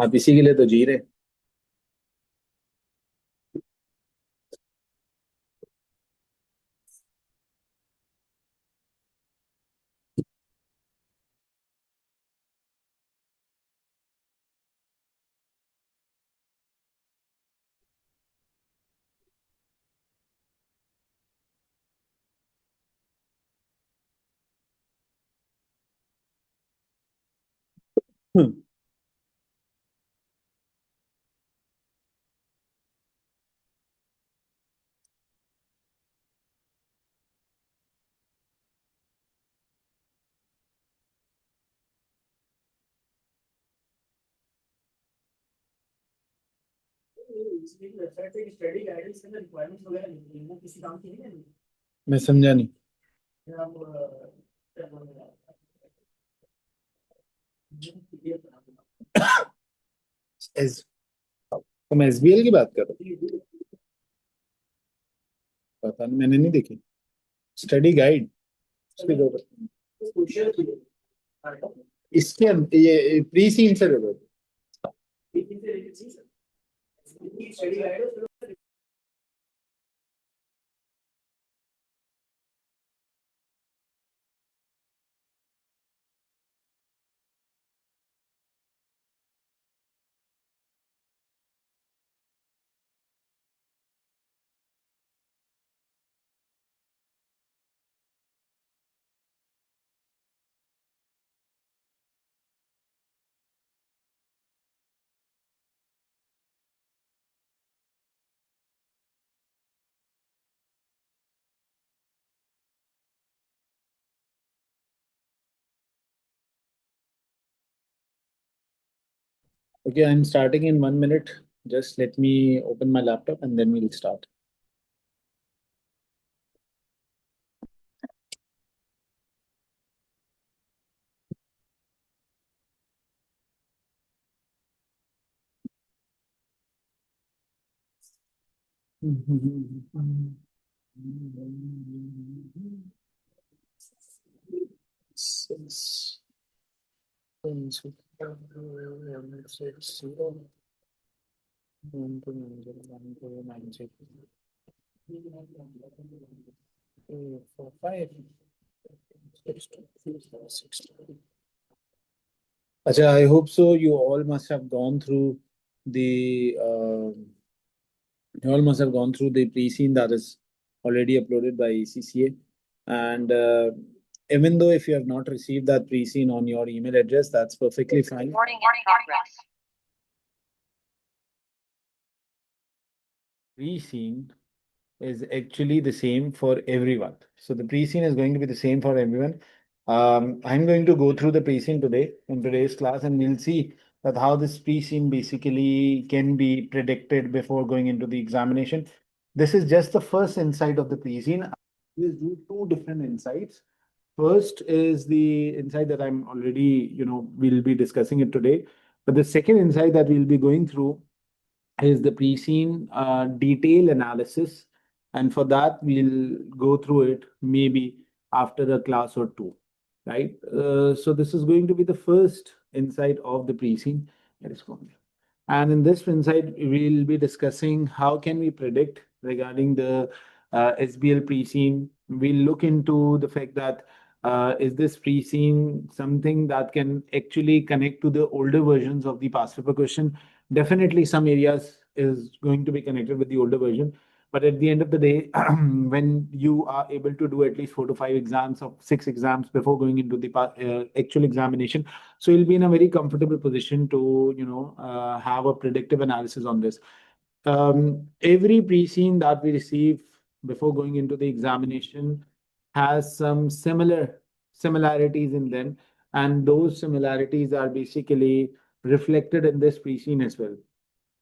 आप इसी के लिए तो जी रहे। हम्म। मैं समझा नहीं। एस तुम एसबीएल की बात कर रहे हो? पता नहीं, मैंने नहीं देखी। स्टडी गाइड इसके दो। इसके ये प्री सीन से related. Okay, I'm starting in 1 minute. Just let me open my laptop and then we'll start. Six, 1, 2, 9, 0, 1, 2, 9, 0, 1, 2, 9, 0, 4, 5, 6, 2, 6, 2. Acha, I hope so. The you all must have gone through the pre-scene that is already uploaded by ACCA. And even though if you have not received that pre-scene on your email address, that's perfectly fine. Recording in progress. Pre-scene is actually the same for everyone. So the pre-scene is going to be the same for everyone. I'm going to go through the pre-scene today in today's class, and we'll see that how this pre-scene basically can be predicted before going into the examination. This is just the first insight of the pre-scene. We'll do two different insights. First is the insight that I'm already, we'll be discussing it today. But the second insight that we'll be going through is the pre-scene detail analysis. And for that, we'll go through it maybe after a class or two, right? So this is going to be the first insight of the pre-scene. Let us go. And in this insight, we'll be discussing how can we predict regarding the SBL pre-scene. We'll look into the fact that is this pre-scene something that can actually connect to the older versions of the past paper question? Definitely, some areas is going to be connected with the older version. But at the end of the day, when you are able to do at least 4 to 5 exams or 6 exams before going into the actual examination, so you'll be in a very comfortable position to, have a predictive analysis on this. Every pre-scene that we receive before going into the examination has some similarities in them, and those similarities are basically reflected in this pre-scene as well.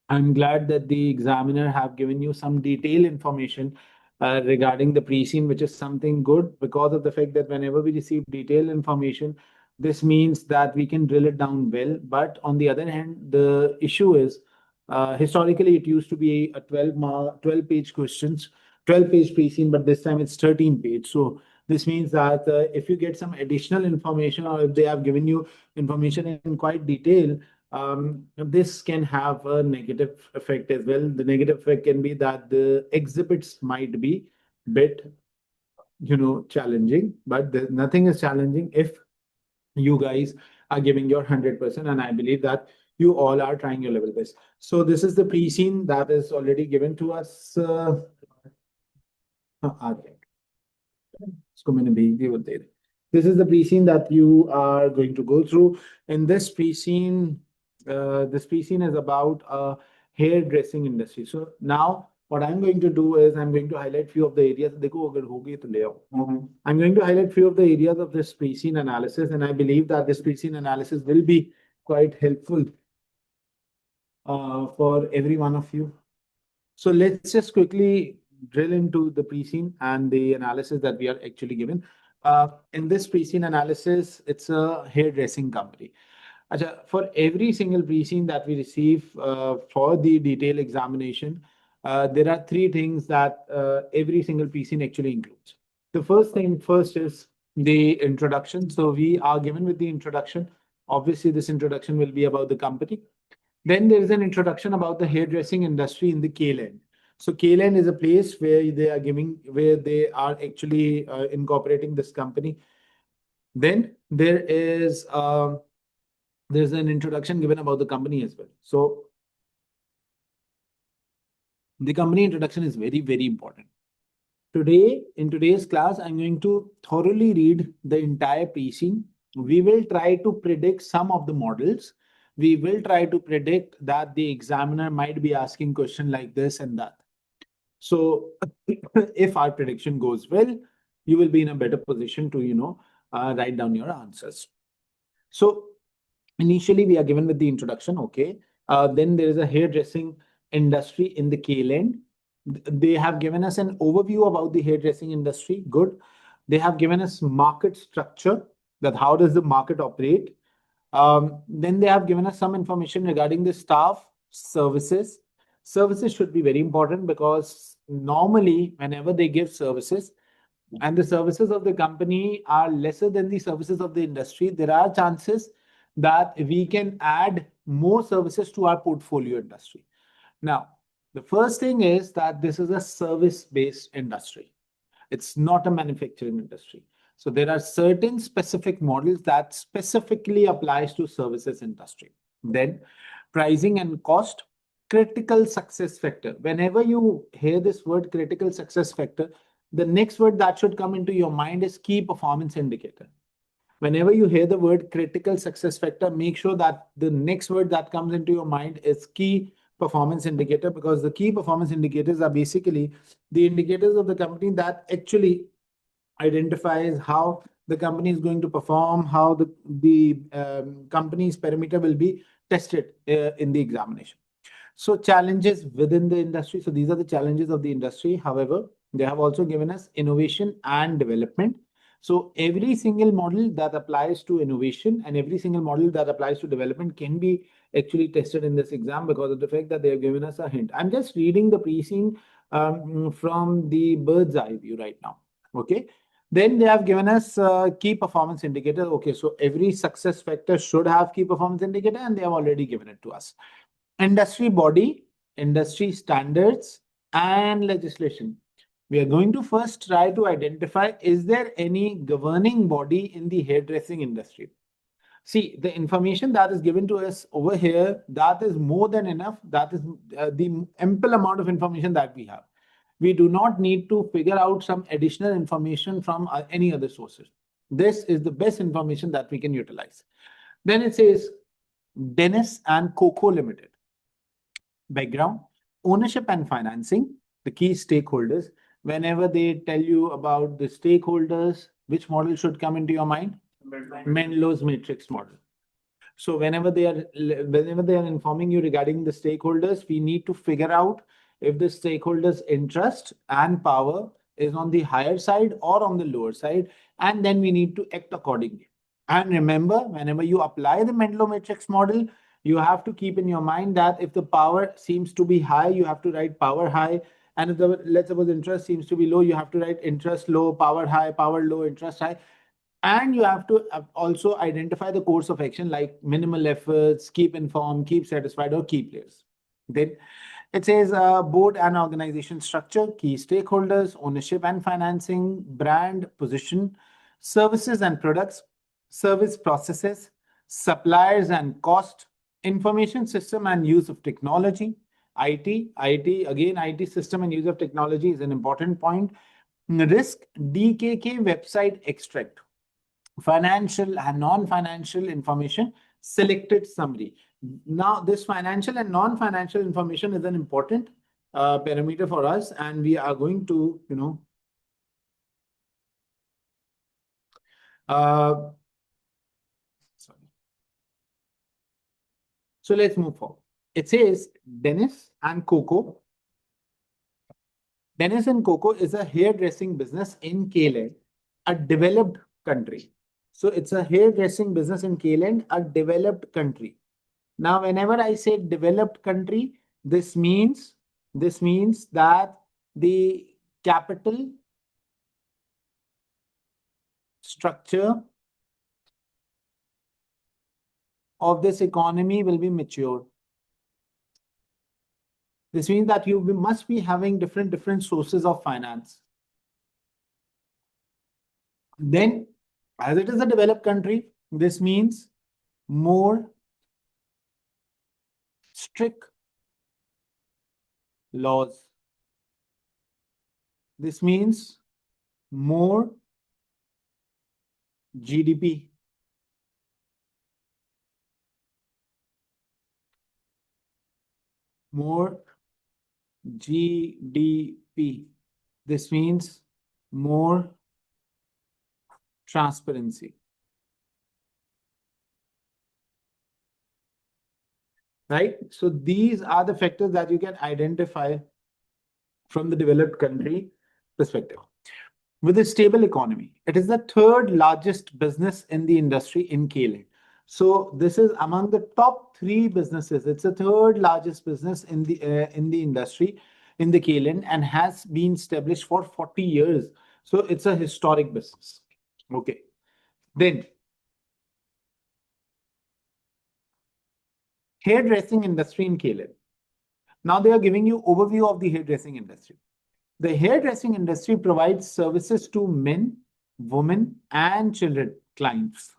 I'm glad that the examiner have given you some detailed information regarding the pre-scene, which is something good because of the fact that whenever we receive detailed information, this means that we can drill it down well. But on the other hand, the issue is historically it used to be a 12 page questions, 12 page pre-scene, but this time it's 13 page. So this means that if you get some additional information or if they have given you information in quite detail, this can have a negative effect as well. The negative effect can be that the exhibits might be bit, challenging, but nothing is challenging if you guys are giving your 100%, and I believe that you all are trying your level best. So this is the pre-scene that is already given to us. आ गया। इसको मैंने भेज दिया, वो दे दे। This is the pre-scene that you are going to go through. In this pre-scene is about hairdressing industry. So now what I'm going to do is I'm going to highlight few of the areas. देखो अगर होगी तो ले आओ. I'm going to highlight few of the areas of this pre-scene analysis, and I believe that this pre-scene analysis will be quite helpful for every one of you. So let's just quickly drill into the pre-scene and the analysis that we are actually given. In this pre-scene analysis, it's a hairdressing company. Acha, for every single pre-scene that we receive for the detailed examination, there are three things that every single pre-scene actually includes. The first is the introduction. So we are given with the introduction. Obviously, this introduction will be about the company. Then there is an introduction about the hairdressing industry in the KLAN. So KLAN is a place where they are actually incorporating this company. Then there's an introduction given about the company as well. So the company introduction is very, very important. Today, in today's class, I'm going to thoroughly read the entire pre-scene. We will try to predict some of the models. We will try to predict that the examiner might be asking question like this and that. So if our prediction goes well, you will be in a better position to, write down your answers. So initially we are given with the introduction. Okay. Then there is a hairdressing industry in the KLAN. They have given us an overview about the hairdressing industry. Good. They have given us market structure, that how does the market operate. Then they have given us some information regarding the staff, services. Services should be very important because normally whenever they give services and the services of the company are lesser than the services of the industry, there are chances that we can add more services to our portfolio industry. Now, the first thing is that this is a service-based industry. It's not a manufacturing industry. So there are certain specific models that specifically applies to services industry. Then pricing and cost, critical success factor. Whenever you hear this word critical success factor, the next word that should come into your mind is key performance indicator. Whenever you hear the word critical success factor, make sure that the next word that comes into your mind is key performance indicator, because the key performance indicators are basically the indicators of the company that actually identifies how the company is going to perform, how the company's parameter will be tested in the examination. So challenges within the industry. So these are the challenges of the industry. However, they have also given us innovation and development. So every single model that applies to innovation and every single model that applies to development can be actually tested in this exam because of the fact that they have given us a hint. I'm just reading the pre-scene from the bird's eye view right now. Okay. Then they have given us key performance indicator. Okay, so every success factor should have key performance indicator, and they have already given it to us. Industry body, industry standards, and legislation. We are going to first try to identify, is there any governing body in the hairdressing industry? See, the information that is given to us over here, that is more than enough. That is the ample amount of information that we have. We do not need to figure out some additional information from any other sources. This is the best information that we can utilize. Then it says Denis and Koko Limited. Background, ownership and financing, the key stakeholders. Whenever they tell you about the stakeholders, which model should come into your mind? Menlo's matrix model. So whenever they are informing you regarding the stakeholders, we need to figure out if the stakeholders' interest and power is on the higher side or on the lower side, and then we need to act accordingly. And remember, whenever you apply the Menlo matrix model, you have to keep in your mind that if the power seems to be high, you have to write power high. And if let's suppose interest seems to be low, you have to write interest low, power high, power low, interest high. And you have to also identify the course of action like minimal efforts, keep informed, keep satisfied, or keep players. Then it says board and organization structure, key stakeholders, ownership and financing, brand position, services and products, service processes, suppliers and cost, information system and use of technology, IT, again, IT system and use of technology is an important point. Risk, DKK website extract, financial and non-financial information, selected summary. Now, this financial and non-financial information is an important parameter for us, and we are going to, uh, sorry. So let's move forward. It says Dennis and Coco. Dennis and Coco is a hairdressing business in Kayland, a developed country. So it's a hairdressing business in Kayland, a developed country. Now, whenever I say developed country, this means that the capital structure of this economy will be mature. This means that you must be having different sources of finance. Then, as it is a developed country, this means more strict laws. This means more GDP. More GDP. This means more transparency. Right? So these are the factors that you can identify from the developed country perspective. With a stable economy, it is the third largest business in the industry in Kayland. So this is among the top three businesses. It's the third largest business in the industry in the Kayland and has been established for 40 years. So it's a historic business. Okay. Then hairdressing industry in Kayland. Now they are giving you overview of the hairdressing industry. The hairdressing industry provides services to men, women, and children clients.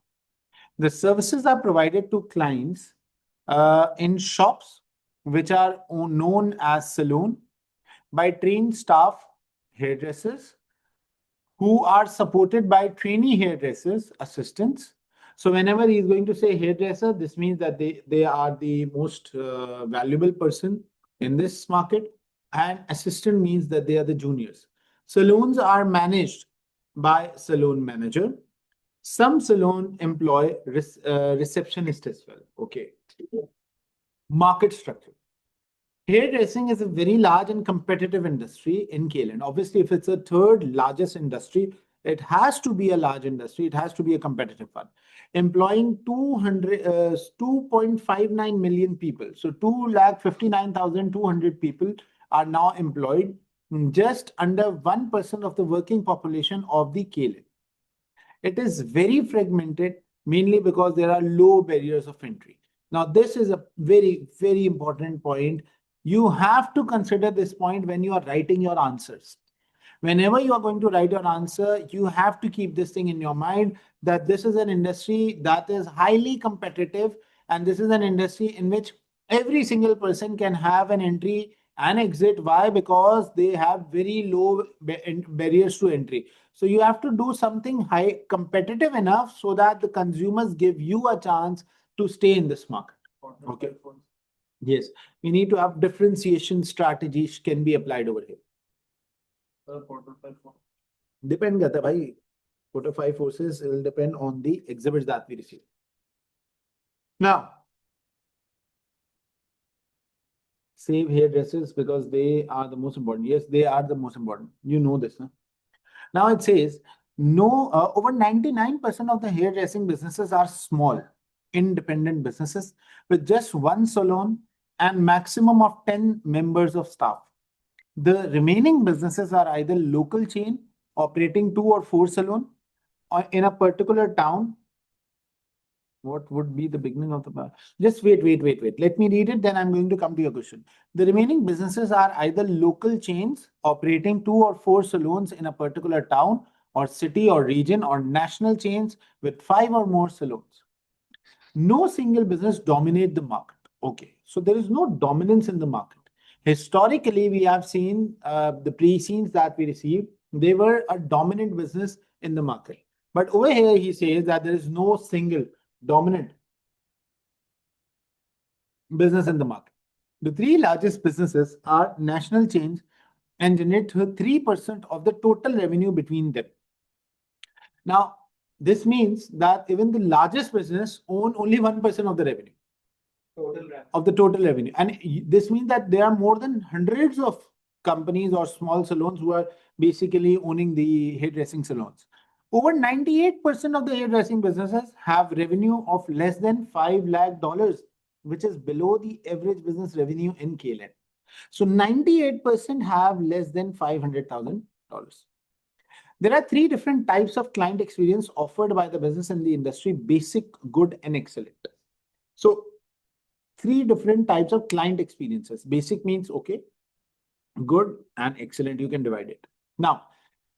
The services are provided to clients in shops, which are known as salon, by trained staff, hairdressers, who are supported by trainee hairdressers, assistants. So whenever he is going to say hairdresser, this means that they are the most valuable person in this market, and assistant means that they are the juniors. Saloons are managed by salon manager. Some salon employ receptionist as well. Okay. Market structure. Hairdressing is a very large and competitive industry in Kayland. Obviously, if it's a third largest industry, it has to be a large industry. It has to be a competitive one. Employing 2.59 million people. So 2,59,200 people are now employed, just under 1% of the working population of the Kayland. It is very fragmented, mainly because there are low barriers of entry. Now, this is a very important point. You have to consider this point when you are writing your answers. Whenever you are going to write your answer, you have to keep this thing in your mind that this is an industry that is highly competitive, and this is an industry in which every single person can have an entry and exit. Why? Because they have very low barriers to entry. So you have to do something high competitive enough so that the consumers give you a chance to stay in this market. Okay. Yes, we need to have differentiation strategies can be applied over here. Depend करता है भाई. 4 to 5 forces will depend on the exhibits that we receive. Now, save hairdressers because they are the most important. Yes, they are the most important. You know this, no? Now it says no. Over 99% of the hairdressing businesses are small, independent businesses with just one salon and maximum of 10 members of staff. The remaining businesses are either local chain operating 2 or 4 salon, in a particular town, what would be the beginning of the just wait. Let me read it, then I'm going to come to your question. The remaining businesses are either local chains operating 2 or 4 salons in a particular town or city or region, or national chains with 5 or more salons. No single business dominate the market. Okay, so there is no dominance in the market. Historically, we have seen the pre-scenes that we received, they were a dominant business in the market. But over here, he says that there is no single dominant business in the market. The three largest businesses are national chains and generate 3% of the total revenue between them. Now, this means that even the largest business own only 1% of the revenue. Of the total revenue. And this means that there are more than hundreds of companies or small salons who are basically owning the hairdressing salons. Over 98% of the hairdressing businesses have revenue of less than $5 lakh, which is below the average business revenue in KLM. So 98% have less than $500,000. There are 3 different types of client experience offered by the business in the industry: basic, good, and excellent. So 3 different types of client experiences. Basic means okay, good, and excellent. You can divide it. Now,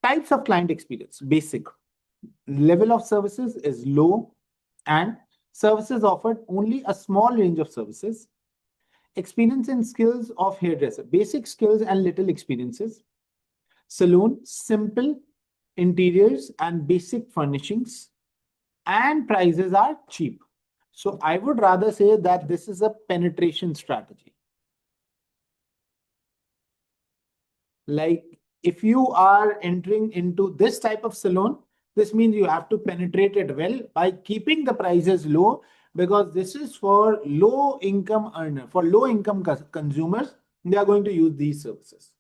types of client experience. Basic. Level of services is low and services offered only a small range of services. Experience and skills of hairdresser. Basic skills and little experiences. Salon, simple interiors and basic furnishings. And prices are cheap. So I would rather say that this is a penetration strategy. Like if you are entering into this type of salon, this means you have to penetrate it well by keeping the prices low, because this is for low income earner, for low income consumers. They are going to use these services.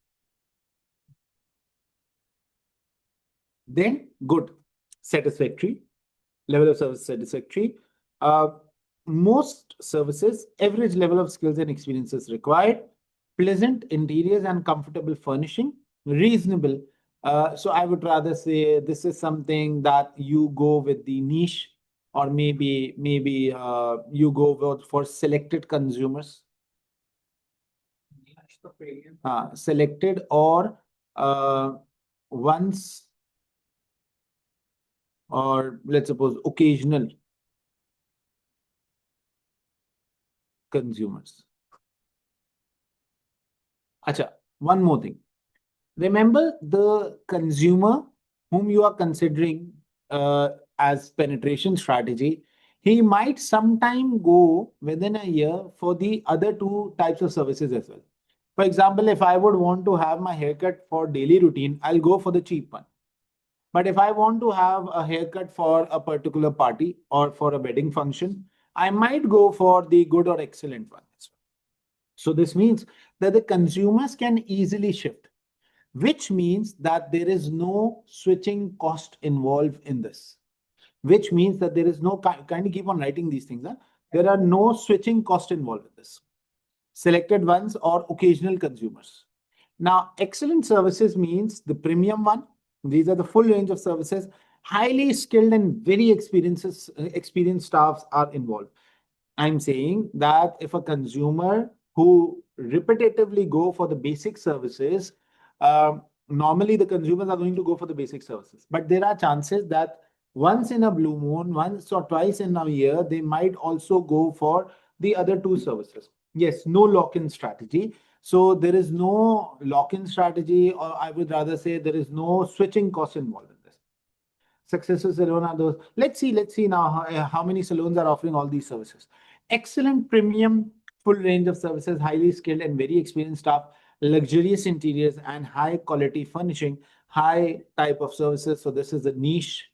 Then good, satisfactory, level of service satisfactory. Most services, average level of skills and experiences required, pleasant interiors and comfortable furnishing, reasonable. So I would rather say this is something that you go with the niche, or maybe you go for selected consumers. Selected or once, or let's suppose occasional consumers. Acha, one more thing. Remember, the consumer whom you are considering as penetration strategy, he might sometime go within a year for the other 2 types of services as well. For example, if I would want to have my haircut for daily routine, I'll go for the cheap one. But if I want to have a haircut for a particular party or for a wedding function, I might go for the good or excellent one as well. So this means that the consumers can easily shift, which means that there is no switching cost involved in this. Which means that there is no, kindly keep on writing these things. Huh? There are no switching cost involved in this. Selected ones or occasional consumers. Now, excellent services means the premium one. These are the full range of services. Highly skilled and very experienced staffs are involved. I'm saying that if a consumer who repetitively go for the basic services, normally the consumers are going to go for the basic services. But there are chances that once in a blue moon, once or twice in a year, they might also go for the other 2 services. Yes, no lock-in strategy. So there is no lock-in strategy, or I would rather say there is no switching cost involved in this. Successful salon are those. Let's see now how many salons are offering all these services. Excellent premium, full range of services, highly skilled and very experienced staff, luxurious interiors and high quality furnishing, high type of services. So this is a niche.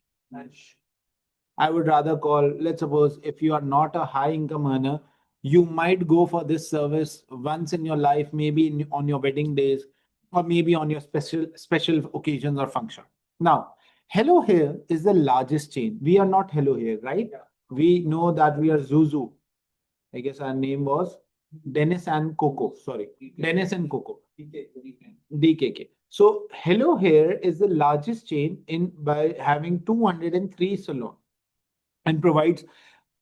I would rather call, let's suppose if you are not a high income earner, you might go for this service once in your life, maybe on your wedding days, or maybe on your special occasions or function. Now, Hello Hair is the largest chain. We are not Hello Hair, right? Yeah. We know that we are Zuzu. I guess our name was Denis and Koko. Sorry, Denis and Koko. DKK. So Hello Hair is the largest chain in by having 203 salons and provides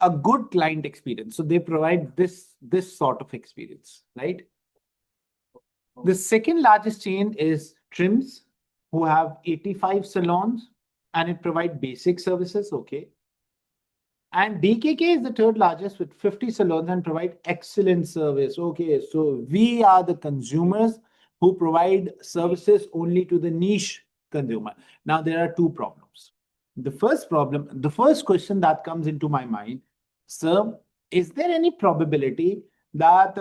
a good client experience. So they provide this sort of experience, right? The second largest chain is Trims, who have 85 salons and it provides basic services. Okay. And DKK is the third largest with 50 salons and provide excellent service. Okay, so we are the consumers who provide services only to the niche consumer. Now there are two problems. The first question that comes into my mind, sir, is there any probability that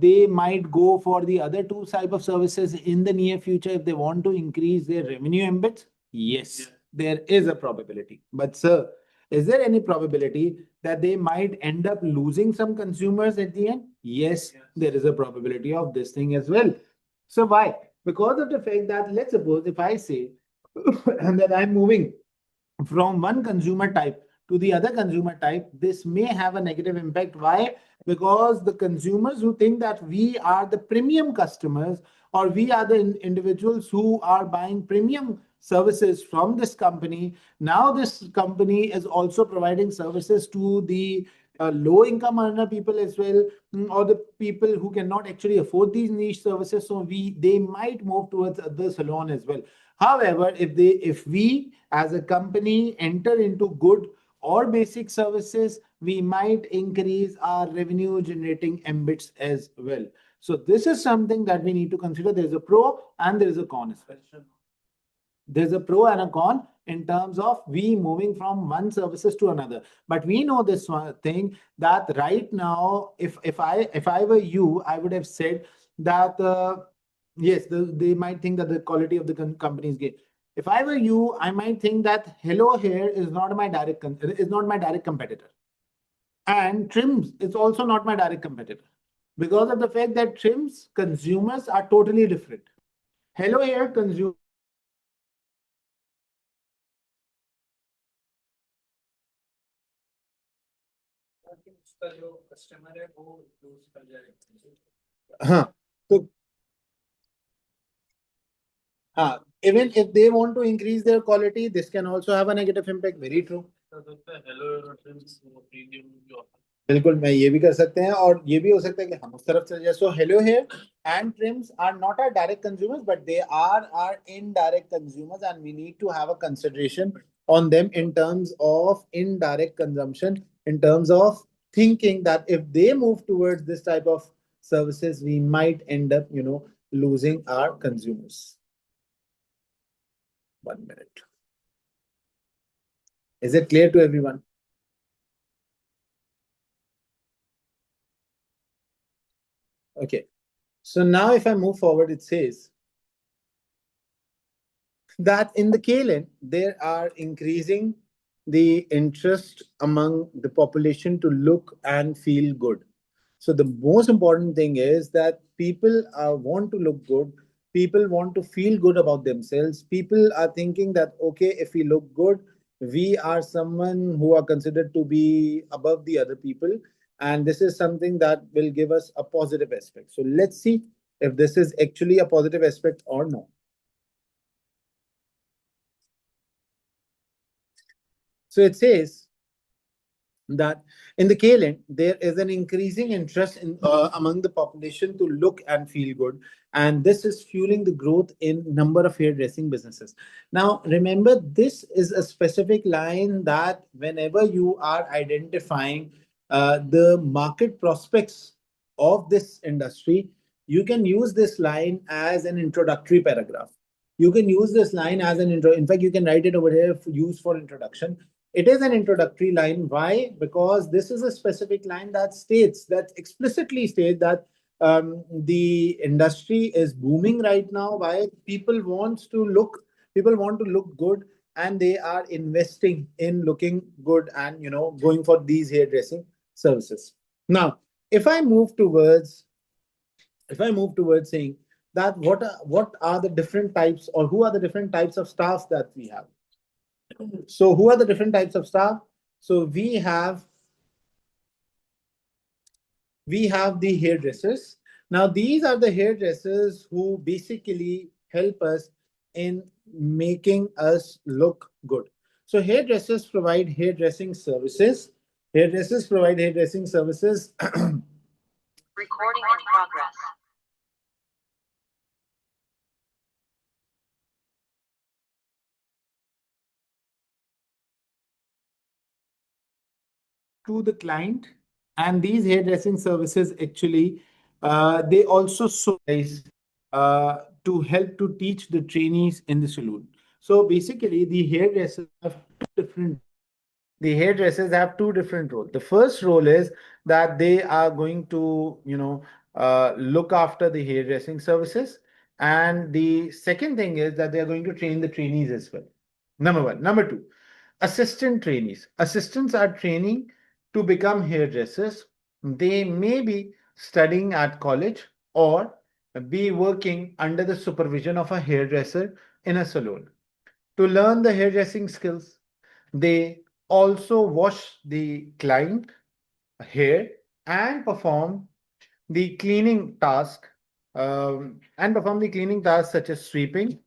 they might go for the other two type of services in the near future if they want to increase their revenue embeds? Yes, there is a probability. But sir, is there any probability that they might end up losing some consumers at the end? Yes, there is a probability of this thing as well. So why? Because of the fact that let's suppose if I say that I'm moving from one consumer type to the other consumer type, this may have a negative impact. Why? Because the consumers who think that we are the premium customers or we are the individuals who are buying premium services from this company, now this company is also providing services to the low income earner people as well, or the people who cannot actually afford these niche services. So they might move towards the salon as well. However, if we as a company enter into good or basic services, we might increase our revenue generating embeds as well. So this is something that we need to consider. There's a pro and there is a con as well. There's a pro and a con in terms of we moving from one services to another. But we know this one thing that right now, if I were you, I would have said that yes, they might think that the quality of the company is good. If I were you, I might think that Hello Hair is not my direct competitor, and Trims is also not my direct competitor because of the fact that Trims consumers are totally different. Hello Hair consumers उसका जो customer है वो loose कर जाएगा. हाँ तो हाँ, even if they want to increase their quality, this can also have a negative impact. Very true. बिल्कुल, मैं ये भी कर सकते हैं और ये भी हो सकता है कि हम उस तरफ चले जाए. So hello hair and trims are not our direct consumers, but they are our indirect consumers, and we need to have a consideration on them in terms of indirect consumption, in terms of thinking that if they move towards this type of services, we might end up, losing our consumers. 1 minute. Is it clear to everyone? Okay. So now if I move forward, it says that in the KLN, there are increasing the interest among the population to look and feel good. So the most important thing is that people want to look good. People want to feel good about themselves. People are thinking that, okay, if we look good, we are someone who are considered to be above the other people. And this is something that will give us a positive aspect. So let's see if this is actually a positive aspect or not. So it says that in the KLN, there is an increasing interest among the population to look and feel good. And this is fueling the growth in number of hairdressing businesses. Now, remember, this is a specific line that whenever you are identifying the market prospects of this industry, you can use this line as an introductory paragraph. You can use this line as an intro. In fact, you can write it over here, use for introduction. It is an introductory line. Why? Because this is a specific line that explicitly states that the industry is booming right now. Why? People want to look good, and they are investing in looking good and going for these hairdressing services. Now, if I move towards saying that what are the different types, or who are the different types of staff that we have. So who are the different types of staff? So we have the hairdressers. Now, these are the hairdressers who basically help us in making us look good. So, hairdressers provide hairdressing services. Hairdressers provide hairdressing services. Recording in progress. To the client, and these hairdressing services actually they also supervise to help to teach the trainees in the salon. So basically the hairdressers have two different roles. The first role is that they are going to look after the hairdressing services, and the second thing is that they are going to train the trainees as well. Number one. Number two, assistant trainees. Assistants are training to become hairdressers. They may be studying at college or be working under the supervision of a hairdresser in a salon to learn the hairdressing skills. They also wash the client hair and perform the cleaning task such as sweeping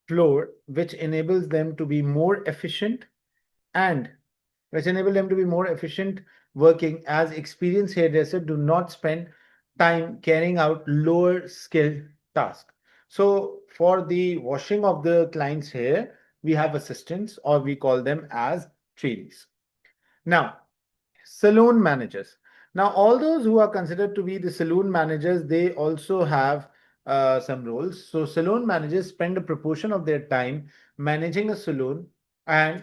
floor, which enables them to be more efficient and working, as experienced hairdressers do not spend time carrying out lower skilled tasks. So for the washing of the client's hair, we have assistants, or we call them as trainees. Now, saloon managers. Now, all those who are considered to be the saloon managers, they also have some roles. So, saloon managers spend a proportion of their time managing a saloon and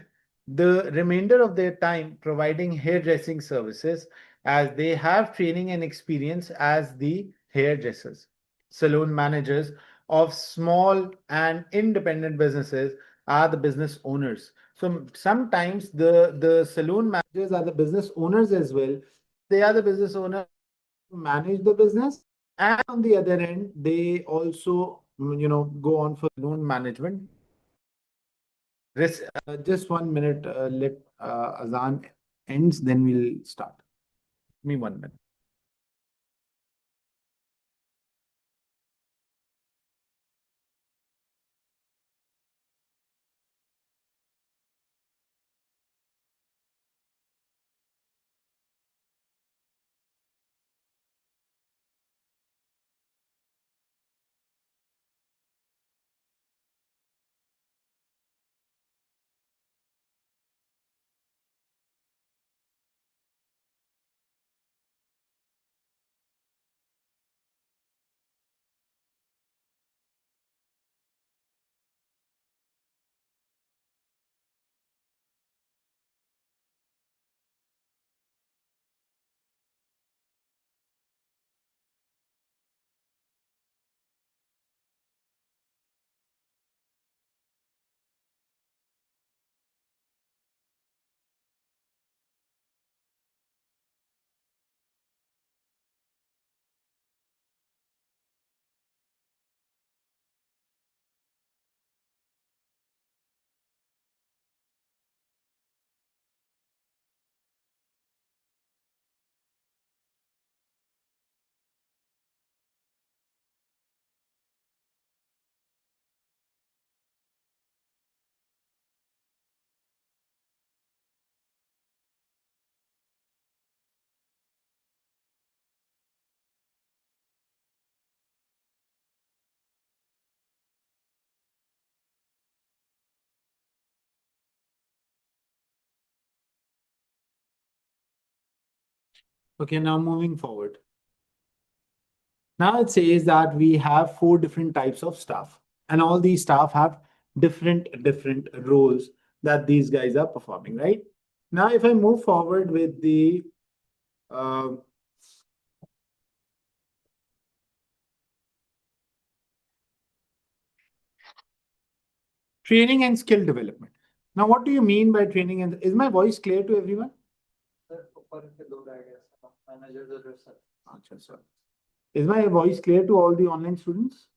the remainder of their time providing hairdressing services, as they have training and experience as the hairdressers. Saloon managers of small and independent businesses are the business owners. So sometimes the saloon managers are the business owners as well. They are the business owners who manage the business, and on the other end, they also go on for saloon management. Just 1 minute. Let Azan ends, then we'll start. Give me 1 minute. Okay, now moving forward. Now it says that we have four different types of staff, and all these staff have different roles that these guys are performing, right? Now, if I move forward with the uh, training and skill development. Now, what do you mean by training? And is my voice clear to everyone? Acha, sir. Is my voice clear to all the online students?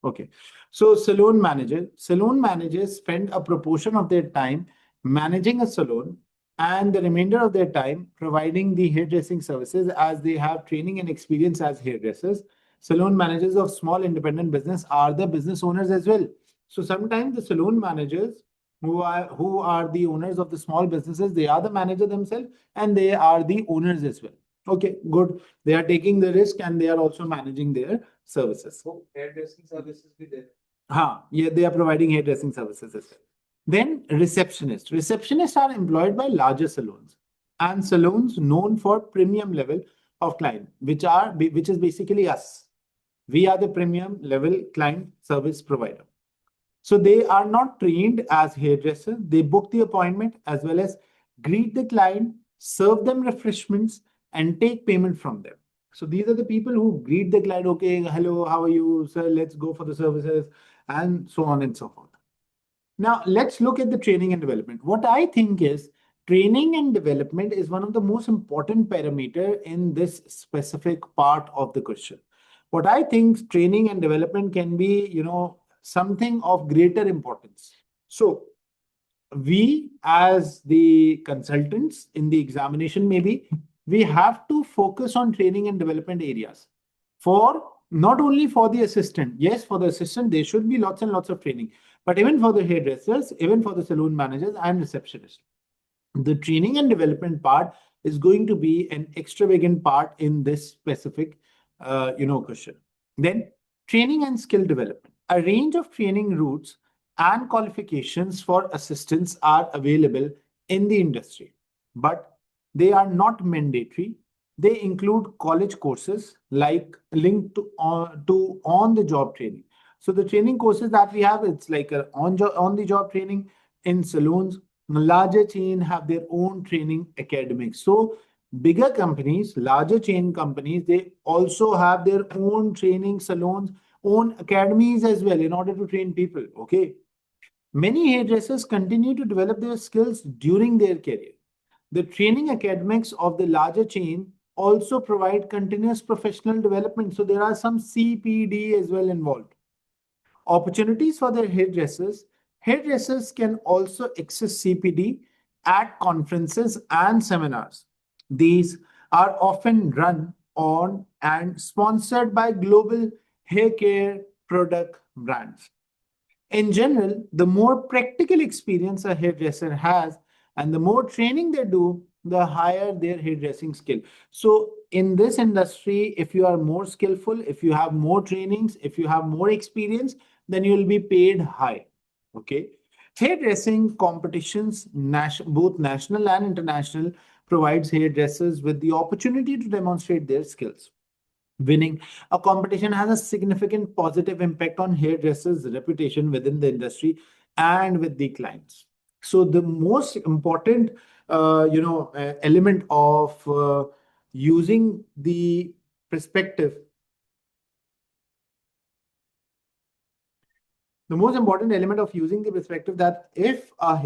Okay. So salon managers spend a proportion of their time managing a salon and the remainder of their time providing the hairdressing services as they have training and experience as hairdressers. Salon managers of small independent business are the business owners as well. So sometimes the salon managers who are the owners of the small businesses, they are the manager themselves and they are the owners as well. Okay, good. They are taking the risk and they are also managing their services. So hairdressing services be there. Yeah, they are providing hairdressing services as well. Then receptionists. Receptionists are employed by larger salons and salons known for premium level of client, which is basically us. We are the premium level client service provider. So they are not trained as hairdressers. They book the appointment as well as greet the client, serve them refreshments, and take payment from them. So these are the people who greet the client. Okay, hello, how are you, sir? Let's go for the services, and so on and so forth. Now, let's look at the training and development. What I think is training and development is one of the most important parameter in this specific part of the question. What I think training and development can be, something of greater importance. So, we as the consultants in the examination, maybe we have to focus on training and development areas for not only for the assistant. Yes, for the assistant, there should be lots and lots of training, but even for the hairdressers, even for the salon managers and receptionists, the training and development part is going to be an extravagant part in this specific question. Then training and skill development, a range of training routes and qualifications for assistants are available in the industry, but they are not mandatory. They include college courses like linked to on the job training. So the training courses that we have, it's like a on the job training in saloons. Larger chain have their own training academics. So bigger companies, larger chain companies, they also have their own training salons, own academies as well in order to train people. Okay. Many hairdressers continue to develop their skills during their career. The training academics of the larger chain also provide continuous professional development. So there are some CPD as well involved. Opportunities for the hairdressers. Hairdressers can also access CPD at conferences and seminars. These are often run on and sponsored by global hair care product brands. In general, the more practical experience a hairdresser has and the more training they do, the higher their hairdressing skill. So, in this industry, if you are more skillful, if you have more trainings, if you have more experience, then you will be paid high. Okay. Hairdressing competitions, both national and international, provides hairdressers with the opportunity to demonstrate their skills. Winning a competition has a significant positive impact on hairdressers' reputation within the industry and with the clients. So the most important, element of using the perspective, the most important element of using the perspective that if a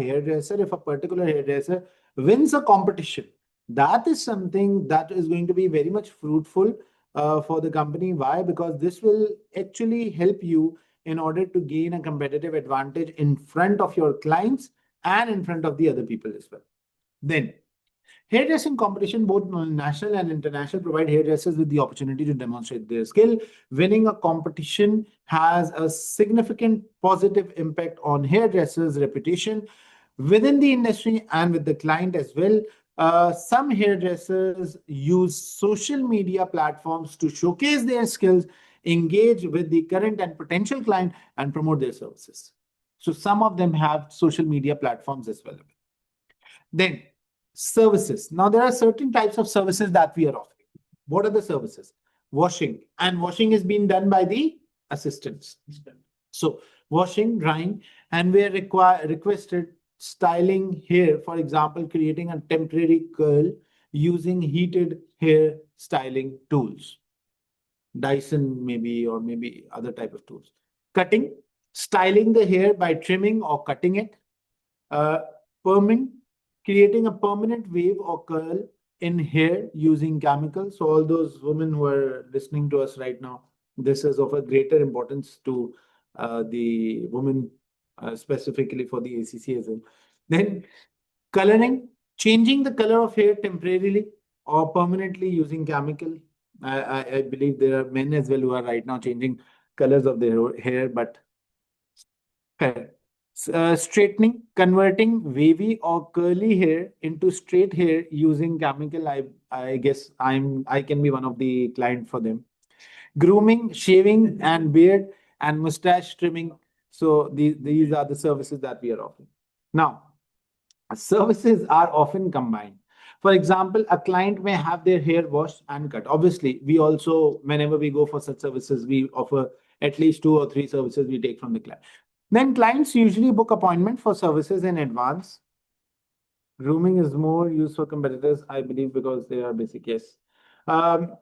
particular hairdresser wins a competition, that is something that is going to be very much fruitful for the company. Why? Because this will actually help you in order to gain a competitive advantage in front of your clients and in front of the other people as well. Then hairdressing competition, both national and international, provide hairdressers with the opportunity to demonstrate their skill. Winning a competition has a significant positive impact on hairdressers' reputation within the industry and with the client as well. Some hairdressers use social media platforms to showcase their skills, engage with the current and potential client, and promote their services. So some of them have social media platforms as well. Then services. Now there are certain types of services that we are offering. What are the services? Washing. And washing is being done by the assistants. So washing, drying, and we are requested styling hair, for example, creating a temporary curl using heated hair styling tools. Dyson maybe, or maybe other type of tools. Cutting, styling the hair by trimming or cutting it. Uh, Perming, creating a permanent wave or curl in hair using chemicals. So all those women who are listening to us right now, this is of a greater importance to the women, specifically for the ACCA. Then coloring, Changing the color of hair temporarily or permanently using chemical. I believe there are men as well who are right now changing colors of their hair, but fair. Straightening, converting wavy or curly hair into straight hair using chemical. I guess I can be one of the client for them. Grooming, shaving, and beard and mustache trimming. So these are the services that we are offering. Now, services are often combined. For example, a client may have their hair washed and cut. Obviously, we also, whenever we go for such services, we offer at least two or three services we take from the client. Then clients usually book appointment for services in advance. Grooming is more used for competitors, I believe, because they are basic. Yes. Um,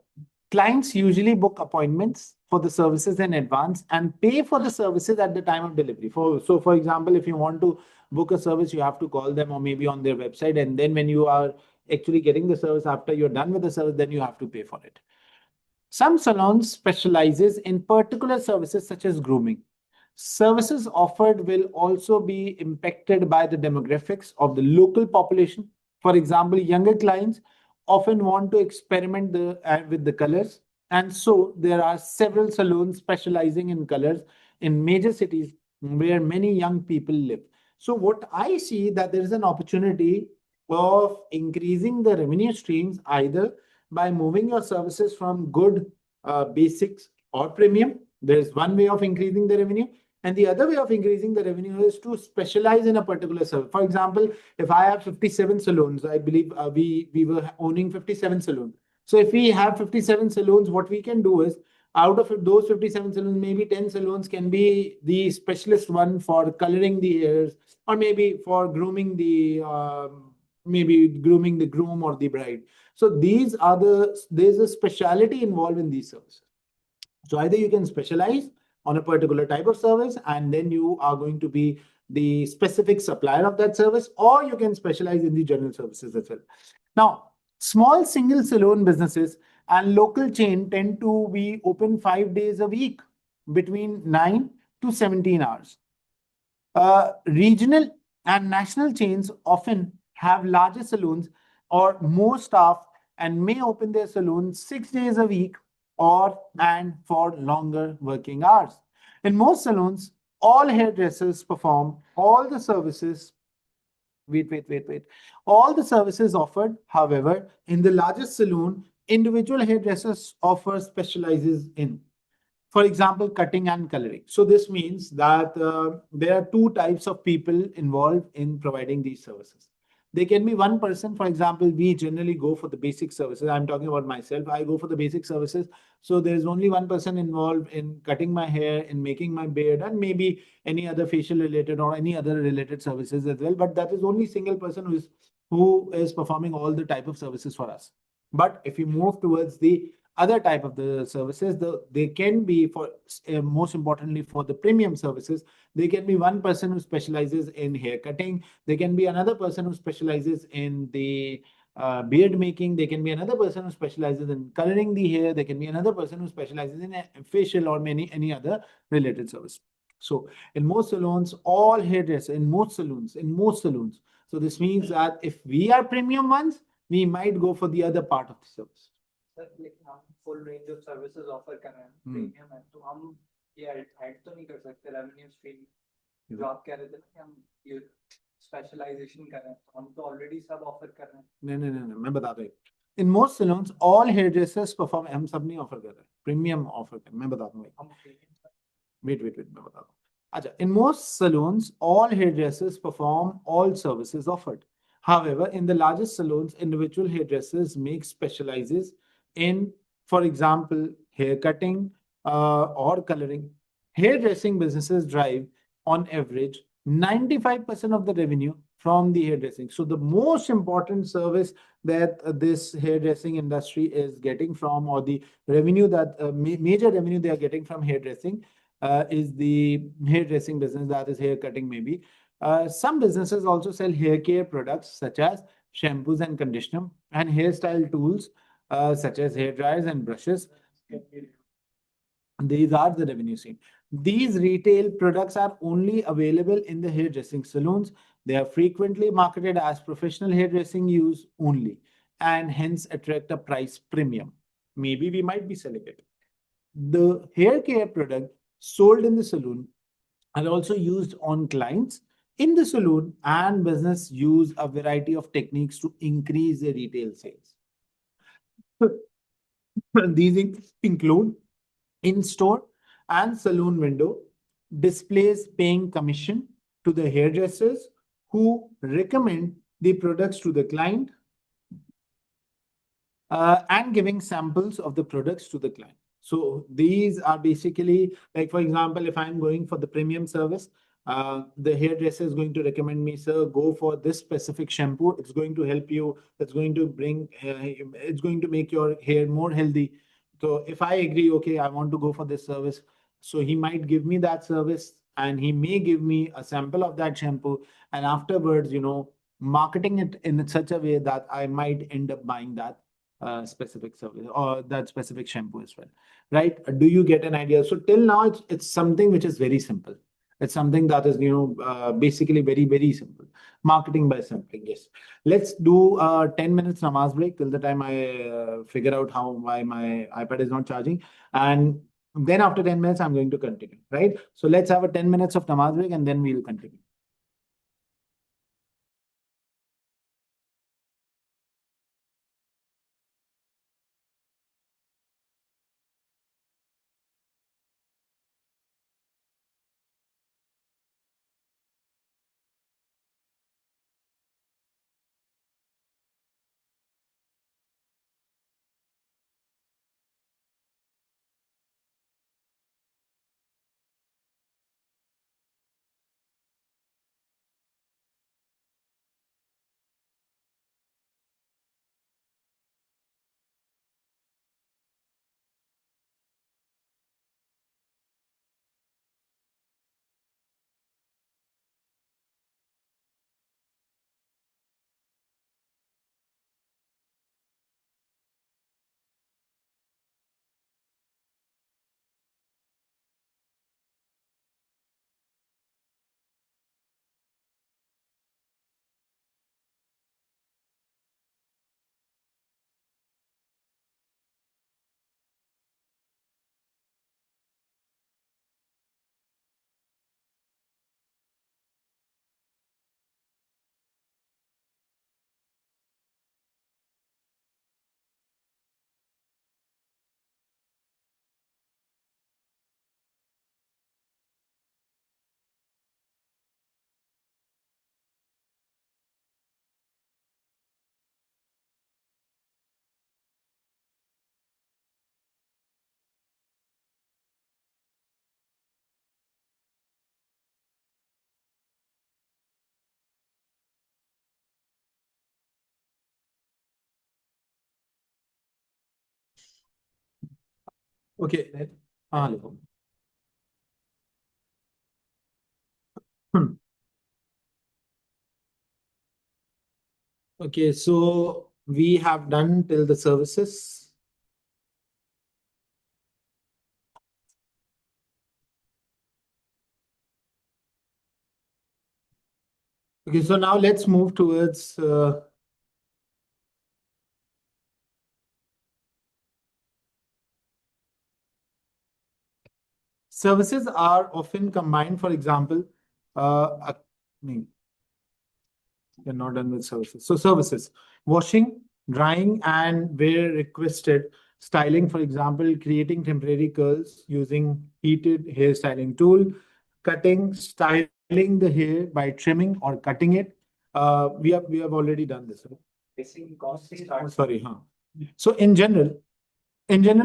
Clients usually book appointments for the services in advance and pay for the services at the time of delivery. For example, if you want to book a service, you have to call them or maybe on their website, and then when you are actually getting the service after you're done with the service, then you have to pay for it. Some salons specializes in particular services such as grooming. Services offered will also be impacted by the demographics of the local population. For example, younger clients often want to experiment with the colors, and so there are several salons specializing in colors in major cities where many young people live. So, what I see that there is an opportunity of increasing the revenue streams either by moving your services from good basics or premium. There's one way of increasing the revenue. And the other way of increasing the revenue is to specialize in a particular service. For example, if I have 57 salons, I believe we were owning 57 salons. So if we have 57 salons, what we can do is out of those 57 salons, maybe 10 salons can be the specialist one for coloring the hairs, or maybe for grooming maybe grooming the groom or the bride. So there's a speciality involved in these services. So either you can specialize on a particular type of service and then you are going to be the specific supplier of that service, or you can specialize in the general services as well. Now, small single salon businesses and local chain tend to be open 5 days a week between 9 to 17 hours. Regional and national chains often have larger salons or more staff and may open their salons 6 days a week or and for longer working hours. In most salons, all hairdressers perform all the services. Wait. All the services offered, however, in the largest saloon, individual hairdressers offer specializes in, for example, cutting and coloring. So this means that there are two types of people involved in providing these services. There can be one person, for example, we generally go for the basic services. I'm talking about myself. I go for the basic services. So there's only one person involved in cutting my hair, in making my beard, and maybe any other facial related or any other related services as well. But that is only single person who is performing all the type of services for us. But if you move towards the other type of the services, they can be for most importantly for the premium services, there can be one person who specializes in hair cutting, there can be another person who specializes in the beard making, there can be another person who specializes in coloring the hair, there can be another person who specializes in facial or any other related service. So in most salons, all hairdressers, in most saloons. So this means that if we are premium ones, we might go for the other part of the service. Sir लेकिन हम full range of services offer कर रहे हैं premium है तो हम ये add तो नहीं कर सकते रेवेन्यू स्ट्रीम जो आप कह रहे थे ना कि हम ये स्पेशलाइजेशन कर रहे हैं तो हम तो ऑलरेडी सब ऑफर कर रहे हैं नहीं मैं बता रहा हूँ in most salons all hairdressers perform हम सब नहीं ऑफर कर रहे हैं प्रीमियम ऑफर कर मैं बता दूंगा वेट मैं बता दूँ अच्छा in most salons all hairdressers perform all services offered. However, in the largest salons, individual hairdressers make specializes in, for example, hair cutting or coloring. Hairdressing businesses drive, on average, 95% of the revenue from the hairdressing. So the most important service that this hairdressing industry is getting from, or the revenue that major revenue they are getting from hairdressing, is the hairdressing business, that is hair cutting maybe. Some businesses also sell hair care products such as shampoos and conditioner and hairstyle tools such as hair dryers and brushes. These are the revenue stream. These retail products are only available in the hairdressing salons. They are frequently marketed as professional hairdressing use only and hence attract a price premium. Maybe we might be selling it. The hair care product sold in the salon are also used on clients in the salon, and business use a variety of techniques to increase their retail sales. These include in-store and salon window displays paying commission to the hairdressers who recommend the products to the client and giving samples of the products to the client. So these are basically like, for example, if I'm going for the premium service, the hairdresser is going to recommend me, sir, go for this specific shampoo. It's going to help you. It's going to it's going to make your hair more healthy. So if I agree, okay, I want to go for this service. So he might give me that service and he may give me a sample of that shampoo. And afterwards, marketing it in such a way that I might end up buying that specific service or that specific shampoo as well, right? Do you get an idea? So till now, it's something which is very simple. It's something that is, basically very, very simple. Marketing by sampling, yes. Let's do 10 minutes namaz break till the time I figure out why my iPad is not charging. And then after 10 minutes, I'm going to continue, right? So let's have a 10 minutes of namaz break and then we'll continue. Okay. लिखो. Okay, so we have done till the services. Okay, so now let's move towards services are often combined. For example, no, you're not done with services. So services, washing, drying, and where requested, styling, for example, creating temporary curls using heated hair styling tool, cutting, styling the hair by trimming or cutting it. We have already done this, right? Oh, sorry, huh? So in general,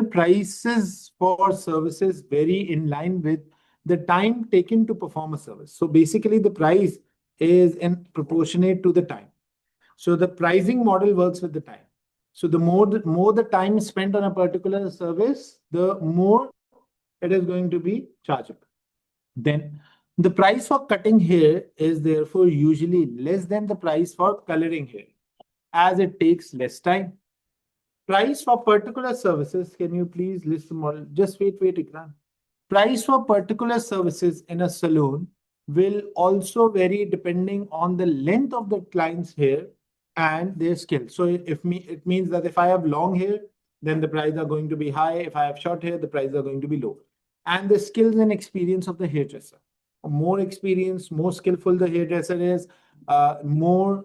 prices for services vary in line with the time taken to perform a service. So basically, the price is in proportionate to the time. So the pricing model works with the time. So the more the time spent on a particular service, the more it is going to be chargeable. Then the price for cutting hair is therefore usually less than the price for coloring hair, as it takes less time. Price for particular services, can you please list the model? Just wait, Ikram. Price for particular services in a salon will also vary depending on the length of the client's hair and their skill. So it means that if I have long hair, then the prices are going to be high. If I have short hair, the prices are going to be low. And the skills and experience of the hairdresser. More experienced, more skillful the hairdresser is, more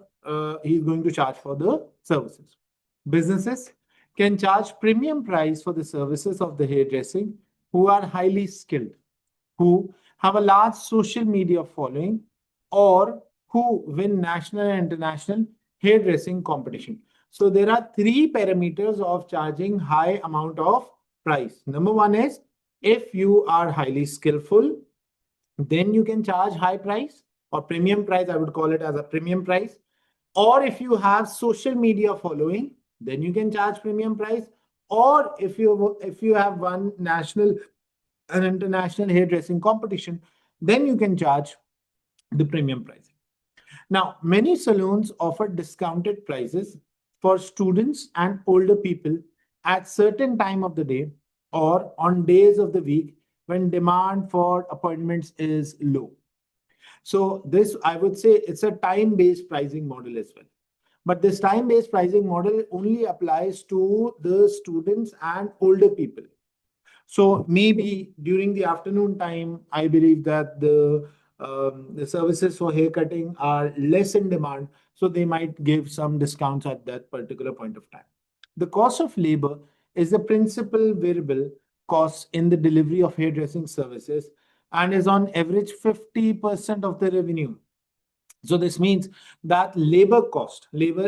he's going to charge for the services. Businesses can charge premium price for the services of the hairdressing who are highly skilled, who have a large social media following, or who win national and international hairdressing competition. So there are three parameters of charging high amount of price. Number one is if you are highly skillful, then you can charge high price or premium price. I would call it as a premium price. Or if you have social media following, then you can charge premium price. Or if you have won national and international hairdressing competition, then you can charge the premium pricing. Now, many salons offer discounted prices for students and older people at certain time of the day or on days of the week when demand for appointments is low. So this, I would say, it's a time-based pricing model as well. But this time-based pricing model only applies to the students and older people. So maybe during the afternoon time, I believe that the services for haircutting are less in demand, so they might give some discounts at that particular point of time. The cost of labor is the principal variable cost in the delivery of hairdressing services and is on average 50% of the revenue. So this means that labor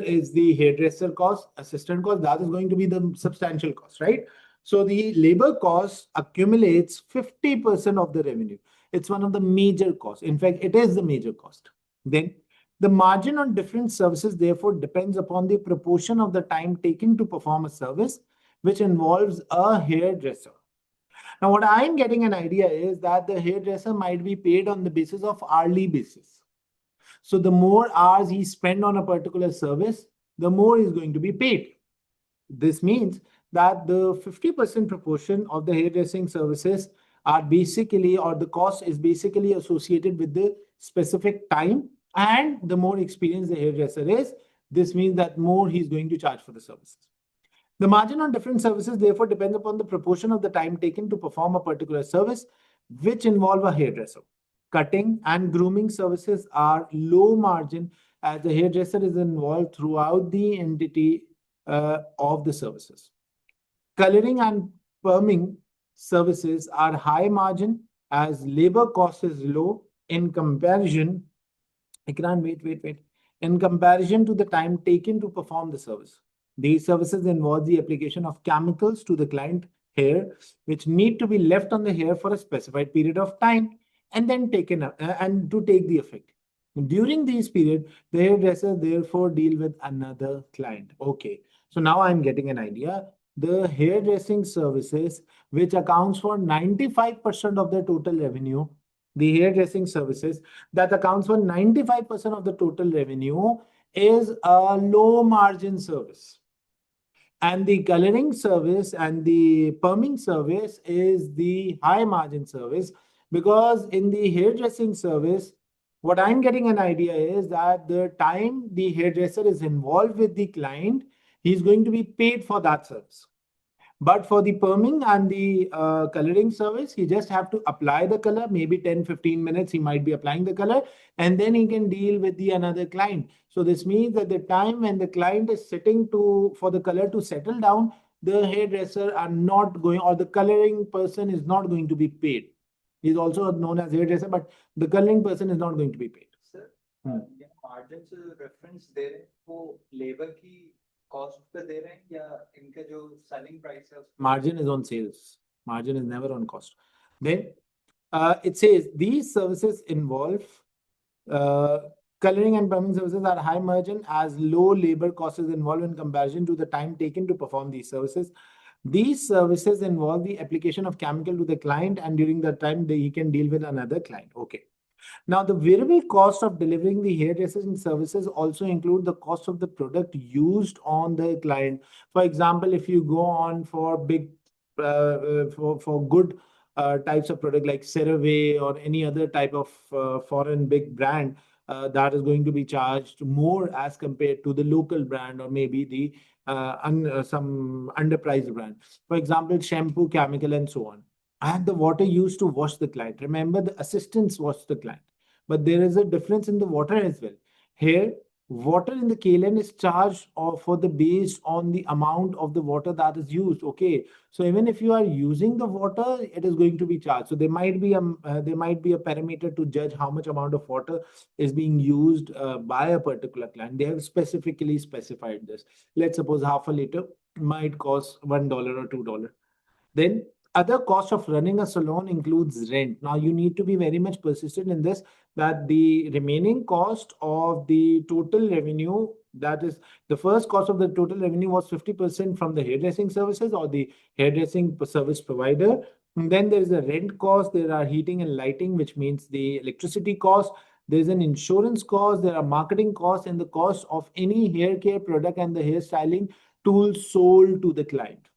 is the hairdresser cost, assistant cost, that is going to be the substantial cost, right? So the labor cost accumulates 50% of the revenue. It's one of the major costs. In fact, it is the major cost. Then the margin on different services therefore depends upon the proportion of the time taken to perform a service, which involves a hairdresser. Now, what I'm getting an idea is that the hairdresser might be paid on the basis of hourly basis. So the more hours he spend on a particular service, the more he's going to be paid. This means that the 50% proportion of the hairdressing services are basically, or the cost is basically associated with the specific time, and the more experienced the hairdresser is, this means that more he's going to charge for the services. The margin on different services therefore depends upon the proportion of the time taken to perform a particular service, which involve a hairdresser. Cutting and grooming services are low margin as the hairdresser is involved throughout the entity of the services. Coloring and perming services are high margin as labor cost is low in comparison. Ikran, wait. In comparison to the time taken to perform the service. These services involve the application of chemicals to the client hair, which need to be left on the hair for a specified period of time and then taken up and to take the effect. During this period, the hairdresser therefore deal with another client. Okay, so now I'm getting an idea. The hairdressing services, which accounts for 95% of the total revenue, the hairdressing services that accounts for 95% of the total revenue is a low margin service. And the coloring service and the perming service is the high margin service, because in the hairdressing service, what I'm getting an idea is that the time the hairdresser is involved with the client, he's going to be paid for that service. But for the perming and the coloring service, he just have to apply the color, maybe 10-15 minutes he might be applying the color, and then he can deal with the another client. So this means that the time when the client is sitting for the color to settle down, the hairdresser are not going, or the coloring person is not going to be paid. He's also known as hairdresser, but the coloring person is not going to be paid. Sir, margin से reference दे रहे हैं, वो labor की cost पे दे रहे हैं या इनका जो selling price है उसपे? Margin is on sales. Margin is never on cost. Then it says these services involve coloring and plumbing services are high margin as low labor cost is involved in comparison to the time taken to perform these services. These services involve the application of chemical to the client, and during that time he can deal with another client. Okay. Now, the variable cost of delivering the hairdressing services also include the cost of the product used on the client. For example, if you go on for big, for good types of product like CeraVe or any other type of foreign big brand, that is going to be charged more as compared to the local brand or maybe the some underpriced brand. For example, shampoo, chemical, and so on. And the water used to wash the client. Remember, the assistants wash the client. But there is a difference in the water as well. Here, water in the KLN is charged for the based on the amount of the water that is used. Okay, so even if you are using the water, it is going to be charged. So there might be a parameter to judge how much amount of water is being used by a particular client. They have specifically specified this. Let's suppose half a liter might cost $1 or $2. Then other cost of running a salon includes rent. Now you need to be very much persistent in this, that the remaining cost of the total revenue, that is the first cost of the total revenue was 50% from the hairdressing services or the hairdressing service provider. And then there is a rent cost, there are heating and lighting, which means the electricity cost. There's an insurance cost, there are marketing costs, and the cost of any hair care product and the hairstyling tools sold to the client.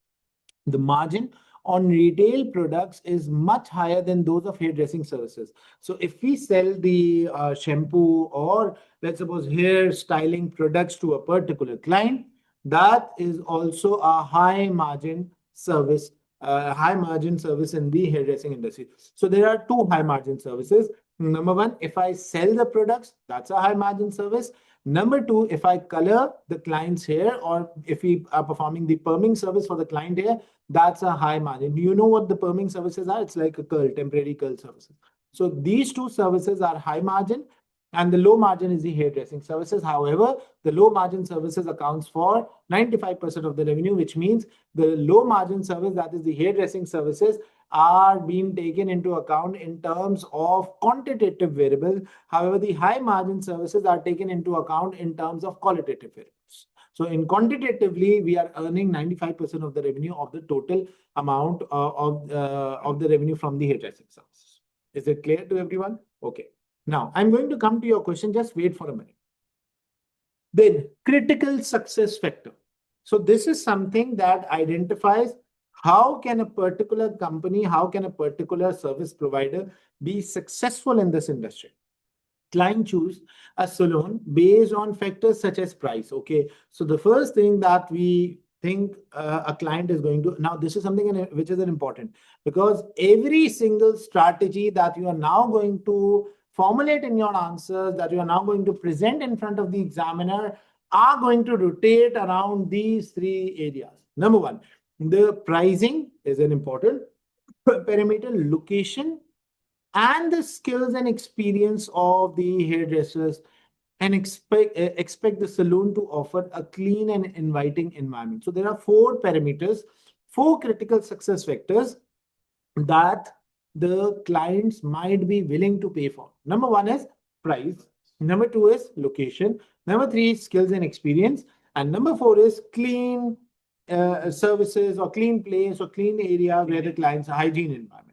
The margin on retail products is much higher than those of hairdressing services. So if we sell the shampoo or let's suppose hair styling products to a particular client, that is also a high margin service in the hairdressing industry. So there are two high margin services. Number one, if I sell the products, that's a high margin service. Number two, if I color the client's hair or if we are performing the perming service for the client hair, that's a high margin. Do you know what the perming services are? It's like a curl, temporary curl services. So these two services are high margin, and the low margin is the hairdressing services. However, the low margin services accounts for 95% of the revenue, which means the low margin service, that is the hairdressing services, are being taken into account in terms of quantitative variables. However, the high margin services are taken into account in terms of qualitative variables. So in quantitatively, we are earning 95% of the revenue of the total amount of the revenue from the hairdressing services. Is it clear to everyone? Okay. Now, I'm going to come to your question. Just wait for a minute. Then, critical success factor. So this is something that identifies how can a particular company, how can a particular service provider be successful in this industry. Client choose a salon based on factors such as price. Okay, so the first thing that we think a client is going to, now this is something which is important, because every single strategy that you are now going to formulate in your answers, that you are now going to present in front of the examiner, are going to rotate around these three areas. Number one, the pricing is an important parameter, location, and the skills and experience of the hairdressers, and expect the salon to offer a clean and inviting environment. So there are four parameters, four critical success factors that the clients might be willing to pay for. Number one is price. Number two is location. Number three is skills and experience. And number four is clean services or clean place or clean area where the client's hygiene environment.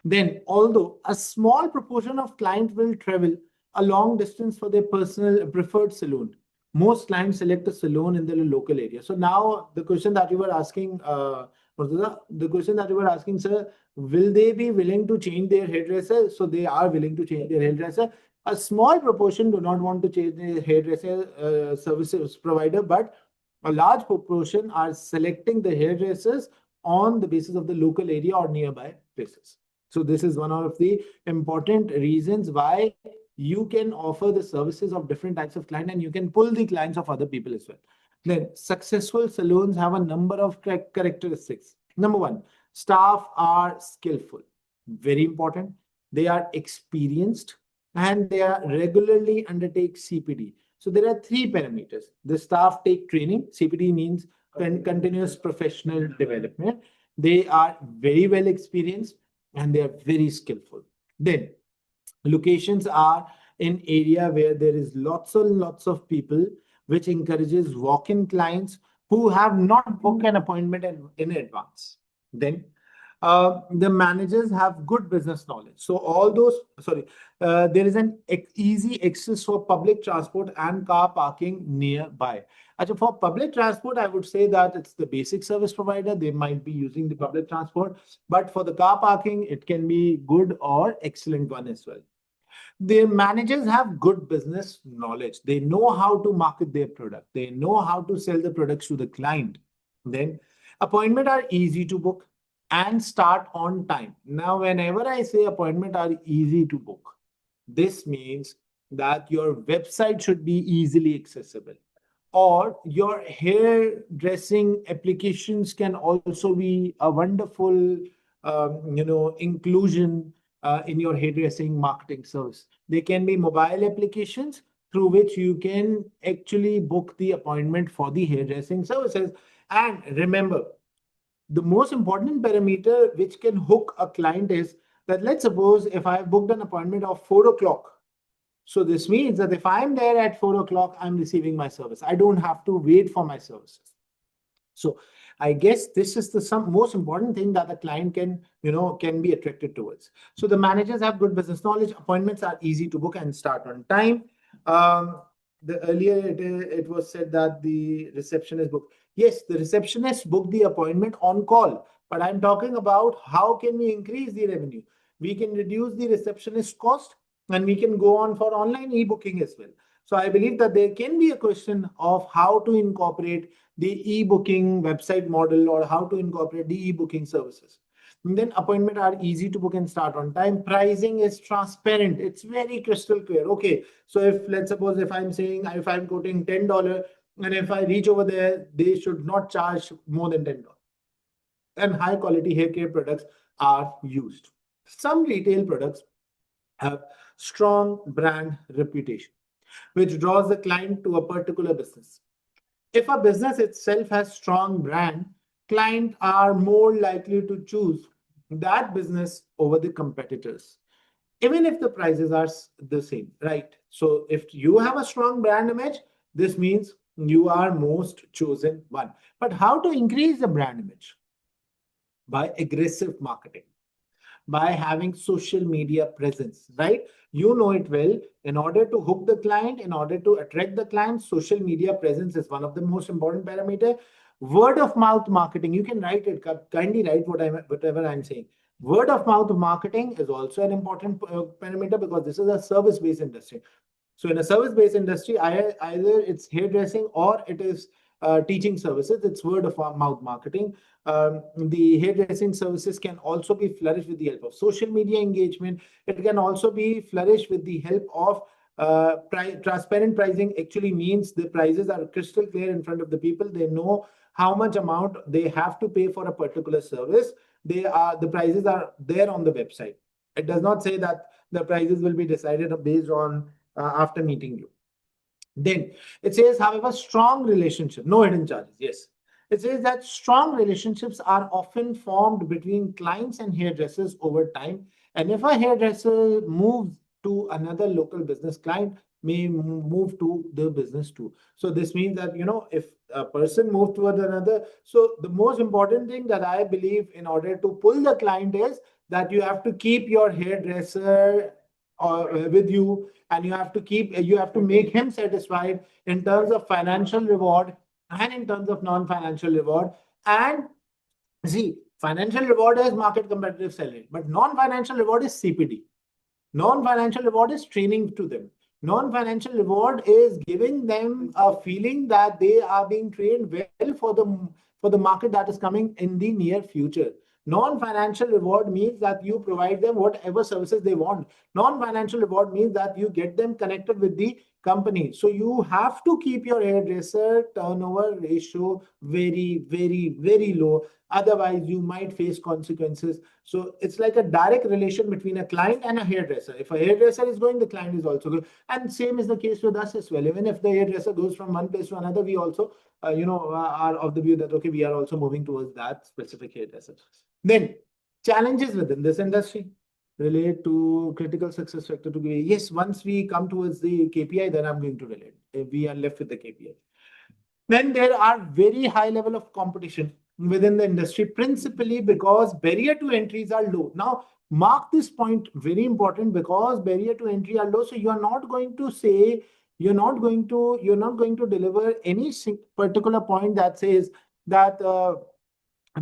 Then, although a small proportion of clients will travel a long distance for their personal preferred salon, most clients select a salon in the local area. So now the question that you were asking, sir, will they be willing to change their hairdresser? So they are willing to change their hairdresser. A small proportion do not want to change their hairdresser services provider, but a large proportion are selecting the hairdressers on the basis of the local area or nearby places. So this is one of the important reasons why you can offer the services of different types of clients, and you can pull the clients of other people as well. Then successful salons have a number of characteristics. Number one, staff are skillful. Very important. They are experienced and they are regularly undertake CPD. So there are three parameters. The staff take training. CPD means continuous professional development. They are very well experienced and they are very skillful. Then locations are in area where there is lots of people, which encourages walk-in clients who have not booked an appointment in advance. Then The managers have good business knowledge. So all those, sorry, there is an easy access for public transport and car parking nearby. Actually, for public transport, I would say that it's the basic service provider. They might be using the public transport, but for the car parking, it can be good or excellent one as well. Their managers have good business knowledge. They know how to market their product. They know how to sell the products to the client. Then appointment are easy to book and start on time. Now, whenever I say appointment are easy to book, this means that your website should be easily accessible, or your hairdressing applications can also be a wonderful inclusion in your hairdressing marketing service. They can be mobile applications through which you can actually book the appointment for the hairdressing services. And remember, the most important parameter which can hook a client is that, let's suppose if I booked an appointment of 4 o'clock. So this means that if I'm there at 4 o'clock, I'm receiving my service. I don't have to wait for my services. So I guess this is the most important thing that the client can be attracted towards. So the managers have good business knowledge. Appointments are easy to book and start on time. The earlier it was said that the receptionist booked. Yes, the receptionist booked the appointment on call, but I'm talking about how can we increase the revenue. We can reduce the receptionist cost, and we can go on for online e-booking as well. So I believe that there can be a question of how to incorporate the e-booking website model, or how to incorporate the e-booking services. And then appointment are easy to book and start on time. Pricing is transparent. It's very crystal clear. Okay, so if let's suppose if I'm saying, if I'm quoting $10, and if I reach over there, they should not charge more than $10. And high quality hair care products are used. Some retail products have strong brand reputation, which draws the client to a particular business. If a business itself has strong brand, clients are more likely to choose that business over the competitors, even if the prices are the same, right? So if you have a strong brand image, this means you are most chosen one. But how to increase the brand image? By aggressive marketing, by having social media presence, right? You know it well. In order to hook the client, in order to attract the client, social media presence is one of the most important parameter. Word of mouth marketing, you can write it, kindly write whatever I'm saying. Word of mouth marketing is also an important parameter, because this is a service-based industry. So in a service-based industry, either it's hairdressing or it is teaching services. It's word of mouth marketing. The hairdressing services can also be flourished with the help of social media engagement. It can also be flourished with the help of transparent pricing. Actually means the prices are crystal clear in front of the people. They know how much amount they have to pay for a particular service. The prices are there on the website. It does not say that the prices will be decided based on after meeting you. Then it says, however, strong relationship, no hidden charges. Yes. It says that strong relationships are often formed between clients and hairdressers over time. And if a hairdresser moves to another local business, client may move to the business too. So this means that, if a person moves towards another, so the most important thing that I believe in order to pull the client is that you have to keep your hairdresser with you, and you have to make him satisfied in terms of financial reward and in terms of non-financial reward. And see, financial reward is market competitive salary, but non-financial reward is CPD. Non-financial reward is training to them. Non-financial reward is giving them a feeling that they are being trained well for the market that is coming in the near future. Non-financial reward means that you provide them whatever services they want. Non-financial reward means that you get them connected with the company. So you have to keep your hairdresser turnover ratio very, very, very low. Otherwise, you might face consequences. So it's like a direct relation between a client and a hairdresser. If a hairdresser is going, the client is also going. And same is the case with us as well. Even if the hairdresser goes from one place to another, we also, are of the view that, okay, we are also moving towards that specific hairdresser. Then challenges within this industry relate to critical success factor to be. Yes, once we come towards the KPI, then I'm going to relate. If we are left with the KPI. Then there are very high level of competition within the industry, principally because barrier to entries are low. Now, mark this point, very important, because barrier to entry are low. So you are not going to say, you're not going to deliver any particular point that says that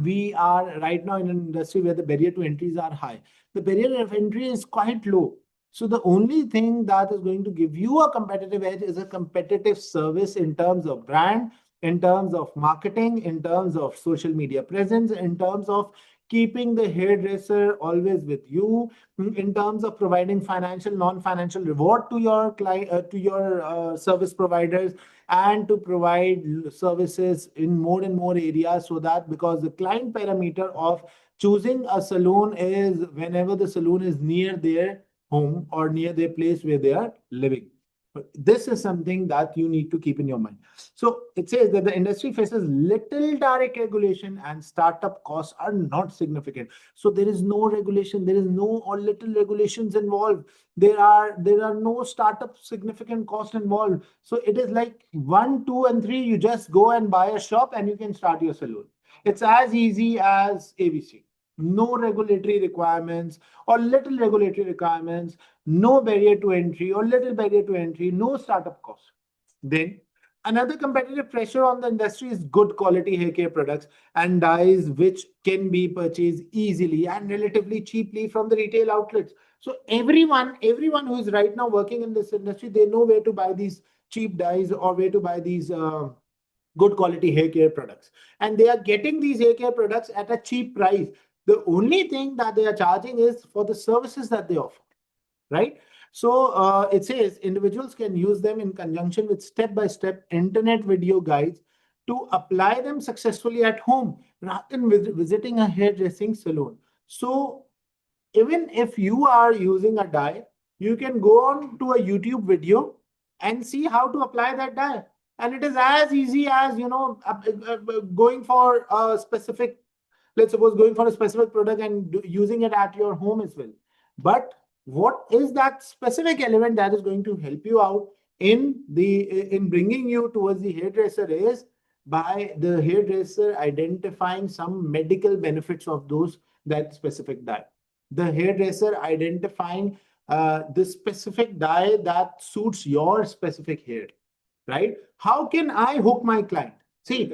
we are right now in an industry where the barrier to entries are high. The barrier of entry is quite low. So the only thing that is going to give you a competitive edge is a competitive service in terms of brand, in terms of marketing, in terms of social media presence, in terms of keeping the hairdresser always with you, in terms of providing financial, non-financial reward to your client, to your service providers, and to provide services in more and more areas, so that, because the client parameter of choosing a salon is whenever the salon is near their home or near their place where they are living. This is something that you need to keep in your mind. So it says that the industry faces little direct regulation and startup costs are not significant. So there is no regulation, there is no or little regulations involved. There are no startup significant cost involved. So it is like 1, 2, and 3. You just go and buy a shop and you can start your salon. It's as easy as ABC. No regulatory requirements or little regulatory requirements, no barrier to entry or little barrier to entry, no startup cost. Then another competitive pressure on the industry is good quality hair care products and dyes which can be purchased easily and relatively cheaply from the retail outlets. So everyone who is right now working in this industry, they know where to buy these cheap dyes or where to buy these good quality hair care products, and they are getting these hair care products at a cheap price. The only thing that they are charging is for the services that they offer, right? So it says individuals can use them in conjunction with step-by-step internet video guides to apply them successfully at home rather than visiting a hairdressing salon. So even if you are using a dye, you can go on to a YouTube video and see how to apply that dye. And it is as easy as, going for a specific, let's suppose going for a specific product and using it at your home as well. But what is that specific element that is going to help you out in bringing you towards the hairdresser is by the hairdresser identifying some medical benefits of those that specific dye. The hairdresser identifying the specific dye that suits your specific hair, right? How can I hook my client? See,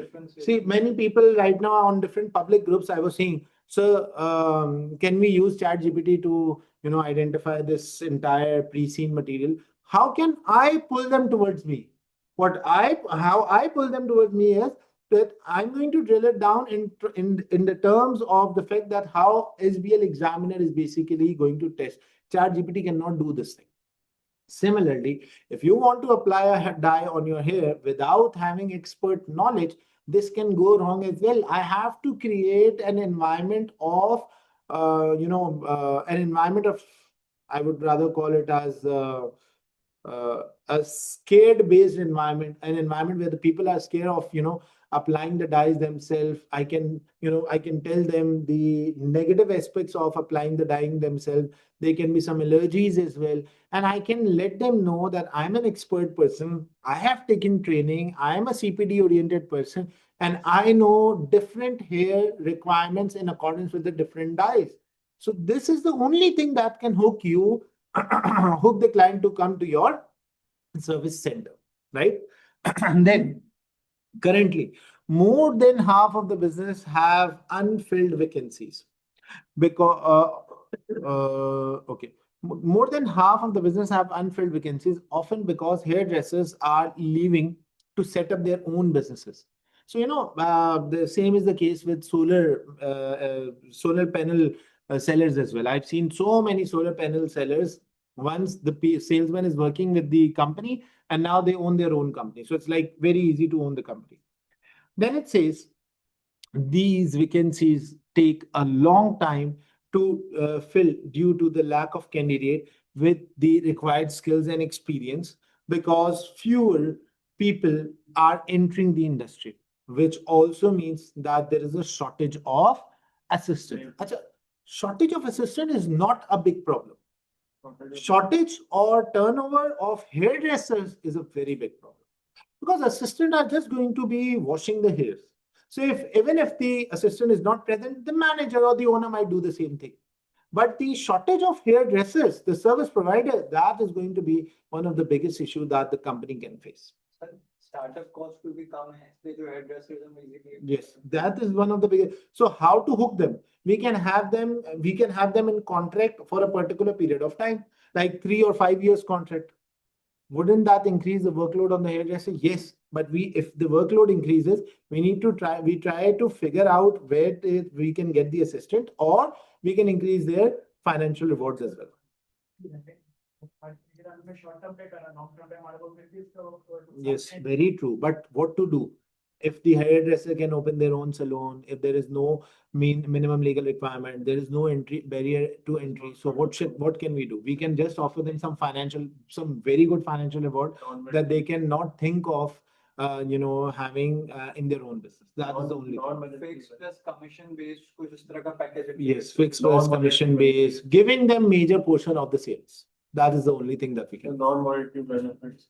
many people right now on different public groups, I was saying, so can we use chat GPT to, identify this entire pre-seen material? How can I pull them towards me? How I pull them towards me is that I'm going to drill it down in the terms of the fact that how SBL examiner is basically going to test. Chat GPT cannot do this thing. Similarly, if you want to apply a dye on your hair without having expert knowledge, this can go wrong as well. I have to create an environment of, an environment of, I would rather call it as a scared based environment, an environment where the people are scared of, applying the dyes themselves. I can tell them the negative aspects of applying the dyeing themselves. There can be some allergies as well, and I can let them know that I'm an expert person, I have taken training, I am a CPD oriented person, and I know different hair requirements in accordance with the different dyes. So this is the only thing that can hook you, hook the client to come to your service center, right? And then currently, more than half of the business have unfilled vacancies because okay, more than half of the business have unfilled vacancies, often because hairdressers are leaving to set up their own businesses. So the same is the case with solar panel sellers as well. I've seen so many solar panel sellers. Once the salesman is working with the company, and now they own their own company, so it's like very easy to own the company. Then it says these vacancies take a long time to fill due to the lack of candidate with the required skills and experience, because fewer people are entering the industry, which also means that there is a shortage of assistant. Acha, shortage of assistant is not a big problem. Shortage or turnover of hairdressers is a very big problem, because assistants are just going to be washing the hairs. So even if the assistant is not present, the manager or the owner might do the same thing. But the shortage of hairdressers, the service provider, that is going to be one of the biggest issues that the company can face. Startup cost will be कम है इसलिए जो hairdressers हैं basically Yes, that is one of the biggest. So how to hook them? We can have them in contract for a particular period of time, like 3 or 5 years contract. Wouldn't that increase the workload on the hairdresser? Yes, but if the workload increases, we try to figure out where we can get the assistant, or we can increase their financial rewards as well. Yes, very true. But what to do? If the hairdresser can open their own salon, if there is no minimum legal requirement, there is no barrier to entry. So what can we do? We can just offer them some very good financial reward that they cannot think of, having in their own business. That is the only thing. fixed plus commission based कुछ इस तरह का package Yes, fixed plus commission based, giving them major portion of the sales. That is the only thing that we can. Non-monetary benefits.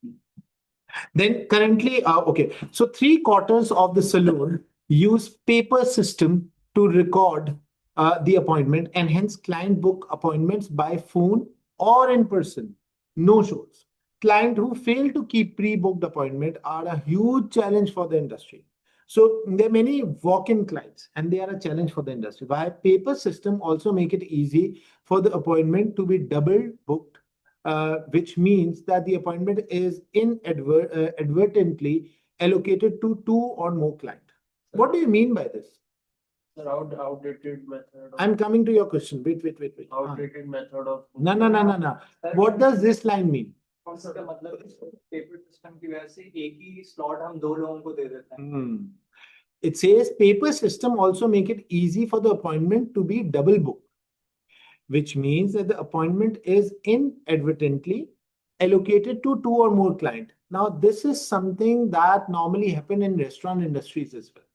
Then currently, okay, so 3/4 of the saloon use paper system to record the appointment, and hence client book appointments by phone or in person. No shows. Client who fail to keep pre-booked appointment are a huge challenge for the industry. So there are many walk-in clients, and they are a challenge for the industry. Why? Paper system also make it easy for the appointment to be double booked, which means that the appointment is inadvertently allocated to 2 or more clients. What do you mean by this? Sir, outdated method. I'm coming to your question. Wait. Outdated method of. No. What does this line mean? इसका मतलब paper system की वजह से एक ही slot हम 2 लोगों को दे देते हैं. It says paper system also make it easy for the appointment to be double booked, which means that the appointment is inadvertently allocated to 2 or more clients. Now, this is something that normally happen in restaurant industries as well.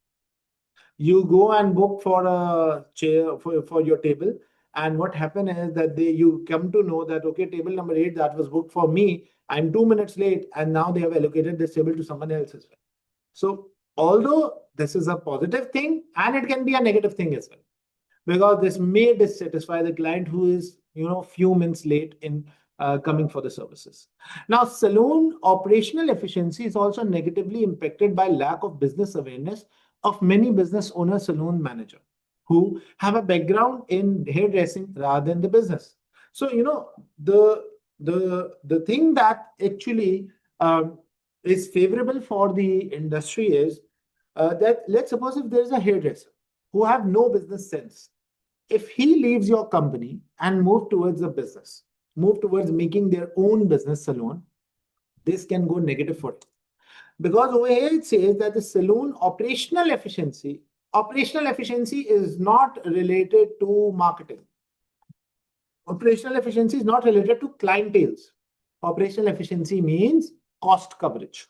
You go and book for a chair for your table, and what happened is that you come to know that, okay, table number 8 that was booked for me, I'm 2 minutes late, and now they have allocated this table to someone else as well. So although this is a positive thing, and it can be a negative thing as well, because this may dissatisfy the client who is, few minutes late in coming for the services. Now, saloon operational efficiency is also negatively impacted by lack of business awareness of many business owners, saloon manager, who have a background in hairdressing rather than the business. So, the thing that actually is favorable for the industry is that, let's suppose if there's a hairdresser who have no business sense, if he leaves your company and move towards making their own business salon, this can go negative for him. Because over here it says that the saloon operational efficiency is not related to marketing. Operational efficiency is not related to clientele. Operational efficiency means cost coverage.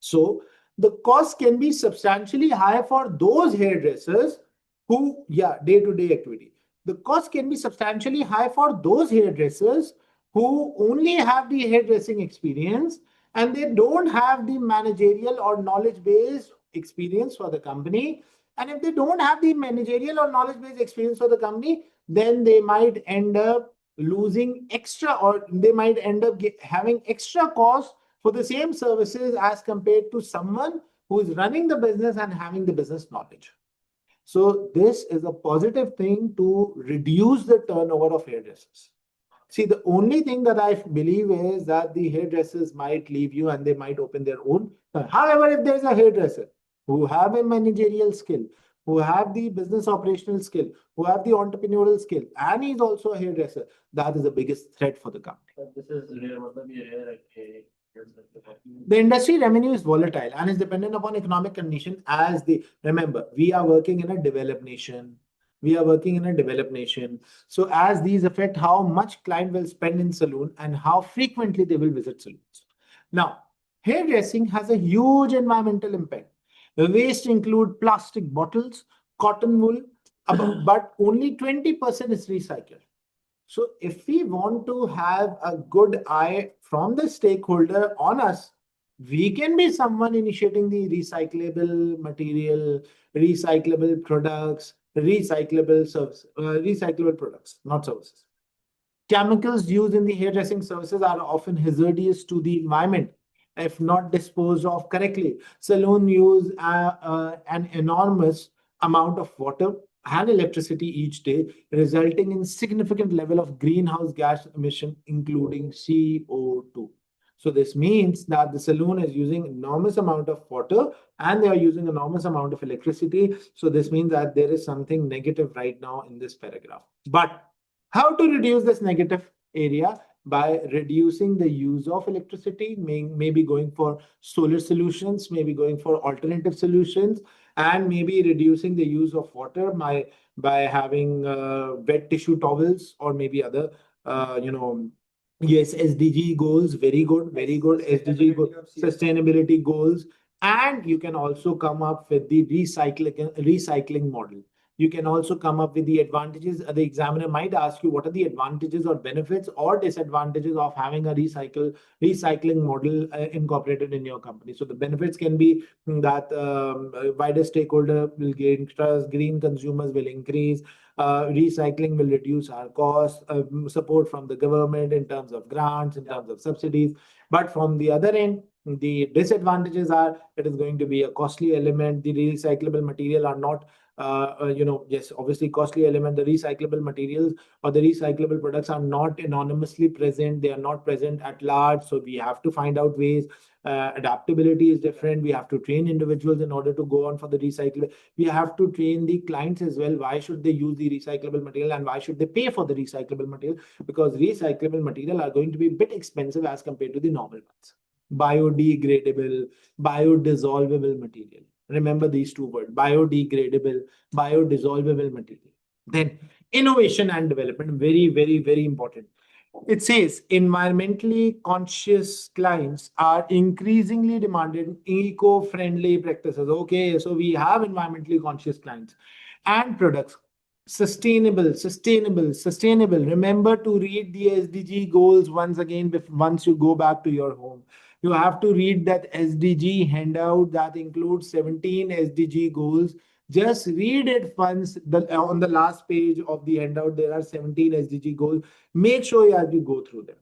So the cost can be substantially high for those hairdressers who, day-to-day activity. The cost can be substantially high for those hairdressers who only have the hairdressing experience, and they don't have the managerial or knowledge-based experience for the company. And if they don't have the managerial or knowledge-based experience for the company, then they might end up losing extra, or they might end up having extra costs for the same services as compared to someone who is running the business and having the business knowledge. So this is a positive thing to reduce the turnover of hairdressers. See, the only thing that I believe is that the hairdressers might leave you and they might open their own. However, if there's a hairdresser who have a managerial skill, who have the business operational skill, who have the entrepreneurial skill, and he's also a hairdresser, that is the biggest threat for the company. This is rare. The industry revenue is volatile and is dependent upon economic conditions. Remember, we are working in a developed nation. So as these affect how much client will spend in saloon and how frequently they will visit saloons. Now, hairdressing has a huge environmental impact. The waste include plastic bottles, cotton wool, but only 20% is recycled. So if we want to have a good eye from the stakeholder on us, We can be someone initiating the recyclable material, recyclable products, recyclable products, not services. Chemicals used in the hairdressing services are often hazardous to the environment if not disposed of correctly. Salon use an enormous amount of water and electricity each day, resulting in significant level of greenhouse gas emission, including CO2. So this means that the saloon is using enormous amount of water and they are using enormous amount of electricity. So this means that there is something negative right now in this paragraph. But how to reduce this negative area? By reducing the use of electricity, maybe going for solar solutions, maybe going for alternative solutions, and maybe reducing the use of water by having wet tissue towels or maybe other, yes, SDG goals, very good, very good. SDG sustainability goals, and you can also come up with the recycling model. You can also come up with the advantages. The examiner might ask you what are the advantages or benefits or disadvantages of having a recycling model incorporated in your company. So the benefits can be that wider stakeholder will gain trust, green consumers will increase, recycling will reduce our costs, support from the government in terms of grants, in terms of subsidies. But from the other end, the disadvantages are it is going to be a costly element. The recyclable material are not yes, obviously costly element. The recyclable materials or the recyclable products are not anonymously present. They are not present at large. So we have to find out ways. Adaptability is different. We have to train individuals in order to go on for the recycle. We have to train the clients as well. Why should they use the recyclable material and why should they pay for the recyclable material? Because recyclable material are going to be a bit expensive as compared to the normal ones. Biodegradable, biodissolvable material. Remember these two words, biodegradable, biodissolvable material. Then innovation and development, very, very, very important. It says environmentally conscious clients are increasingly demanding eco-friendly practices. Okay, so we have environmentally conscious clients and products. Sustainable. Remember to read the SDG goals once again once you go back to your home. You have to read that SDG handout that includes 17 SDG goals. Just read it once. On the last page of the handout, there are 17 SDG goals. Make sure as you go through them.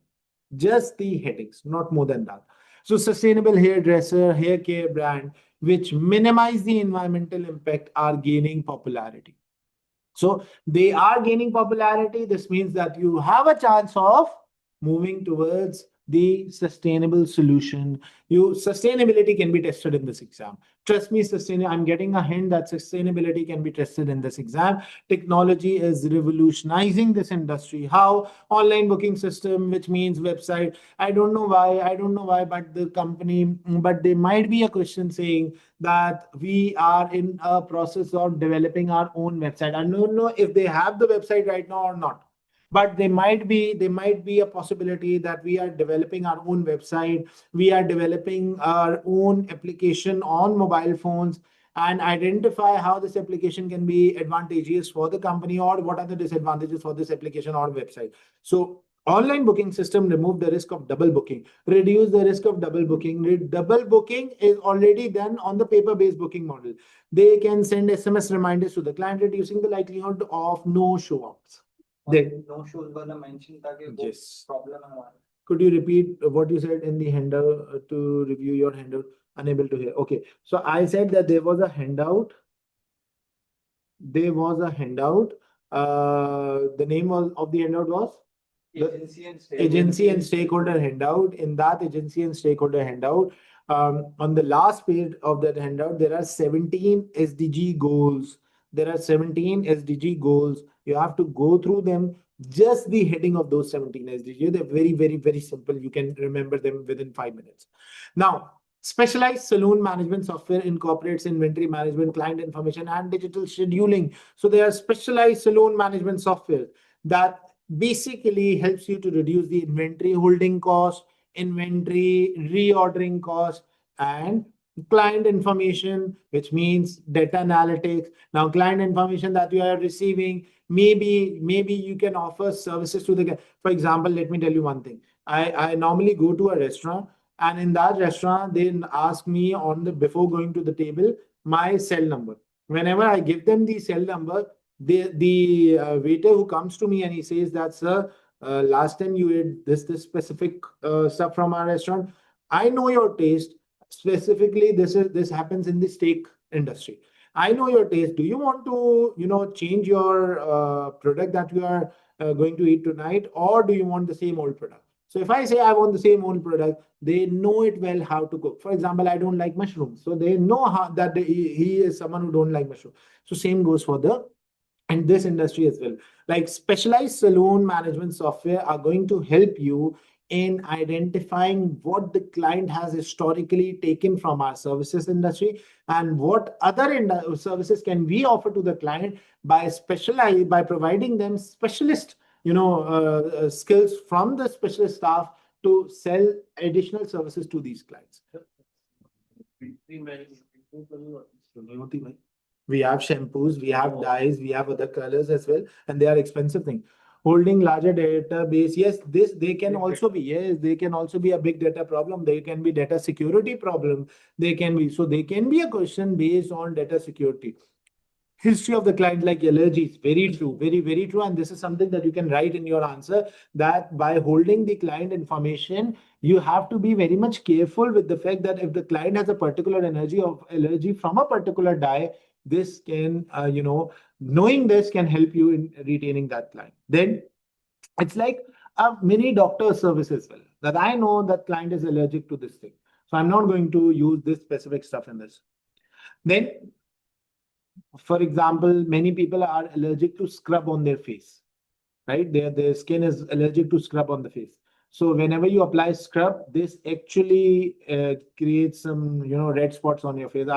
Just the headings, not more than that. So sustainable hairdresser, hair care brand, which minimize the environmental impact, are gaining popularity. So they are gaining popularity. This means that you have a chance of moving towards the sustainable solution. Sustainability can be tested in this exam. Trust me, I'm getting a hint that sustainability can be tested in this exam. Technology is revolutionizing this industry. How? Online booking system, which means website. I don't know why, but there might be a question saying that we are in a process of developing our own website. I don't know if they have the website right now or not. But there might be a possibility that we are developing our own website. We are developing our own application on mobile phones and identify how this application can be advantageous for the company or what are the disadvantages for this application or website. So online booking system remove the risk of double booking, reduce the risk of double booking. Double booking is already done on the paper-based booking model. They can send SMS reminders to the client, reducing the likelihood of no show-ups. No shows वाला mention था कि Yes. problem है हमारा. Could you repeat what you said in the handout to review your handout? Unable to hear. Okay. So I said that there was a handout. The name of the handout was? Agency and stakeholder handout. In that agency and stakeholder handout, on the last page of that handout, there are 17 SDG goals. There are 17 SDG goals. You have to go through them. Just the heading of those 17 SDG. They're very, very, very simple. You can remember them within 5 minutes. Now, specialized saloon management software incorporates inventory management, client information, and digital scheduling. So they are specialized saloon management software that basically helps you to reduce the inventory holding cost, inventory reordering cost, and client information, which means data analytics. Now, client information that you are receiving, maybe you can offer services to the. For example, let me tell you one thing. I normally go to a restaurant And in that restaurant, they ask me before going to the table, my cell number. Whenever I give them the cell number, the waiter who comes to me and he says that, sir, last time you ate this specific stuff from our restaurant. I know your taste. Specifically, this happens in the steak industry. I know your taste. Do you want to, change your product that you are going to eat tonight, or do you want the same old product? So if I say I want the same old product, they know it well how to cook. For example, I don't like mushrooms, so they know how that he is someone who don't like mushroom. So same goes for the and this industry as well. Like specialized saloon management software are going to help you in identifying what the client has historically taken from our services industry and what other services can we offer to the client by providing them specialist skills from the specialist staff to sell additional services to these clients. We have shampoos, we have dyes, we have other colors as well, and they are expensive thing. Holding larger database, yes, they can also be, a big data problem. They can be data security problem. They can be a question based on data security. History of the client, like allergies, very true, very, very true. And this is something that you can write in your answer, that by holding the client information, you have to be very much careful with the fact that if the client has a particular allergy from a particular dye, this can, knowing this can help you in retaining that client. Then it's like a mini doctor service as well, that I know that client is allergic to this thing. So I'm not going to use this specific stuff in this. Then, for example, many people are allergic to scrub on their face, right? Their skin is allergic to scrub on the face. So whenever you apply scrub, this actually creates some, red spots on your face.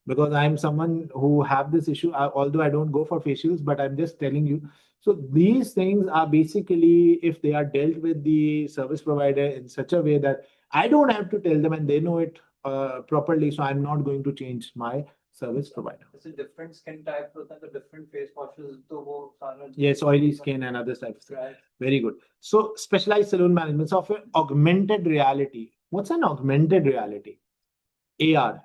Because I'm someone who have this issue, although I don't go for facials, but I'm just telling you. So these things are basically, if they are dealt with the service provider in such a way that I don't have to tell them and they know it properly, so I'm not going to change my service provider. It's a different skin type, so that the different face washes, yes, oily skin and other types. Right. Very good. So specialized saloon management software, augmented reality. What's an augmented reality? AR.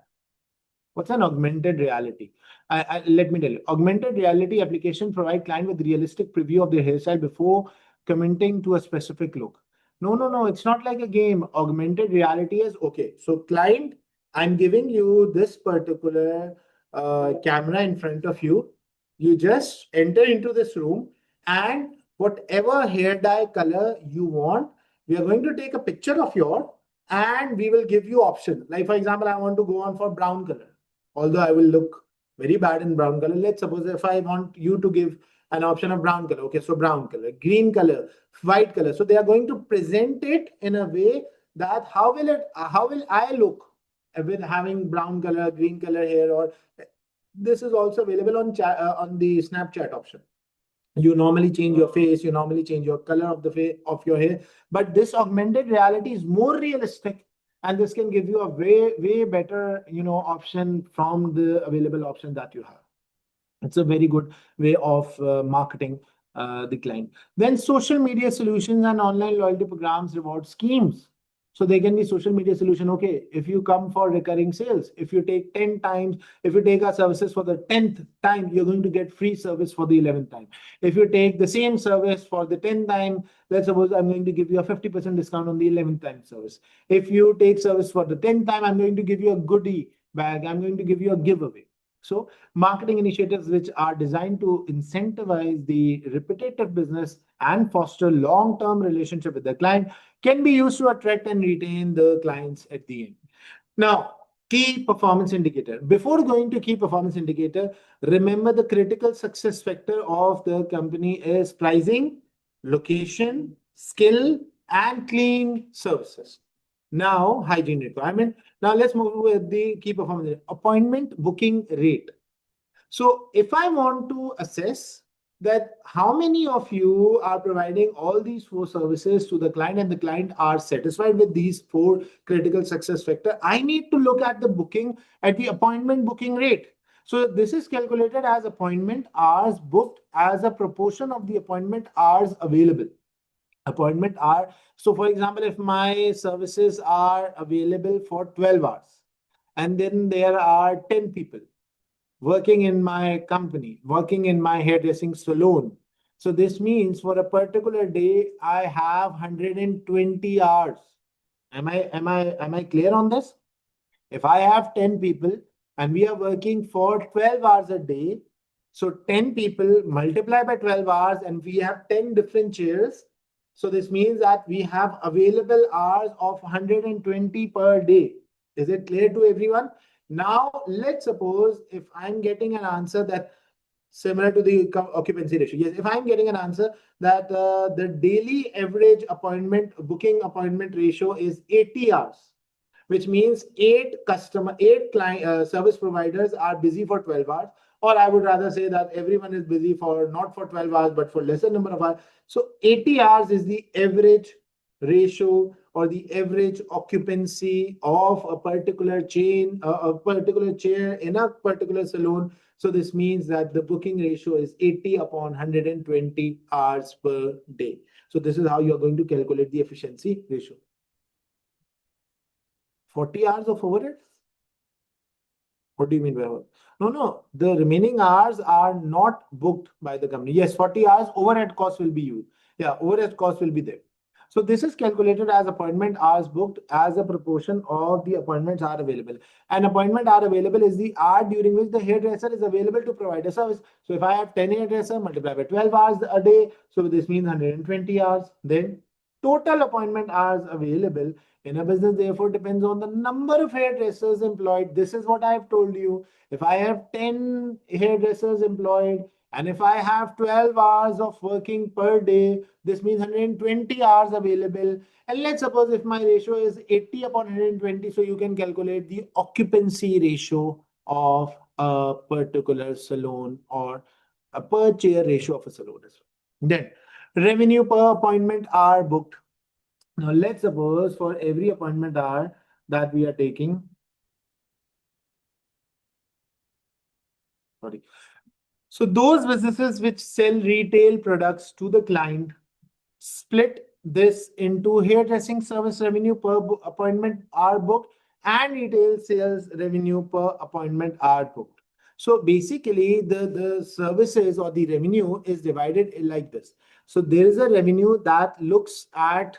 What's an augmented reality? Let me tell you. Augmented reality application provide client with realistic preview of their hairstyle before committing to a specific look. No. It's not like a game. Augmented reality is okay. So client, I'm giving you this particular camera in front of you. You just enter into this room and whatever hair dye color you want, we are going to take a picture of yours and we will give you options. Like for example, I want to go on for brown color. Although I will look very bad in brown color. Let's suppose if I want you to give an option of brown color. Okay, so brown color, green color, white color. So they are going to present it in a way that how will I look with having brown color, green color hair, or this is also available on the Snapchat option. You normally change your face, you normally change your color of the face of your hair, but this augmented reality is more realistic. And this can give you a way better, option from the available option that you have. It's a very good way of marketing the client. Then social media solutions and online loyalty programs, reward schemes. So they can be social media solution. Okay, if you come for recurring sales, if you take 10 times, if you take our services for the 10th time, you're going to get free service for the 11th time. If you take the same service for the 10th time, let's suppose I'm going to give you a 50% discount on the 11th time service. If you take service for the 10th time, I'm going to give you a goodie bag. I'm going to give you a giveaway. So marketing initiatives which are designed to incentivize the repetitive business and foster long-term relationship with the client can be used to attract and retain the clients at the end. Now, key performance indicator. Before going to key performance indicator, remember the critical success factor of the company is pricing, location, skill, and clean services. Now, hygiene requirement. Now, let's move with the key performance. Appointment booking rate. So, if I want to assess that how many of you are providing all these 4 services to the client and the client are satisfied with these 4 critical success factor, I need to look at the appointment booking rate. So, this is calculated as appointment hours booked as a proportion of the appointment hours available. appointment hour. So for example, if my services are available for 12 hours and then there are 10 people working in my company, working in my hairdressing salon. So this means for a particular day, I have 120 hours. Am I clear on this? If I have 10 people and we are working for 12 hours a day, so 10 people multiply by 12 hours and we have 10 different chairs. So this means that we have available hours of 120 per day. Is it clear to everyone? Now, let's suppose if I'm getting an answer that similar to the occupancy ratio. Yes, if I'm getting an answer that the daily average booking appointment ratio is 80 hours, which means eight client service providers are busy for 12 hours, or I would rather say that everyone is busy for not for 12 hours, but for lesser number of hours. So 80 hours is the average ratio or the average occupancy of a particular chain, a particular chair in a particular salon. So this means that the booking ratio is 80 upon 120 hours per day. So this is how you're going to calculate the efficiency ratio. 40 hours of overhead? What do you mean by overhead? No. The remaining hours are not booked by the company. Yes, 40 hours overhead cost will be used. Yeah, overhead cost will be there. So this is calculated as appointment hours booked as a proportion of the appointments are available. An appointment hour available is the hour during which the hairdresser is available to provide a service. So if I have 10 hairdresser multiplied by 12 hours a day, so this means 120 hours. Then total appointment hours available in a business therefore depends on the number of hairdressers employed. This is what I've told you. If I have 10 hairdressers employed and if I have 12 hours of working per day, this means 120 hours available. And let's suppose if my ratio is 80 upon 120, so you can calculate the occupancy ratio of a particular salon or a per chair ratio of a salon as well. Then revenue per appointment hour booked. Now, let's suppose for every appointment hour that we are taking, sorry. So those businesses which sell retail products to the client split this into hairdressing service revenue per appointment hour booked and retail sales revenue per appointment hour booked. So basically the services or the revenue is divided like this. So there is a revenue that looks at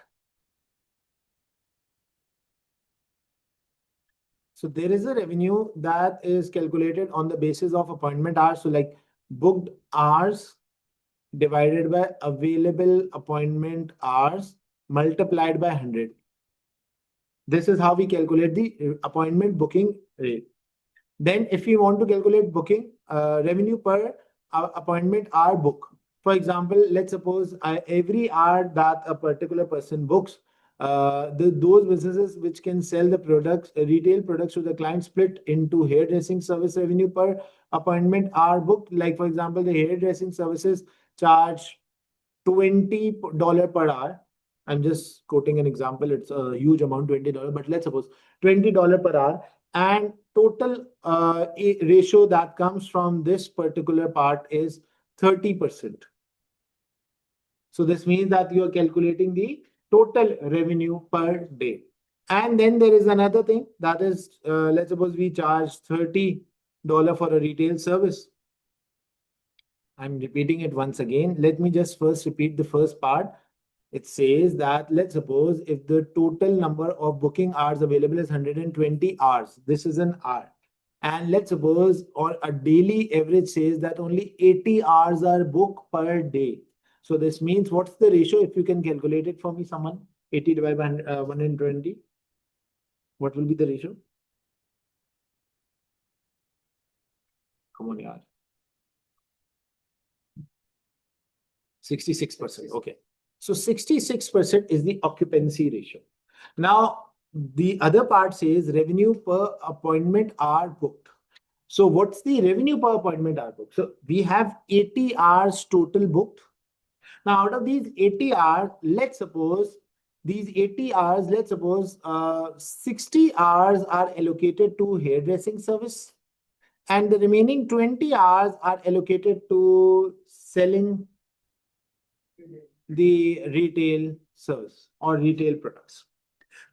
So there is a revenue that is calculated on the basis of appointment hours. So like booked hours divided by available appointment hours multiplied by 100. This is how we calculate the appointment booking rate. Then if we want to calculate booking revenue per appointment hour book. For example, let's suppose every hour that a particular person books, those businesses which can sell the products, retail products to the client split into hairdressing service revenue per appointment hour booked. Like for example, the hairdressing services charge $20 per hour. I'm just quoting an example. It's a huge amount, $20, but let's suppose $20 per hour. And total ratio that comes from this particular part is 30%. So this means that you are calculating the total revenue per day. And then there is another thing that is, let's suppose we charge $30 for a retail service. I'm repeating it once again. Let me just first repeat the first part. It says that let's suppose if the total number of booking hours available is 120 hours, this is an hour. And let's suppose or a daily average says that only 80 hours are booked per day. So this means what's the ratio? If you can calculate it for me, someone, 80 divided by 120. What will be the ratio? Come on, yaar. 66%. Okay. So 66% is the occupancy ratio. Now, the other part says revenue per appointment hour booked. So what's the revenue per appointment hour booked? So we have 80 hours total booked. Now, out of these 80 hours, let's suppose 60 hours are allocated to hairdressing service and the remaining 20 hours are allocated to selling the retail service or retail products.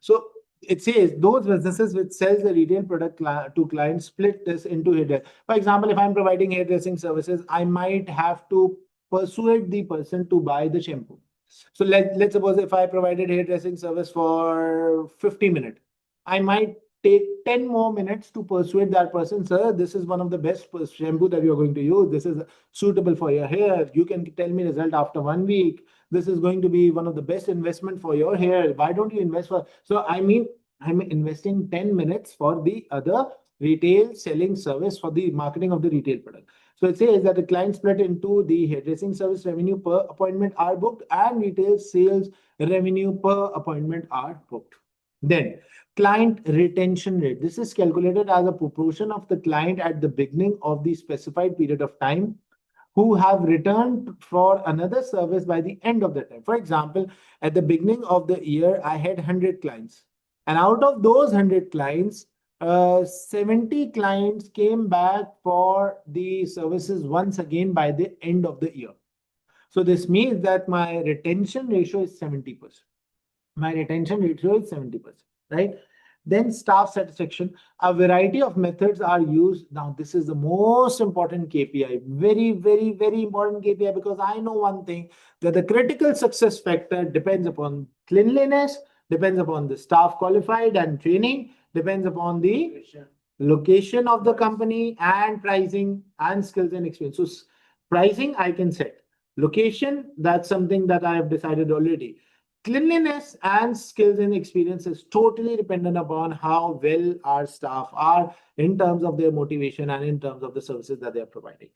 So it says those businesses which sells the retail product to clients split this into hairdressing. For example, if I'm providing hairdressing services, I might have to persuade the person to buy the shampoo. So let's suppose if I provided hairdressing service for 50 minutes, I might take 10 more minutes to persuade that person, sir, this is one of the best shampoo that you're going to use. This is suitable for your hair. You can tell me result after 1 week. This is going to be one of the best investment for your hair. Why don't you invest for? So I mean, I'm investing 10 minutes for the other retail selling service for the marketing of the retail product. So it says that the client split into the hairdressing service revenue per appointment are booked and retail sales revenue per appointment are booked. Then client retention rate. This is calculated as a proportion of the client at the beginning of the specified period of time who have returned for another service by the end of the time. For example, at the beginning of the year, I had 100 clients. And out of those 100 clients, 70 clients came back for the services once again by the end of the year. So this means that my retention ratio is 70%. My retention ratio is 70%, right? Then staff satisfaction. A variety of methods are used. Now, this is the most important KPI. Very, very, very important KPI because I know one thing that the critical success factor depends upon cleanliness, depends upon the staff qualified and training, depends upon the location of the company and pricing and skills and experience. So pricing I can set. Location, that's something that I have decided already. Cleanliness and skills and experience is totally dependent upon how well our staff are in terms of their motivation and in terms of the services that they are providing.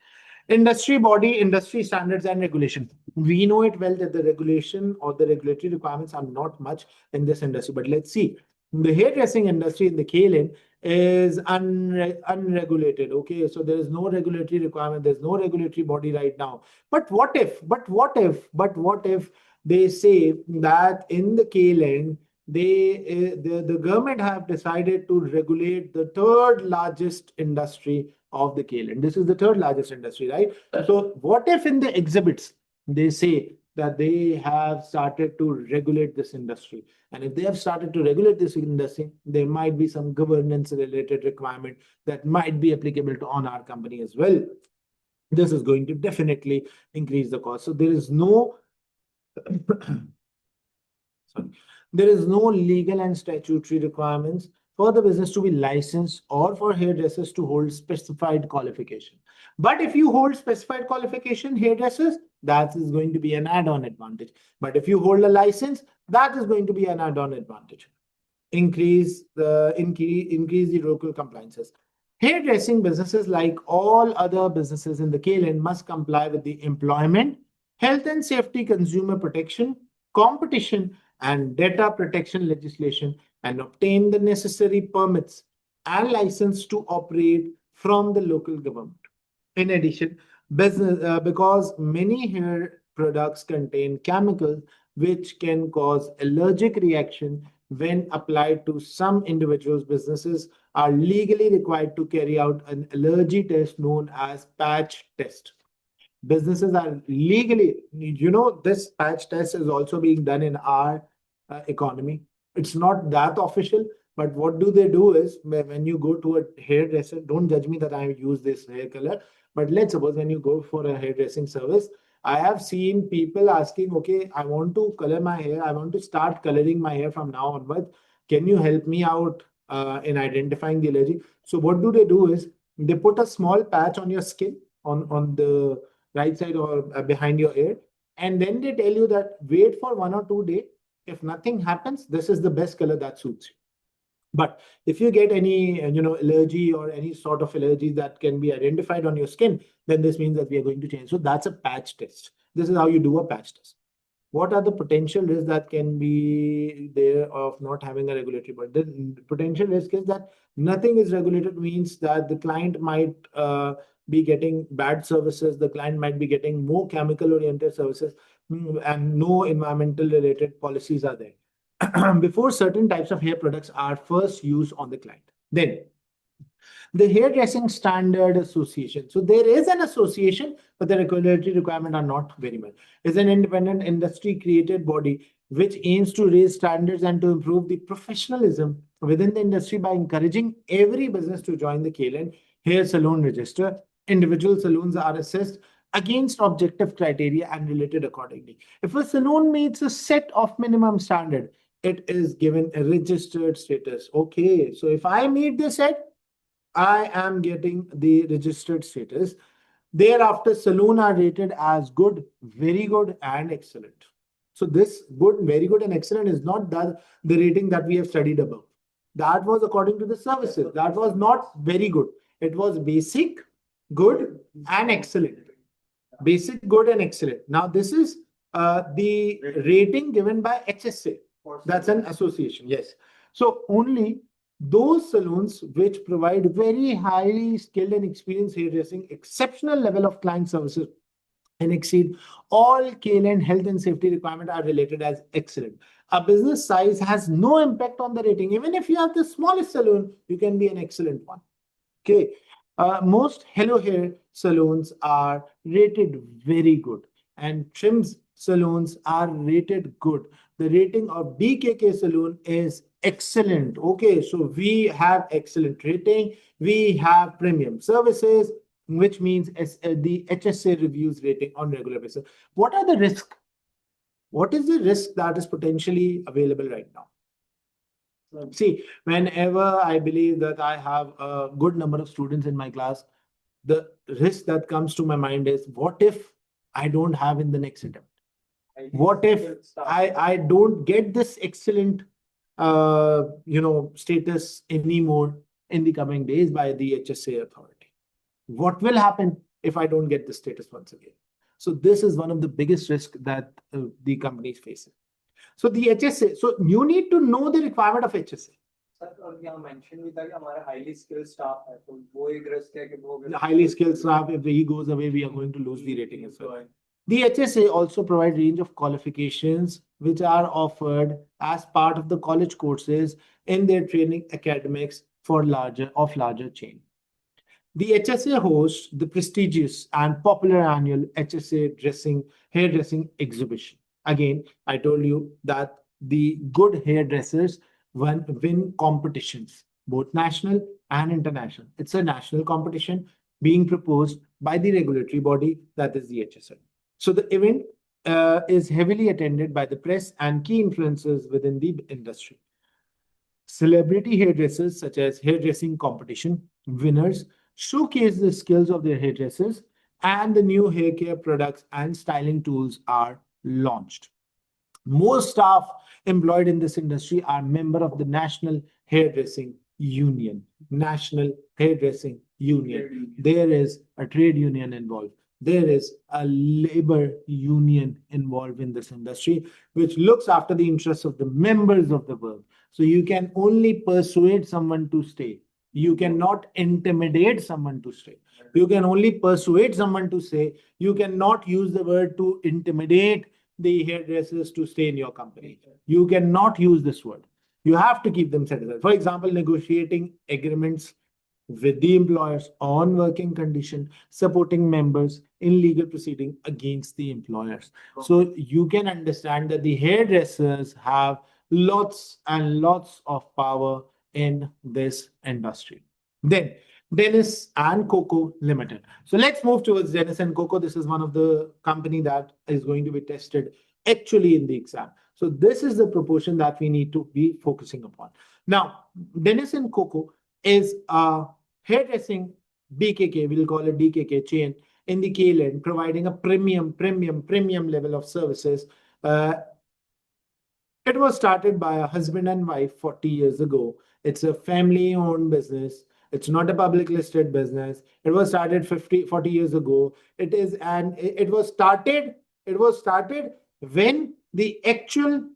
Industry body, industry standards and regulation. We know it well that the regulation or the regulatory requirements are not much in this industry, but let's see. The hairdressing industry in the KLN is unregulated. Okay, so there is no regulatory requirement, there's no regulatory body right now. But what if they say that in the KLN, the government have decided to regulate the third largest industry of the KLN. This is the third largest industry, right? So what if in the exhibits they say that they have started to regulate this industry? And if they have started to regulate this industry, there might be some governance related requirement that might be applicable to on our company as well. This is going to definitely increase the cost. So there is no there is no legal and statutory requirements for the business to be licensed or for hairdressers to hold specified qualification. But if you hold specified qualification, hairdressers, that is going to be an add-on advantage. But if you hold a license, that is going to be an add-on advantage. Increase the local compliances. Hairdressing businesses, like all other businesses in the KLN, must comply with the employment, health and safety, consumer protection, competition, and data protection legislation and obtain the necessary permits and license to operate from the local government. In addition, because many hair products contain chemicals which can cause allergic reaction when applied to some individuals, businesses are legally required to carry out an allergy test known as patch test. Businesses are legally, this patch test is also being done in our economy. It's not that official, but what do they do is when you go to a hairdresser, don't judge me that I use this hair color, but let's suppose when you go for a hairdressing service, I have seen people asking, okay, I want to color my hair. I want to start coloring my hair from now onwards. Can you help me out in identifying the allergy? So what do they do is they put a small patch on your skin on the right side or behind your ear. And then they tell you that wait for 1 or 2 days. If nothing happens, this is the best color that suits you. But if you get any, allergy or any sort of allergy that can be identified on your skin, then this means that we are going to change. So that's a patch test. This is how you do a patch test. What are the potential risks that can be there of not having a regulatory body? The potential risk is that nothing is regulated, means that the client might be getting bad services. The client might be getting more chemical-oriented services, and no environmental-related policies are there before certain types of hair products are first used on the client. Then The Hairdressing Standard Association. So there is an association, but the regulatory requirements are not very much. It's an independent industry created body which aims to raise standards and to improve the professionalism within the industry by encouraging every business to join the KLN Hair Salon Register. Individual salons are assessed against objective criteria and related accordingly. If a salon meets a set of minimum standard, it is given a registered status. Okay, so if I meet the set, I am getting the registered status. Thereafter, saloon are rated as good, very good, and excellent. So this good, very good, and excellent is not the rating that we have studied above. That was according to the services. That was not very good. It was basic, good, and excellent. Basic, good, and excellent. Now this is the rating given by HSA. That's an association. Yes. So only those salons which provide very highly skilled and experienced hairdressing, exceptional level of client services, and exceed all KLN health and safety requirements are related as excellent. A business size has no impact on the rating. Even if you have the smallest salon, you can be an excellent one. Okay. Most Hello Hair salons are rated very good, and Trims salons are rated good. The rating of BKK Saloon is excellent. Okay, so we have excellent rating. We have premium services, which means the HSA reviews rating on regular basis. What are the risks? What is the risk that is potentially available right now? See, whenever I believe that I have a good number of students in my class, the risk that comes to my mind is, what if I don't have in the next attempt? What if I don't get this excellent status anymore in the coming days by the HSA authority? What will happen if I don't get the status once again? So this is one of the biggest risks that the company is facing. So the HSA, so you need to know the requirement of HSA. Sir और यहाँ mention भी था कि हमारा highly skilled staff है तो वो एक risk है कि वो The highly skilled staff, if he goes away, we are going to lose the rating as well. The HSA also provide range of qualifications which are offered as part of the college courses in their training academics for larger chain. The HSA hosts the prestigious and popular annual HSA hairdressing exhibition. Again, I told you that the good hairdressers win competitions, both national and international. It's a national competition being proposed by the regulatory body, that is the HSA. So the event is heavily attended by the press and key influencers within the industry. Celebrity hairdressers such as hairdressing competition winners showcase the skills of their hairdressers, and the new hair care products and styling tools are launched. Most staff employed in this industry are member of the National Hairdressing Union. National Hairdressing Union. There is a trade union involved. There is a labor union involved in this industry, which looks after the interests of the members of the work. So you can only persuade someone to stay. You cannot intimidate someone to stay. You can only persuade someone to say. You cannot use the word to intimidate the hairdressers to stay in your company. You cannot use this word. You have to keep them satisfied. For example, negotiating agreements with the employers on working condition, supporting members in legal proceeding against the employers. So you can understand that the hairdressers have lots and lots of power in this industry. Then Denis and Koko Limited. So let's move towards Denis and Koko. This is one of the company that is going to be tested actually in the exam. So this is the proportion that we need to be focusing upon. Now, Denis and Koko is a hairdressing BKK, we'll call it DKK chain in the KLN, providing a premium level of services. It was started by a husband and wife 40 years ago. It's a family-owned business. It's not a public listed business. It was started 40 years ago. It was started when the actual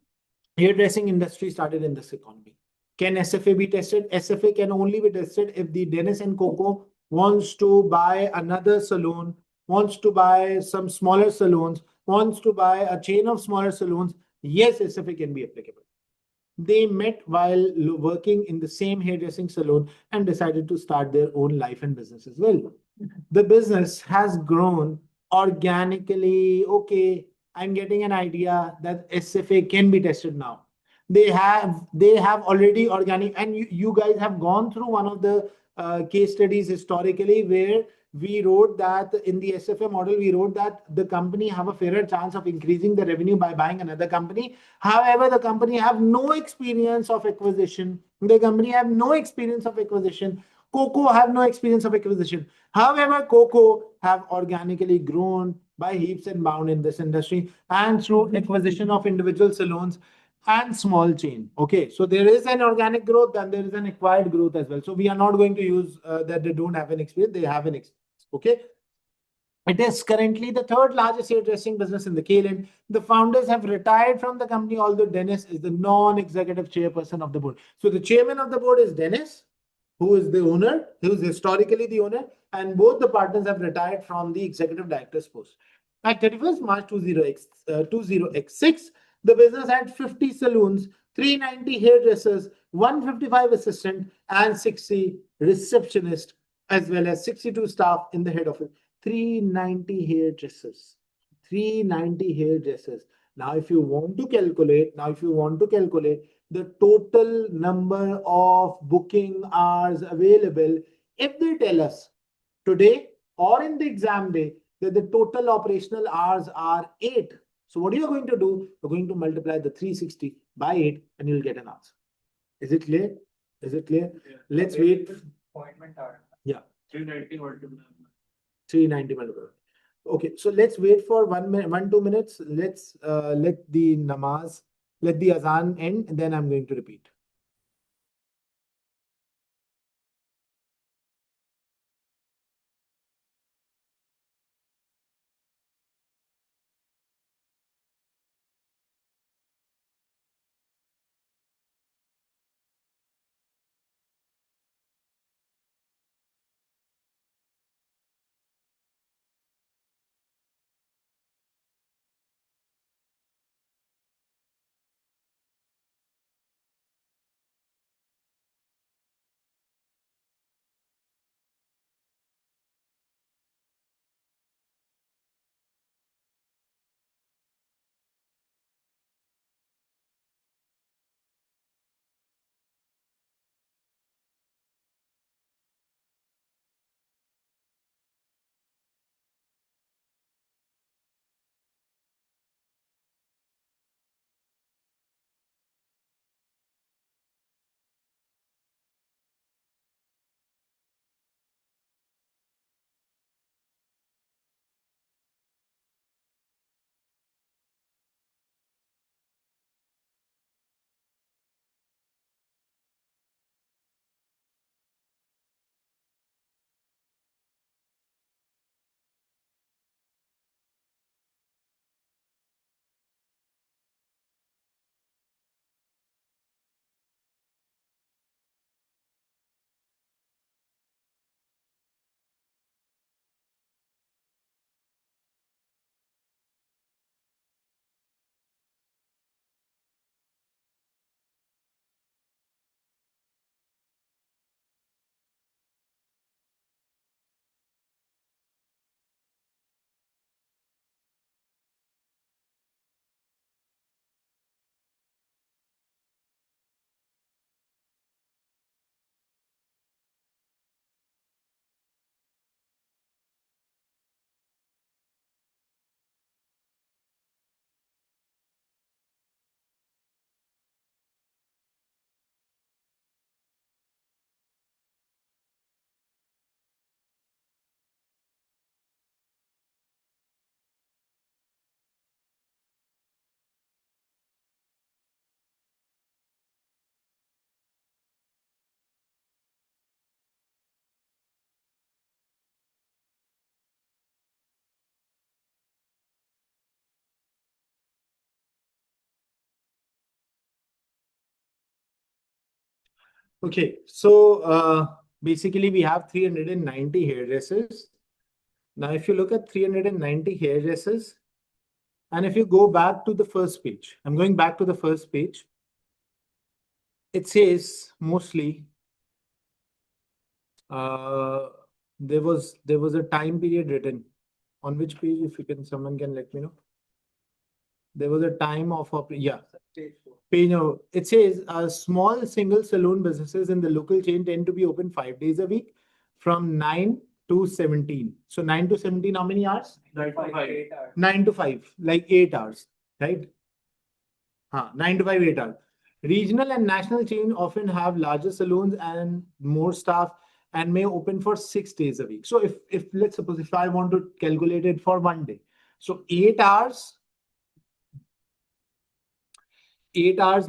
hairdressing industry started in this economy. Can SFA be tested? SFA can only be tested if the Denis and Koko wants to buy another salon, wants to buy some smaller salons, wants to buy a chain of smaller salons. Yes, SFA can be applicable. They met while working in the same hairdressing salon and decided to start their own life and business as well. The business has grown organically. Okay, I'm getting an idea that SFA can be tested now. They have already organic, and you guys have gone through one of the case studies historically where we wrote that in the SFA model, we wrote that the company have a fairer chance of increasing the revenue by buying another company. However, the company have no experience of acquisition. The company have no experience of acquisition. Coco have no experience of acquisition. However, Coco have organically grown by heaps and bounds in this industry and through acquisition of individual salons and small chain. Okay, so there is an organic growth and there is an acquired growth as well. So we are not going to use that they don't have an experience, they have an experience. Okay. It is currently the third largest hairdressing business in the KLM. The founders have retired from the company, although Dennis is the non-executive chairperson of the board. So the chairman of the board is Dennis, who is the owner, who is historically the owner, and both the partners have retired from the executive director's post. At 31st March 20x6, the business had 50 saloons, 390 hairdressers, 155 assistants, and 60 receptionists, as well as 62 staff in the head office. 390 hairdressers. 390 hairdressers. Now, if you want to calculate the total number of booking hours available, if they tell us today or in the exam day that the total operational hours are 8. So what are you going to do? You're going to multiply the 360 by 8 and you'll get an answer. Is it clear? Is it clear? Yeah. Let's wait. Appointment hour. Yeah. 390 multiplied. 390 multiplied. Okay, so let's wait for 1 minute, 2 minutes. Let's let the azan end, and then I'm going to repeat. Okay, so basically we have 390 hairdressers. Now, if you look at 390 hairdressers, and if you go back to the first page, I'm going back to the first page. it says mostly there was a time period written. On which page, if you can, someone can let me know. There was a time of Stage 4. page. It says small single saloon businesses in the local chain tend to be open 5 days a week from 9 to 17. So 9 to 17, how many hours? 9 to 5. 8 hours. 9 to 5, like 8 hours, right? 9 to 5, 8 hours. Regional and national chain often have larger saloons and more staff and may open for 6 days a week. So if let's suppose if I want to calculate it for one day, so 8 hours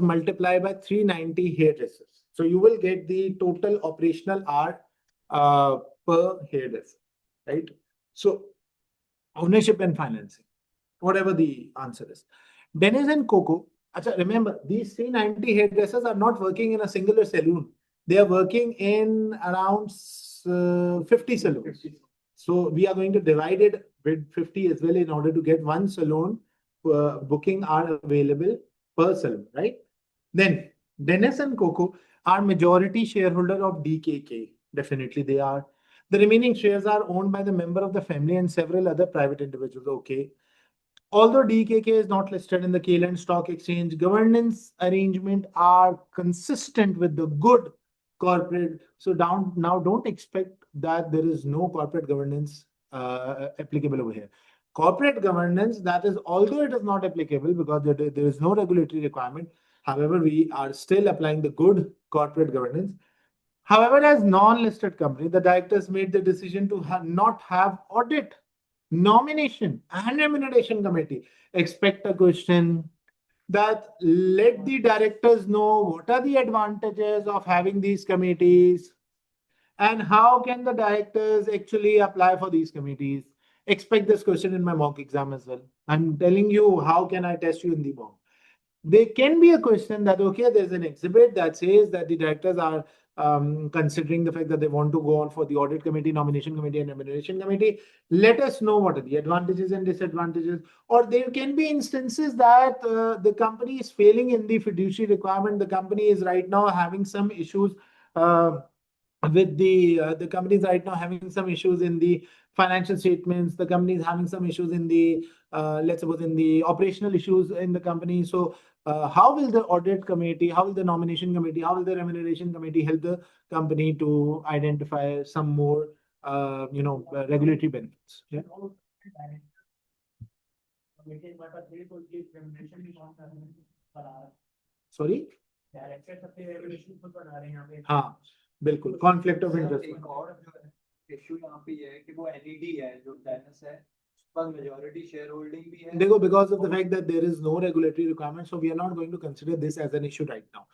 multiplied by 390 hairdressers. So you will get the total operational hour per hairdresser, right? So ownership and financing, whatever the answer is. Denis and Koko, remember, these 390 hairdressers are not working in a singular saloon. They are working in around 50 saloons. So we are going to divide it with 50 as well in order to get one saloon booking are available per saloon, right? Then Denis and Koko are majority shareholder of DKK. Definitely they are. The remaining shares are owned by the member of the family and several other private individuals. Okay. Although DKK is not listed in the Cayman Stock Exchange, governance arrangement are consistent with the good corporate. So now don't expect that there is no corporate governance applicable over here. Corporate governance, that is, although it is not applicable because there is no regulatory requirement, however, we are still applying the good corporate governance. However, as non-listed company, the directors made the decision to not have audit, nomination and remuneration committee. Expect a question that let the directors know what are the advantages of having these committees and how can the directors actually apply for these committees. Expect this question in my mock exam as well. I'm telling you, how can I test you in the mock? There can be a question that, okay, there's an exhibit that says that the directors are considering the fact that they want to go on for the audit committee, nomination committee, and remuneration committee. Let us know what are the advantages and disadvantages. Or there can be instances that the company is failing in the fiduciary requirement. The company is right now having some issues with the company is right now having some issues in the financial statements. The company is having some issues in the let's suppose in the operational issues in the company. So how will the audit committee, how will the nomination committee, how will the remuneration committee help the company to identify some more regulatory benefits? Yeah. Sorry. हाँ बिल्कुल conflict of interest एक और जो issue यहाँ पे ये है कि वो एलईडी है जो डेनिस है पर मेजॉरिटी शेयर होल्डिंग भी है देखो because of the fact that there is no regulatory requirement, so we are not going to consider this as an issue right now.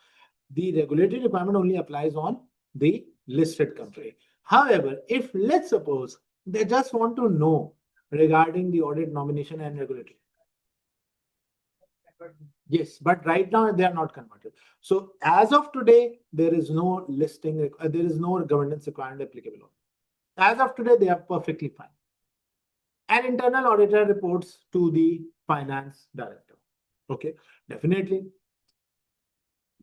The regulatory requirement only applies on the listed company. However, if let's suppose they just want to know regarding the audit, nomination and regulatory. Yes, but right now they are not converted. So as of today, there is no listing, there is no governance requirement applicable. As of today, they are perfectly fine. An internal auditor reports to the finance director. Okay, definitely.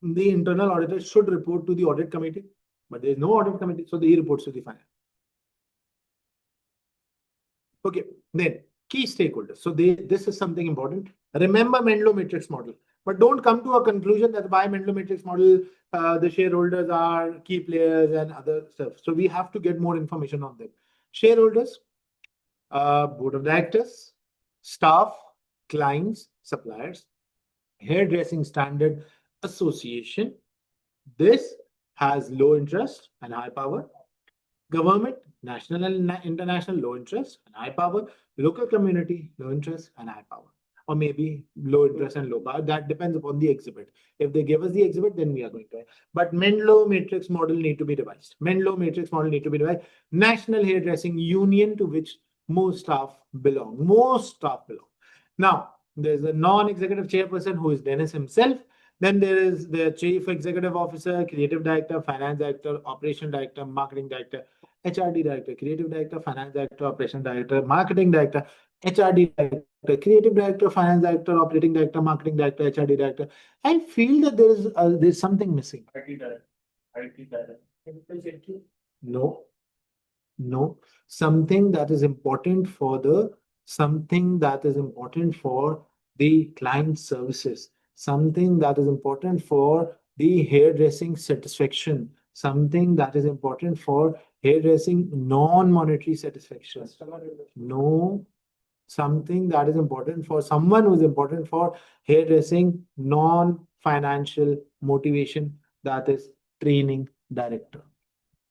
The internal auditor should report to the audit committee, but there is no audit committee, so he reports to the finance. Okay, then key stakeholders. So this is something important. Remember Menlo matrix model, but don't come to a conclusion that by Menlo matrix model, the shareholders are key players and other stuff. So we have to get more information on them. Shareholders, board of directors, staff, clients, suppliers, Hairdressing Standard Association. This has low interest and high power. Government, national and international, low interest and high power. Local community, low interest and high power. Or maybe low interest and low power. That depends upon the exhibit. If they give us the exhibit, then we are going to. But Menlo matrix model need to be revised. Menlo matrix model need to be revised. National Hairdressing Union, to which most staff belong. Most staff belong. Now, there's a non-executive chairperson who is Denis himself. Then there is the chief executive officer, creative director, finance director, operation director, marketing director, HRD director, creative director, finance director, operation director, marketing director, HRD director, creative director, finance director, operating director, marketing director, HRD director. I feel that there's something missing. IT director. IT director. No, no. Something that is important for the client services, something that is important for the hairdressing satisfaction, something that is important for hairdressing non-monetary satisfaction. Customer relationship. No, something that is important for someone who is important for hairdressing non-financial motivation, that is training director.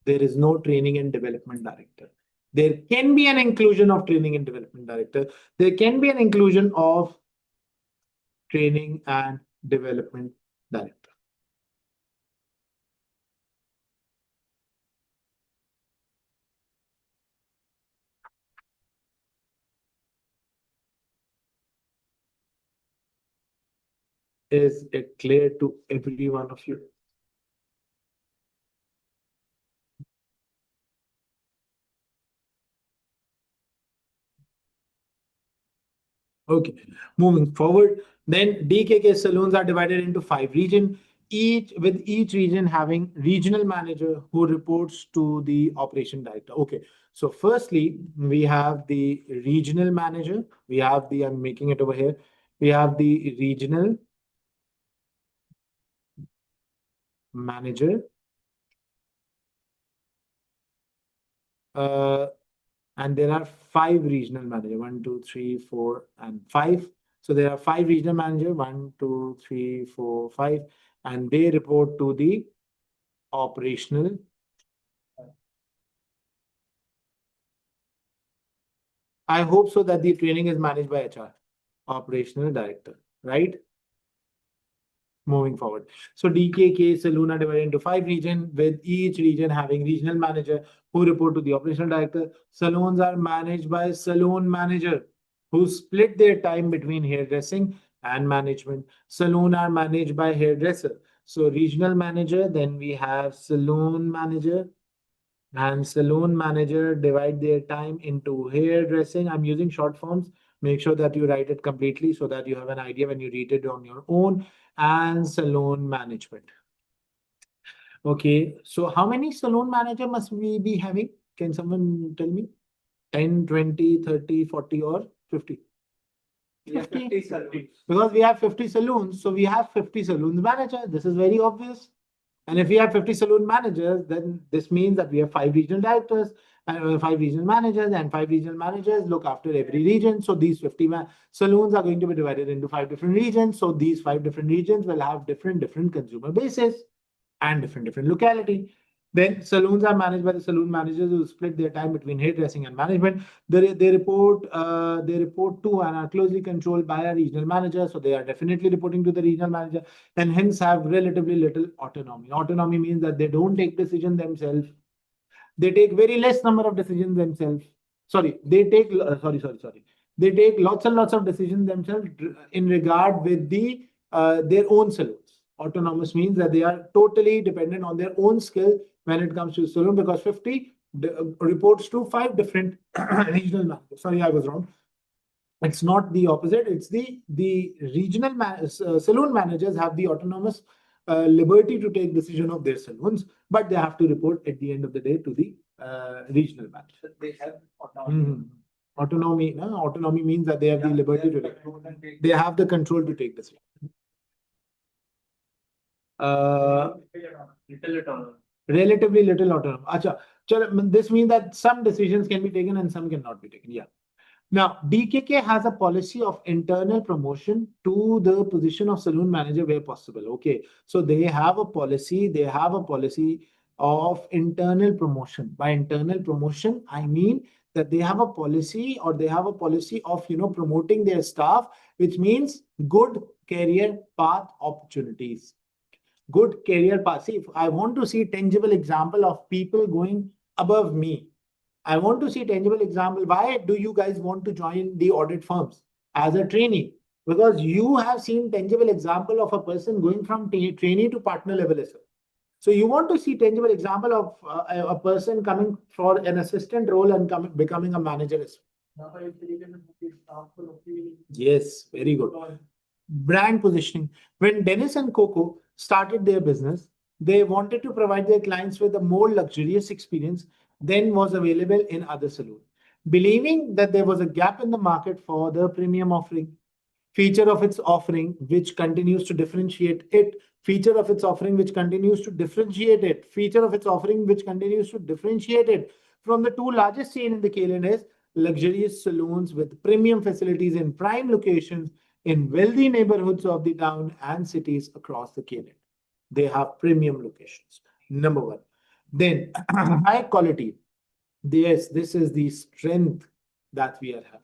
There is no training and development director. There can be an inclusion of training and development director. There can be an inclusion of training and development director. Is it clear to every one of you? Okay, moving forward, then DKK saloons are divided into 5 regions, each region having regional manager who reports to the operation director. Okay, so firstly, we have the regional manager. I'm making it over here. We have the regional manager. And there are 5 regional managers, 1, 2, 3, 4, and 5. So there are 5 regional managers, 1, 2, 3, 4, 5, and they report to the operational. I hope so that the training is managed by HR, operational director, right? Moving forward. So DKK saloon are divided into 5 regions, with each region having regional manager who report to the operational director. Saloons are managed by saloon manager who split their time between hairdressing and management. Saloon are managed by hairdresser. So regional manager, then we have saloon manager, and saloon manager divide their time into hairdressing. I'm using short forms. Make sure that you write it completely so that you have an idea when you read it on your own. And saloon management. Okay, so how many saloon manager must we be having? Can someone tell me? 10, 20, 30, 40, or 50? We have 50 saloons. Because we have 50 saloons, so we have 50 saloon managers. This is very obvious. And if we have 50 saloon managers, then this means that we have 5 regional directors and 5 regional managers, and 5 regional managers look after every region. So these 50 saloons are going to be divided into 5 different regions. So these 5 different regions will have different consumer bases and different locality. Then saloons are managed by the saloon managers who split their time between hairdressing and management. They report to and are closely controlled by a regional manager. So they are definitely reporting to the regional manager, and hence have relatively little autonomy. Autonomy means that they don't take decisions themselves. They take very less number of decisions themselves. Sorry, they take They take lots and lots of decisions themselves in regard with their own saloons. Autonomous means that they are totally dependent on their own skill when it comes to saloon, because 50 reports to 5 different regional managers. Sorry, I was wrong. It's not the opposite. It's the regional saloon managers have the autonomous liberty to take decision of their saloons, but they have to report at the end of the day to the regional manager. They have autonomy. Autonomy. Autonomy means that they have the liberty to take. They have the control to take decision. Little autonomy. Relatively little autonomy. Acha, this means that some decisions can be taken and some cannot be taken. Yeah. Now, DKK has a policy of internal promotion to the position of saloon manager where possible. Okay, so they have a policy. Of internal promotion. By internal promotion, I mean that they have a policy of promoting their staff, which means good career path opportunities. Good career path. See, if I want to see tangible example of people going above me, I want to see tangible example. Why do you guys want to join the audit firms as a trainee? Because you have seen tangible example of a person going from trainee to partner level as well. So you want to see tangible example of a person coming for an assistant role and becoming a manager as well. Yes, very good. Brand positioning. When Dennis and Coco started their business, they wanted to provide their clients with a more luxurious experience than was available in other salons, believing that there was a gap in the market for the premium offering. Feature of its offering, which continues to differentiate it. Feature of its offering, which continues to differentiate it. Feature of its offering, which continues to differentiate it from the two largest chain in the KLN is luxurious saloons with premium facilities in prime locations in wealthy neighborhoods of the town and cities across the KLN. They have premium locations. Number one. Then high quality. Yes, this is the strength that we are having.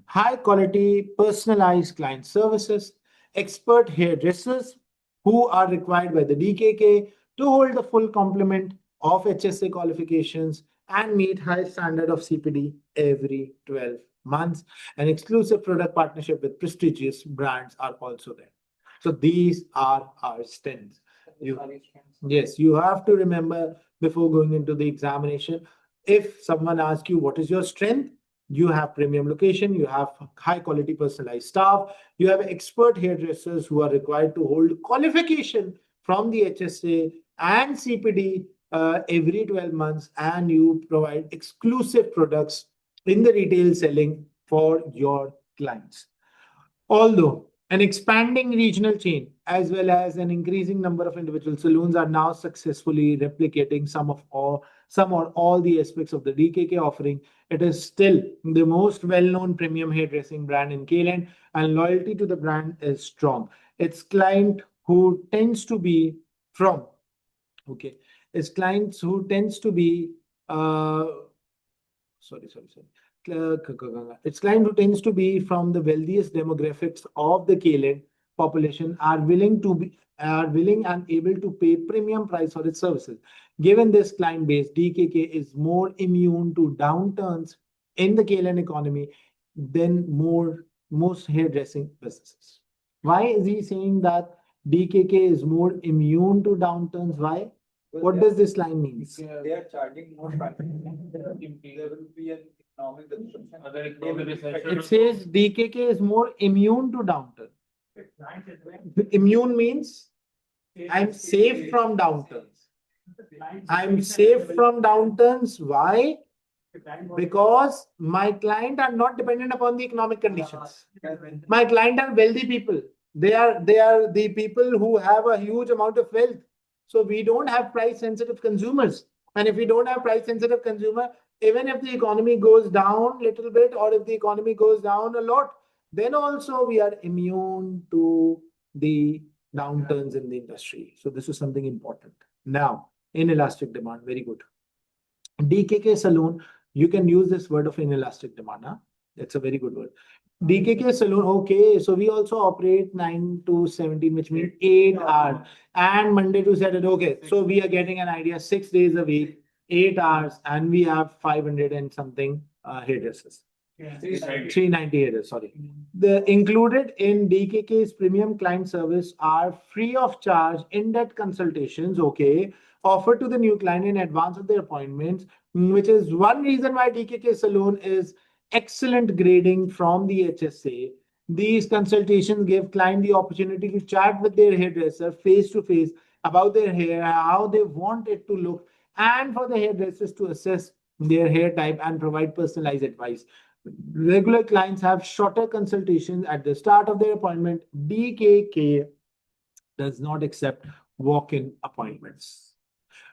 High quality personalized client services, expert hairdressers who are required by the DKK to hold the full complement of HSA qualifications and meet high standard of CPD every 12 months. An exclusive product partnership with prestigious brands are also there. So these are our strengths. Yes, you have to remember before going into the examination, if someone asks you what is your strength, you have premium location, you have high quality personalized staff, you have expert hairdressers who are required to hold qualification from the HSA and CPD every 12 months, and you provide exclusive products in the retail selling for your clients. Although an expanding regional chain as well as an increasing number of individual saloons are now successfully replicating some or all the aspects of the DKK offering, it is still the most well-known premium hairdressing brand in KLand, and loyalty to the brand is strong. Its client who tends to be from its clients who tends to be sorry. Its client who tends to be from the wealthiest demographics of the KLand population are willing and able to pay premium price for its services. Given this client base, DKK is more immune to downturns in the KLand economy than most hairdressing businesses. Why is he saying that DKK is more immune to downturns? Why? What does this line mean? They are charging more price. There will be an economic disruption. It says DKK is more immune to downturn. Immune means I'm safe from downturns. I'm safe from downturns. Why? Because my client are not dependent upon the economic conditions. My client are wealthy people. They are the people who have a huge amount of wealth. So we don't have price sensitive consumers. And if we don't have price sensitive consumer, even if the economy goes down a little bit, or if the economy goes down a lot, then also we are immune to the downturns in the industry. So this is something important. Now, inelastic demand, very good. DKK Saloon, you can use this word of inelastic demand. Huh? That's a very good word. DKK Saloon, okay. So we also operate 9 to 17, which means 8 hours. And Monday to Saturday, okay. So we are getting an idea, 6 days a week, 8 hours, and we have 500 and something hairdressers. 390 hairdressers, sorry. The included in DKK's premium client service are free of charge in-depth consultations, okay, offered to the new client in advance of their appointments, which is one reason why DKK Saloon is excellent grading from the HSA. These consultations give client the opportunity to chat with their hairdresser face to face about their hair, how they want it to look, and for the hairdressers to assess their hair type and provide personalized advice. Regular clients have shorter consultations at the start of their appointment. DKK does not accept walk-in appointments,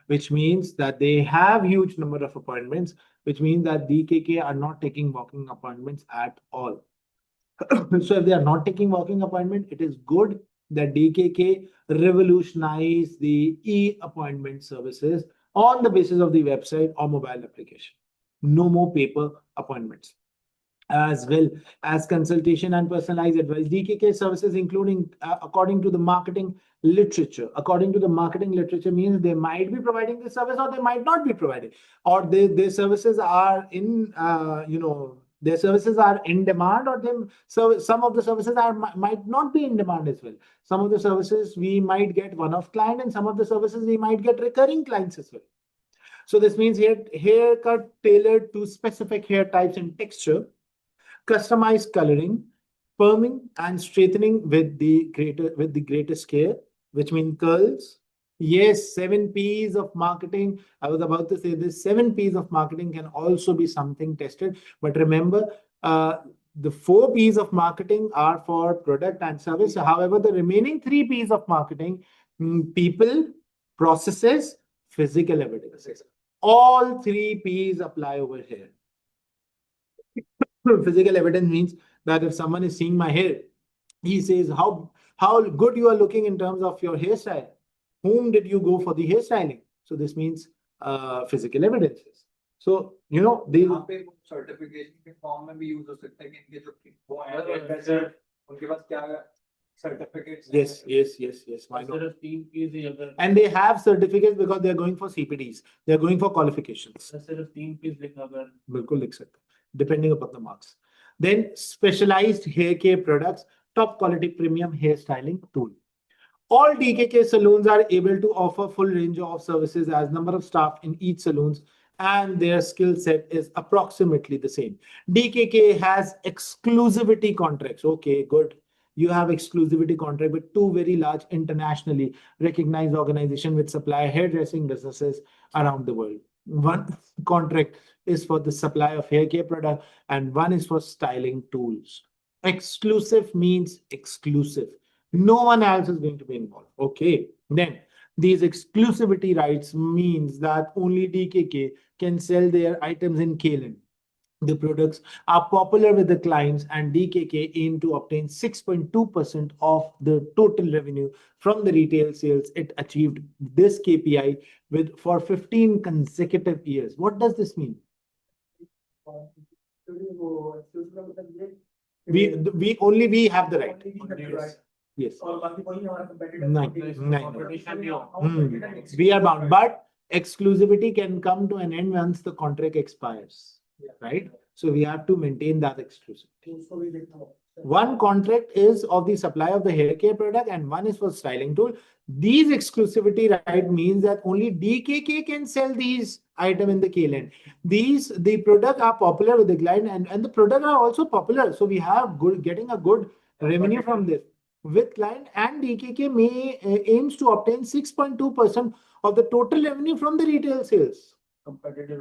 which means that they have huge number of appointments, which means that DKK are not taking walking appointments at all. So if they are not taking walking appointment, it is good that DKK revolutionize the e-appointment services on the basis of the website or mobile application. No more paper appointments. As well as consultation and personalized advice. DKK services, including according to the marketing literature. According to the marketing literature means they might be providing the service or they might not be providing, or their services are in their services are in demand, or some of the services might not be in demand as well. Some of the services we might get one-off client, and some of the services we might get recurring clients as well. So this means haircut tailored to specific hair types and texture, customized coloring, perming and straightening with the greatest care, which means curls. Yes, 7 P's of marketing. I was about to say this. 7 P's of marketing can also be something tested. But remember, the 4 P's of marketing are for product and service. However, the remaining 3 P's of marketing, people, processes, physical evidences. All 3 P's apply over here. Physical evidence means that if someone is seeing my hair, he says how good you are looking in terms of your hairstyle. Whom did you go for the hairstyling? So this means physical evidences. So the यहाँ पे certification के form में भी use हो सकता है कि इनके जो वो हैं उनके पास क्या certificates yes, why not? सिर्फ 3 P's ही अगर And they have certificates because they are going for CPDs. They are going for qualifications. सिर्फ 3 P's लिखा अगर बिल्कुल लिख सकते हैं, depending upon the marks. Then specialized hair care products, top quality premium hair styling tool. All DKK saloons are able to offer full range of services as number of staff in each saloons, and their skill set is approximately the same. DKK has exclusivity contracts. Okay, good. You have exclusivity contract with 2 very large internationally recognized organizations which supply hairdressing businesses around the world. One contract is for the supply of hair care product and one is for styling tools. Exclusive means exclusive. No one else is going to be involved. Okay. Then these exclusivity rights means that only DKK can sell their items in KLM. The products are popular with the clients and DKK aim to obtain 6.2% of the total revenue from the retail sales. It achieved this KPI for 15 consecutive years. What does this mean? We have the right. Yes. We are bound, but exclusivity can come to an end once the contract expires, right? So we have to maintain that exclusivity. One contract is of the supply of the hair care product and one is for styling tool. These exclusivity right means that only DKK can sell these items in the KLN. The product are popular with the client and the product are also popular. So we have getting a good revenue from this. With client and DKK aims to obtain 6.2% of the total revenue from the retail sales,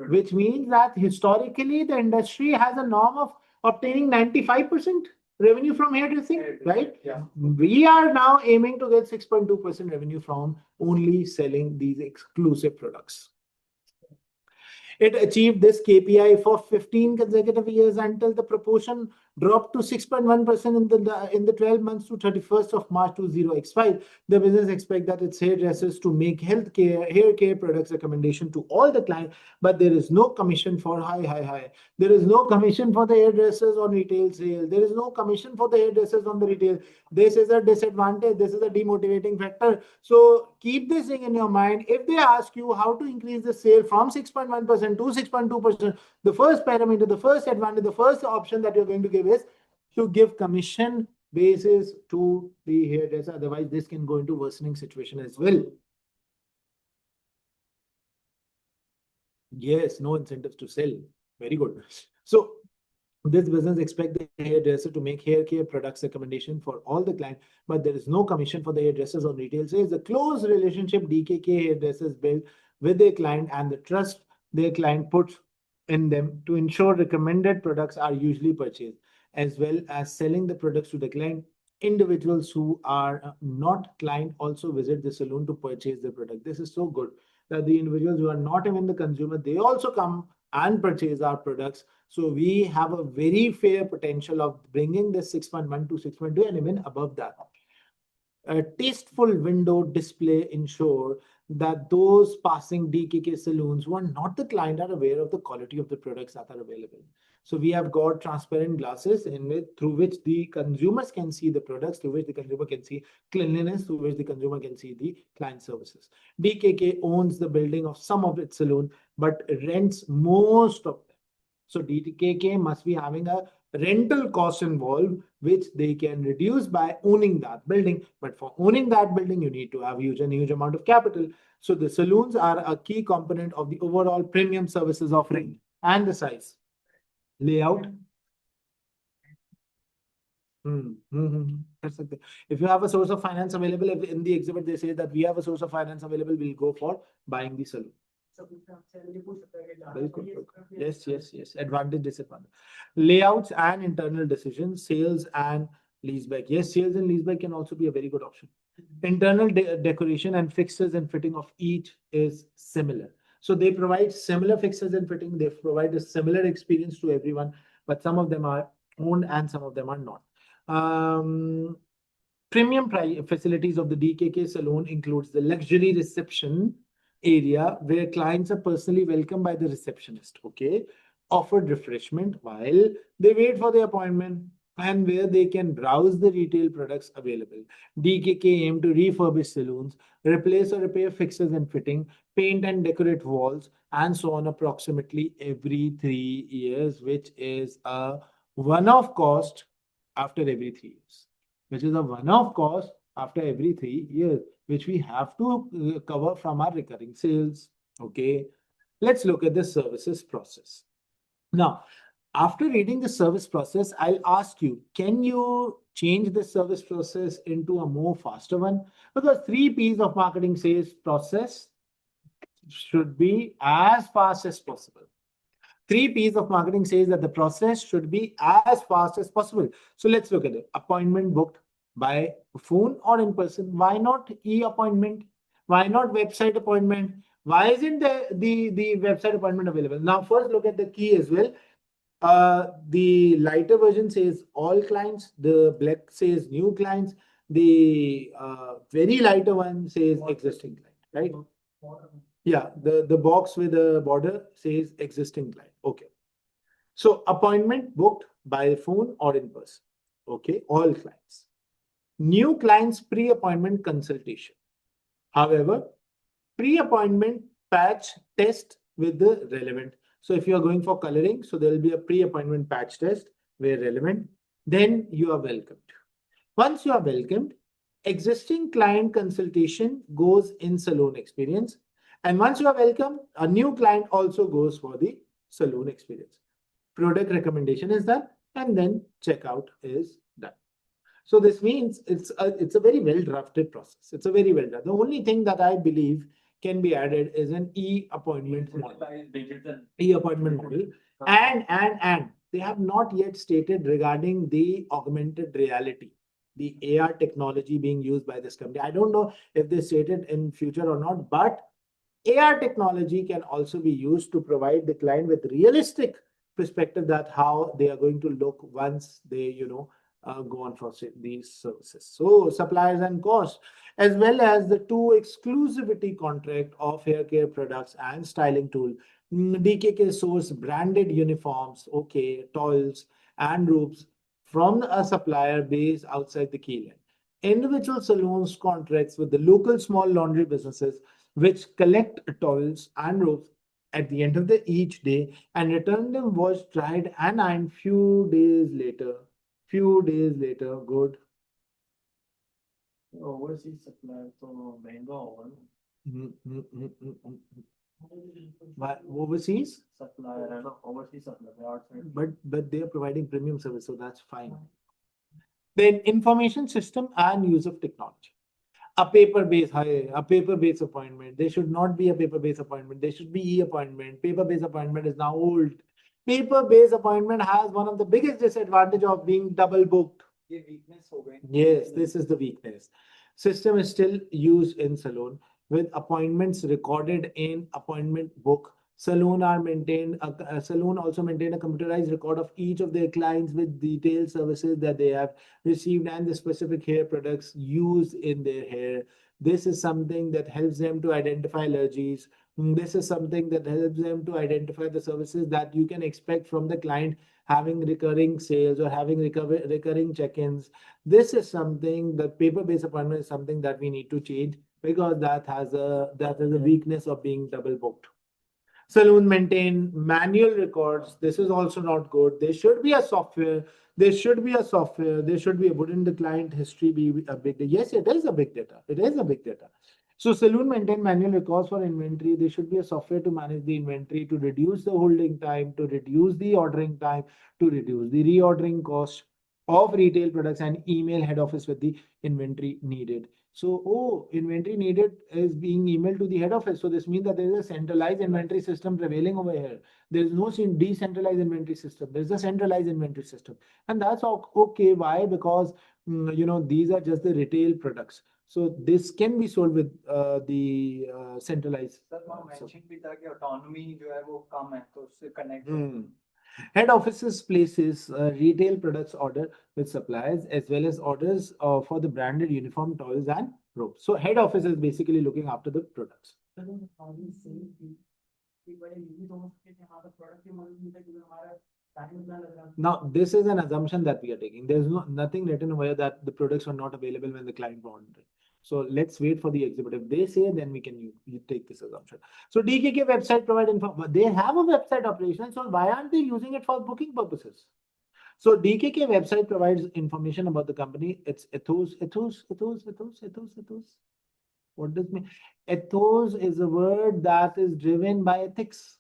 which means that historically the industry has a norm of obtaining 95% revenue from hairdressing, right? Yeah. We are now aiming to get 6.2% revenue from only selling these exclusive products. It achieved this KPI for 15 consecutive years until the proportion dropped to 6.1% in the 12 months to 31st of March 2005. The business expects that its hairdressers to make hair care products recommendation to all the clients, but there is no commission for There is no commission for the hairdressers on retail sale. There is no commission for the hairdressers on the retail. This is a disadvantage. This is a demotivating factor. So keep this thing in your mind. If they ask you how to increase the sale from 6.1% to 6.2%, the first parameter, the first advantage, the first option that you're going to give is to give commission basis to the hairdresser. Otherwise, this can go into worsening situation as well. Yes, no incentives to sell. Very good. So this business expects the hairdresser to make hair care products recommendation for all the clients, but there is no commission for the hairdressers on retail sales. The close relationship DKK hairdressers build with their client and the trust their client puts in them to ensure recommended products are usually purchased, as well as selling the products to the client. Individuals who are not client also visit the salon to purchase the product. This is so good that the individuals who are not even the consumer, they also come and purchase our products. So we have a very fair potential of bringing this 6.1 to 6.2 and even above that. A tasteful window display ensure that those passing DKK saloons who are not the client are aware of the quality of the products that are available. So we have got transparent glasses through which the consumers can see the products, through which the consumer can see cleanliness, through which the consumer can see the client services. DKK owns the building of some of its saloon, but rents most of them. So DKK must be having a rental costs involved, which they can reduce by owning that building. But for owning that building, you need to have huge amount of capital. So the saloons are a key component of the overall premium services offering. And the size, layout. कर सकते हैं. If you have a source of finance available, if in the exhibit they say that we have a source of finance available, we'll go for buying the saloon. बिल्कुल, बिल्कुल. Yes. Advantage, disadvantage. Layouts and internal decisions, sales and leaseback. Yes, sales and leaseback can also be a very good option. Internal decoration and fixtures and fitting of each is similar. So they provide similar fixtures and fitting. They provide a similar experience to everyone, but some of them are owned and some of them are not. Premium facilities of the DKK Salon includes the luxury reception area where clients are personally welcomed by the receptionist, okay, offered refreshment while they wait for the appointment, and where they can browse the retail products available. DKK aim to refurbish saloons, replace or repair fixtures and fitting, paint and decorate walls, and so on approximately every 3 years, which is a one-off cost after every 3 years. Which is a one-off cost after every 3 years, which we have to cover from our recurring sales. Okay, let's look at the services process. Now, after reading the service process, I'll ask you, can you change the service process into a more faster one? Because 3 P's of marketing sales process should be as fast as possible. 3 P's of marketing says that the process should be as fast as possible. So let's look at it. Appointment booked by phone or in person. Why not e-appointment? Why not website appointment? Why isn't the website appointment available? Now, first look at the key as well. The lighter version says all clients. The black says new clients. The very lighter one says existing client, right? Yeah, the box with the border says existing client. Okay. So appointment booked by phone or in person. Okay, all clients. New clients pre-appointment consultation. However, pre-appointment patch test with the relevant. So if you are going for coloring, so there will be a pre-appointment patch test where relevant. Then you are welcomed. Once you are welcomed, existing client consultation goes in salon experience. And once you are welcome, a new client also goes for the salon experience. Product recommendation is done, and then checkout is done. So this means it's a very well drafted process. It's a very well done. The only thing that I believe can be added is an e-appointment model. E-appointment model. And they have not yet stated regarding the augmented reality, the AR technology being used by this company. I don't know if they stated in future or not, but AR technology can also be used to provide the client with realistic perspective that how they are going to look once they, go on for these services. So suppliers and costs, as well as the 2 exclusivity contract of hair care products and styling tool. DKK source branded uniforms, okay, towels and robes from a supplier based outside the Keyland. Individual salons contracts with the local small laundry businesses which collect towels and robes at the end of each day and return them washed, dried and ironed few days later. Good. Overseas supplier तो महंगा होगा ना. Overseas Supplier है ना, overseas supplier outside. but they are providing premium service, so that's fine. Then information system and use of technology. A paper-based appointment. They should not be a paper-based appointment. They should be e-appointment. Paper-based appointment is now old. Paper-based appointment has one of the biggest disadvantage of being double booked. Yes, this is the weakness. System is still used in salon with appointments recorded in appointment book. Salon also maintain a computerized record of each of their clients with detailed services that they have received and the specific hair products used in their hair. This is something that helps them to identify allergies. This is something that helps them to identify the services that you can expect from the client having recurring sales or having recurring check-ins. This is something that paper-based appointment is something that we need to change because that has a weakness of being double booked. Saloon maintain manual records. This is also not good. There should be a software. There should be a software. There should be a, wouldn't the client history be a big data? Yes, it is a big data. It is a big data. So saloon maintain manual records for inventory. There should be a software to manage the inventory, to reduce the holding time, to reduce the ordering time, to reduce the reordering cost of retail products, and email head office with the inventory needed. So, oh, inventory needed is being emailed to the head office. So this means that there is a centralized inventory system prevailing over here. There is no decentralized inventory system. There is a centralized inventory system. And that's okay. Why? Because, these are just the retail products. So this can be sold with the centralized. Sir वहाँ mention भी था कि autonomy जो है वो कम है तो उससे connect Head offices places retail products order with suppliers as well as orders for the branded uniform, toys and ropes. So head office is basically looking after the products. Now, this is an assumption that we are taking. There's nothing written over that the products were not available when the client wanted it. So let's wait for the exhibit. If they say, then we can you take this assumption. So DKK website provide info. They have a website operation. So why aren't they using it for booking purposes? So DKK website provides information about the company. It's ethos. What does mean? Ethos is a word that is driven by ethics.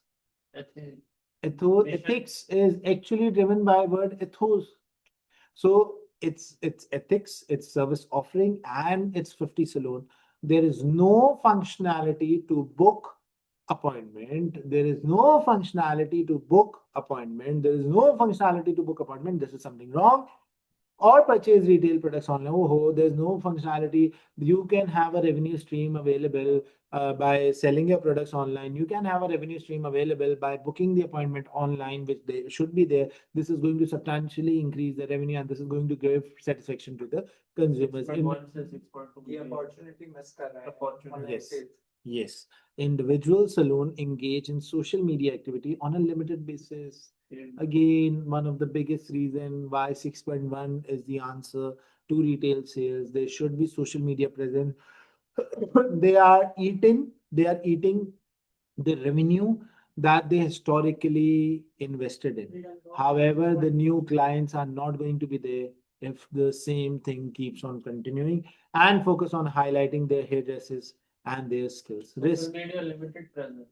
Ethics is actually driven by word ethos. So it's ethics, it's service offering, and it's 50 saloon. There is no functionality to book appointment. There is no functionality to book appointment. There is no functionality to book appointment. This is something wrong. Or purchase retail products online. Oh, there's no functionality. You can have a revenue stream available by selling your products online. You can have a revenue stream available by booking the appointment online, which they should be there. This is going to substantially increase the revenue, and this is going to give satisfaction to the consumers. ये opportunity miss कर रहा है online Yes. sales. Yes. Individual saloon engage in social media activity on a limited basis. Again, one of the biggest reason why 6.1 is the answer to retail sales. There should be social media presence. They are eating the revenue that they historically invested in. However, the new clients are not going to be there if the same thing keeps on continuing, and focus on highlighting their hairdressers and their skills. Risk. Limited presence.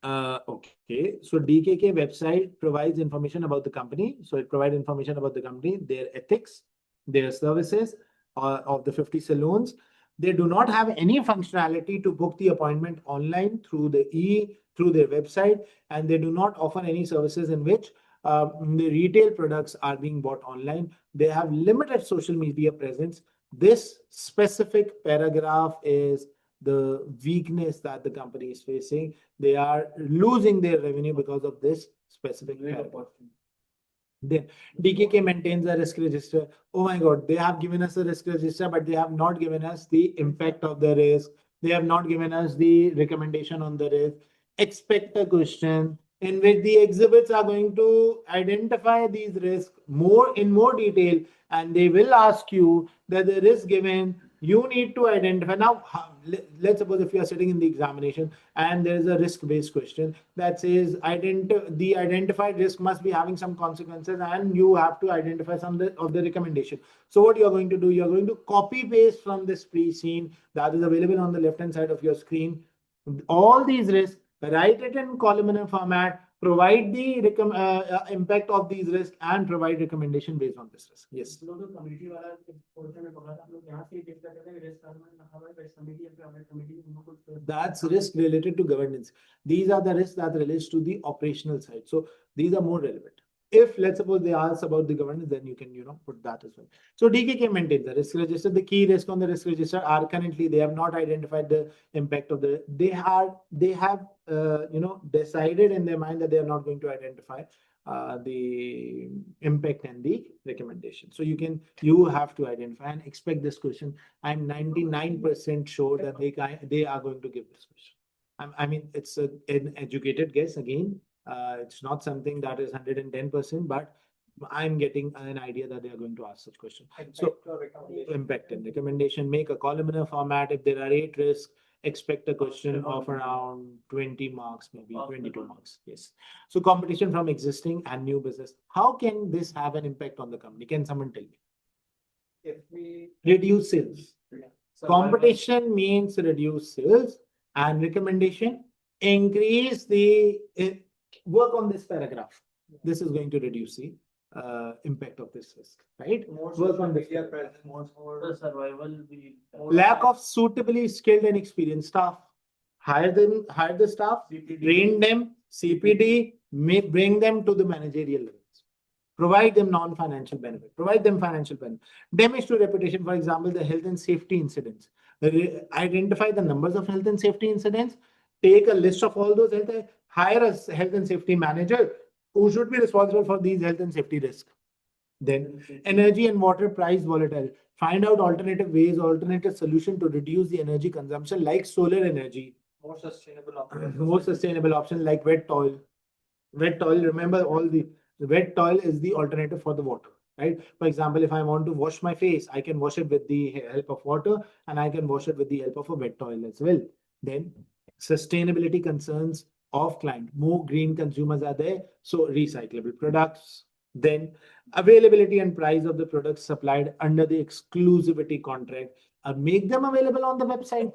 Okay. So DKK website provides information about the company. So it provides information about the company, their ethics, their services of the 50 saloons. They do not have any functionality to book the appointment online through their website, and they do not offer any services in which the retail products are being bought online. They have limited social media presence. This specific paragraph is the weakness that the company is facing. They are losing their revenue because of this specific paragraph. Then DKK maintains a risk register. Oh my God, they have given us a risk register, but they have not given us the impact of the risk. They have not given us the recommendation on the risk. Expect a question in which the exhibits are going to identify these risks in more detail, and they will ask you that the risk given, you need to identify. Now, let's suppose if you are sitting in the examination and there is a risk-based question that says the identified risk must be having some consequences, and you have to identify some of the recommendation. So what you're going to do, you're going to copy paste from this pre-scene that is available on the left-hand side of your screen all these risks, write it in columnar format, provide the impact of these risks, and provide recommendation based on this risk. Yes. That's risk related to governance. These are the risks that relates to the operational side. So these are more relevant. If let's suppose they ask about the governance, then you can put that as well. So DKK maintains the risk register. The key risk on the risk register are currently they have not identified the impact of the. They have decided in their mind that they are not going to identify the impact and the recommendation. So you have to identify and expect this question. I'm 99% sure that they are going to give this question. I mean, it's an educated guess again. It's not something that is 110%, but I'm getting an idea that they are going to ask such question. So impact and recommendation, make a columnar format. If there are 8 risks, expect a question of around 20 marks, maybe 22 marks. Yes. So competition from existing and new business. How can this have an impact on the company? Can someone tell me? If we Reduce sales. Competition means reduce sales, and recommendation, increase the work on this paragraph. This is going to reduce the impact of this risk, right? more Work social on this media paragraph. presence, more The survival we Lack of suitably skilled and experienced staff. Hire the staff, train them, CPD, bring them to the managerial levels. Provide them non-financial benefit. Provide them financial benefit. Damage to reputation, for example, the health and safety incidents. Identify the numbers of health and safety incidents. Take a list of all those hire a health and safety manager who should be responsible for these health and safety risks. Then energy and water price volatile. Find out alternative ways, alternative solution to reduce the energy consumption, like solar energy. more sustainable options. More sustainable option like wet toil. Wet toil, remember the wet toil is the alternative for the water, right? For example, if I want to wash my face, I can wash it with the help of water, and I can wash it with the help of a wet toil as well. Then sustainability concerns of client. More green consumers are there, so recyclable products. Then availability and price of the products supplied under the exclusivity contract. Make them available on the website.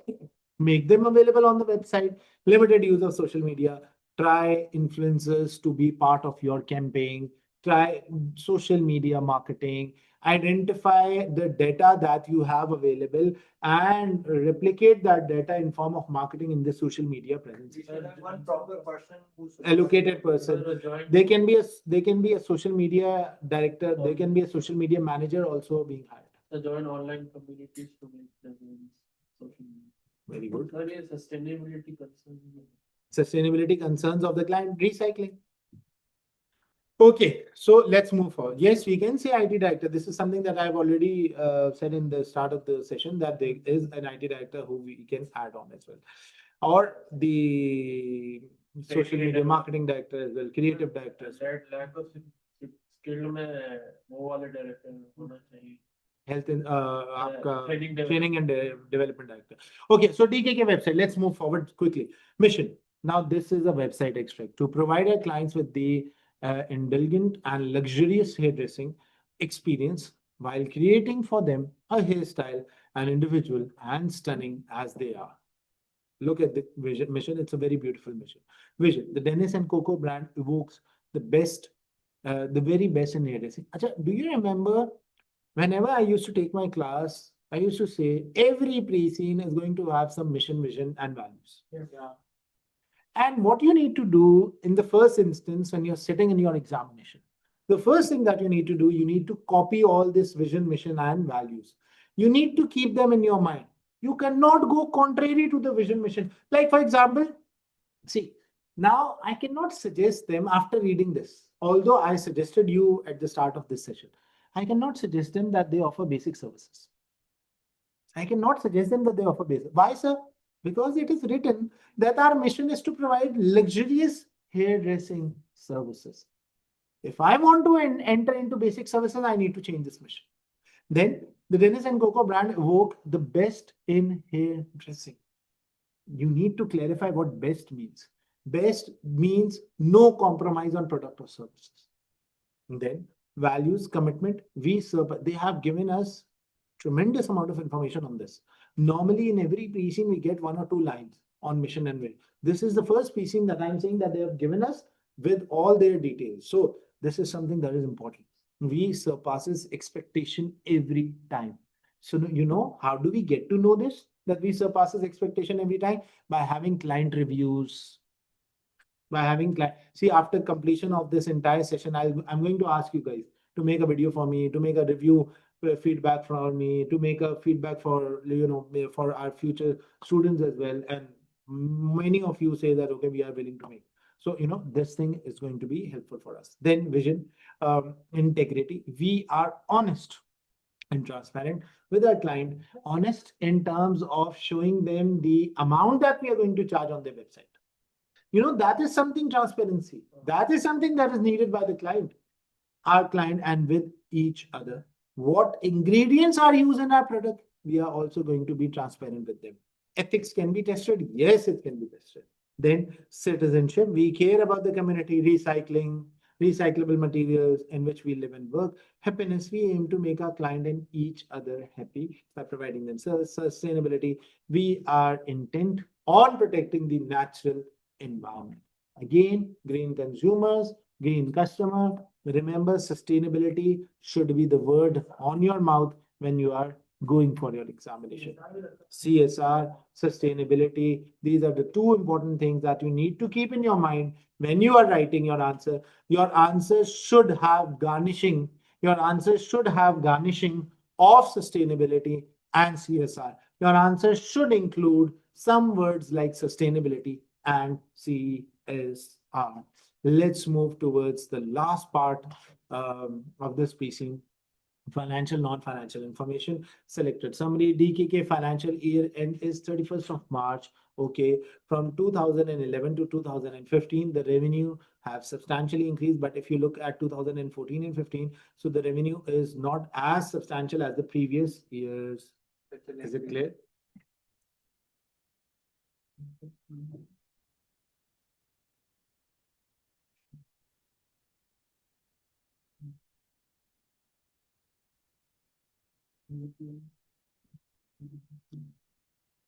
Make them available on the website. Limited use of social media. Try influencers to be part of your campaign. Try social media marketing. Identify the data that you have available and replicate that data in form of marketing in the social media presence. We should have one proper person who's Allocated person. They can be a social media director. They can be a social media manager also being hired. the join online communities to make presence social media. Very good. Third is sustainability concern. Sustainability concerns of the client, recycling. Okay, so let's move forward. Yes, we can say IT director. This is something that I've already said in the start of the session, that there is an IT director who we can add on as well. Or the social media marketing director as well, creative director as well. That lack of skill में वो वाले director होना चाहिए. Health and Training training and development director. Okay, so DKK website. Let's move forward quickly. Mission. Now, this is a website extract to provide our clients with the indulgent and luxurious hairdressing experience while creating for them a hairstyle and individual and stunning as they are. Look at the vision, mission. It's a very beautiful mission. Vision. The Denis and Koko brand evokes the best, the very best in hairdressing. Acha, do you remember whenever I used to take my class, I used to say every pre-scene is going to have some mission, vision, and values. Yeah. And what you need to do in the first instance, when you're sitting in your examination, the first thing that you need to do, you need to copy all this vision, mission, and values. You need to keep them in your mind. You cannot go contrary to the vision, mission. Like, for example, see, now I cannot suggest them after reading this, although I suggested you at the start of this session. I cannot suggest them that they offer basic services. I cannot suggest them that they offer basic. Why, sir? Because it is written that our mission is to provide luxurious hairdressing services. If I want to enter into basic services, I need to change this mission. Then the Denis and Koko brand evoke the best in hairdressing. You need to clarify what best means. Best means no compromise on product or services. And then values, commitment, they have given us tremendous amount of information on this. Normally, in every pre-scene, we get 1 or 2 lines on mission and vision. This is the first pre-scene that I'm saying that they have given us with all their details. So this is something that is important. We surpasses expectation every time. So you know, how do we get to know this? That we surpasses expectation every time? By having client reviews. By having see, after completion of this entire session, I'm going to ask you guys to make a video for me, to make a review feedback from me, to make a feedback for, you know, for our future students as well. And many of you say that, okay, we are willing to make. So, you know, this thing is going to be helpful for us. Then vision, integrity. We are honest and transparent with our client, honest in terms of showing them the amount that we are going to charge on their website. You know, that is something transparency. That is something that is needed by the client, our client, and with each other. What ingredients are used in our product, we are also going to be transparent with them. Ethics can be tested. Yes, it can be tested. Then citizenship. We care about the community, recycling, recyclable materials in which we live and work. Happiness. We aim to make our client and each other happy by providing them sustainability. We are intent on protecting the natural environment. Again, green consumers, green customer. Remember, sustainability should be the word on your mouth when you are going for your examination. CSR, sustainability, these are the two important things that you need to keep in your mind when you are writing your answer. Your answer should have garnishing. Your answer should have garnishing of sustainability and CSR. Your answer should include some words like sustainability and CSR. Let's move towards the last part of this piecing. Financial, non-financial information. Selected summary. DKK financial year end is 31st of March. Okay, from 2011 to 2015, the revenue have substantially increased. But if you look at 2014 and 15, so the revenue is not as substantial as the previous years. Is it clear?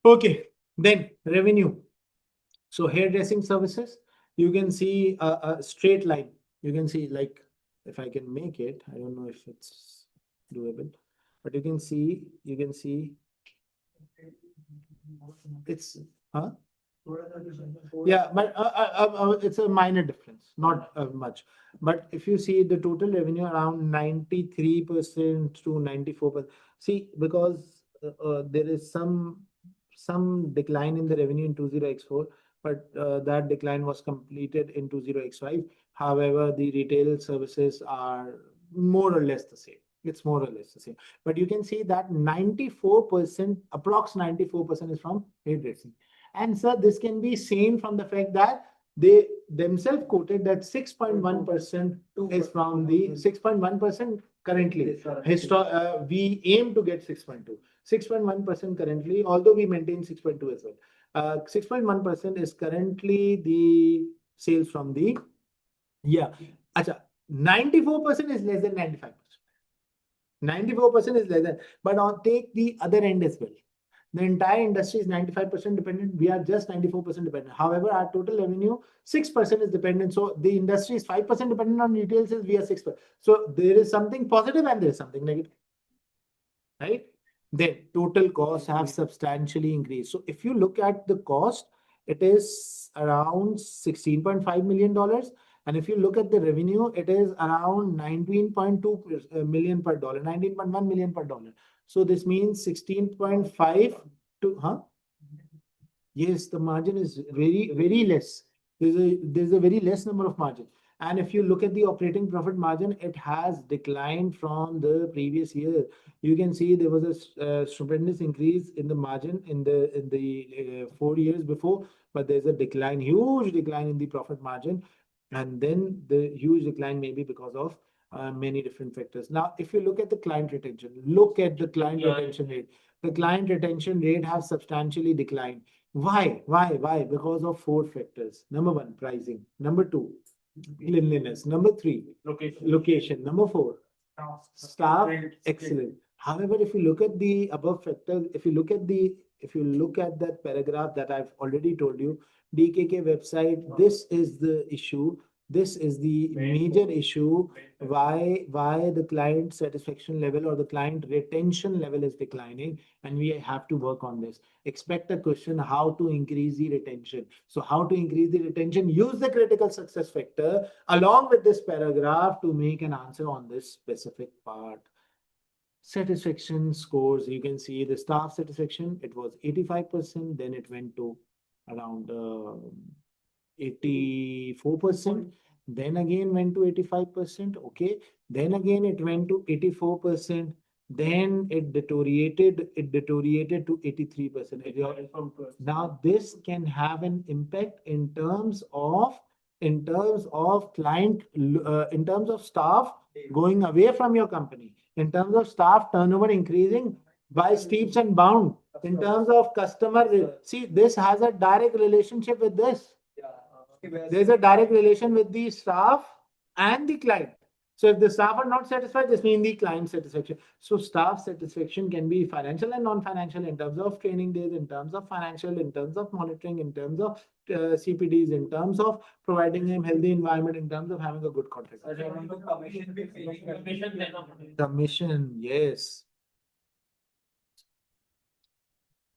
Okay, then revenue. So hairdressing services, you can see a straight line. You can see, like, if I can make it, I don't know if it's doable, but you can see it's, huh? Yeah, but it's a minor difference, not much. But if you see the total revenue around 93% to 94%. See, because there is some decline in the revenue in 20x4, but that decline was completed in 20x5. However, the retail services are more or less the same. It's more or less the same. But you can see that 94%, approx 94% is from hairdressing. And sir, this can be seen from the fact that they themselves quoted that 6.1% is from the 6.1% currently. We aim to get 6.2. 6.1% currently, although we maintain 6.2 as well. 6.1% is currently the sales from the, yeah. Acha, 94% is less than 95%. 94% is less than, but on take the other end as well. The entire industry is 95% dependent. We are just 94% dependent. However, our total revenue, 6% is dependent. So the industry is 5% dependent on retail sales. We are 6%. So there is something positive and there is something negative. Right? Then total costs have substantially increased. So if you look at the cost, it is around $16.5 million. And if you look at the revenue, it is around 19.2 million per dollar, 19.1 million per dollar. So this means 16.5 to, huh? Yes, the margin is very, very less. There's a very less number of margin. And if you look at the operating profit margin, it has declined from the previous year. You can see there was a stupendous increase in the margin in the 4 years before, but there's a decline, huge decline in the profit margin. And then the huge decline may be because of many different factors. Now, if you look at the client retention, look at the client retention rate. The client retention rate has substantially declined. Why? Because of 4 factors. Number 1, pricing. Number 2, cleanliness. Number 3, location. Number 4, staff excellent. However, if you look at the above factors, if you look at that paragraph that I've already told you, DKK website, this is the issue. This is the major issue why the client satisfaction level or the client retention level is declining, and we have to work on this. Expect a question, how to increase the retention. So how to increase the retention? Use the critical success factor along with this paragraph to make an answer on this specific part. Satisfaction scores, you can see the staff satisfaction, it was 85%, then it went to around 84%, then again went to 85%. Okay, then again it went to 84%, then it deteriorated to 83%. Now this can have an impact in terms of client, in terms of staff going away from your company, in terms of staff turnover increasing by steeps and bounds. In terms of customer, see, this has a direct relationship with this. Yeah. There's a direct relation with the staff and the client. So if the staff are not satisfied, this means the client satisfaction. So staff satisfaction can be financial and non-financial in terms of training days, in terms of financial, in terms of monitoring, in terms of CPDs, in terms of providing him healthy environment, in terms of having a good contract. Commission, yes.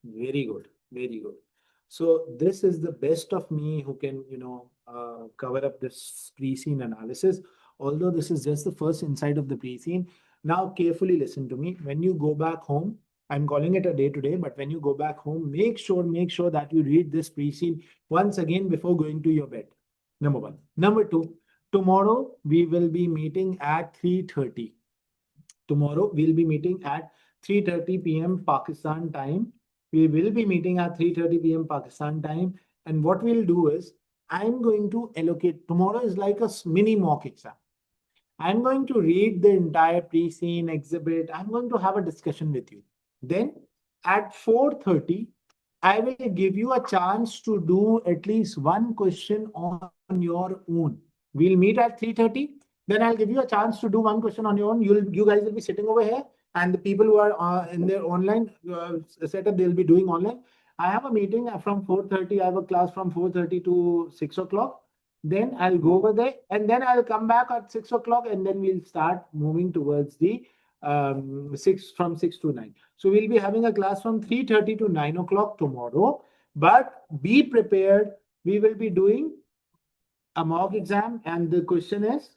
Very good, very good. So this is the best of me who can, cover up this pre-scene analysis. Although this is just the first insight of the pre-scene. Now carefully listen to me. When you go back home, I'm calling it a day today, but when you go back home, make sure that you read this pre-scene once again before going to your bed. Number one. Number two, tomorrow we will be meeting at 3:30. Tomorrow we'll be meeting at 3:30 p.m. Pakistan time. We will be meeting at 3:30 p.m. Pakistan time. And what we'll do is, I'm going to allocate, tomorrow is like a mini mock exam. I'm going to read the entire pre-scene exhibit. I'm going to have a discussion with you. Then at 4:30, I will give you a chance to do at least one question on your own. We'll meet at 3:30. Then I'll give you a chance to do one question on your own. You guys will be sitting over here, and the people who are in their online setup, they'll be doing online. I have a meeting from 4:30. I have a class from 4:30 to 6 o'clock. Then I'll go over there, and then I'll come back at 6 o'clock, and then we'll start moving towards the 6 to 9. So we'll be having a class from 3:30 to 9 o'clock tomorrow. But be prepared. We will be doing a mock exam, and the question is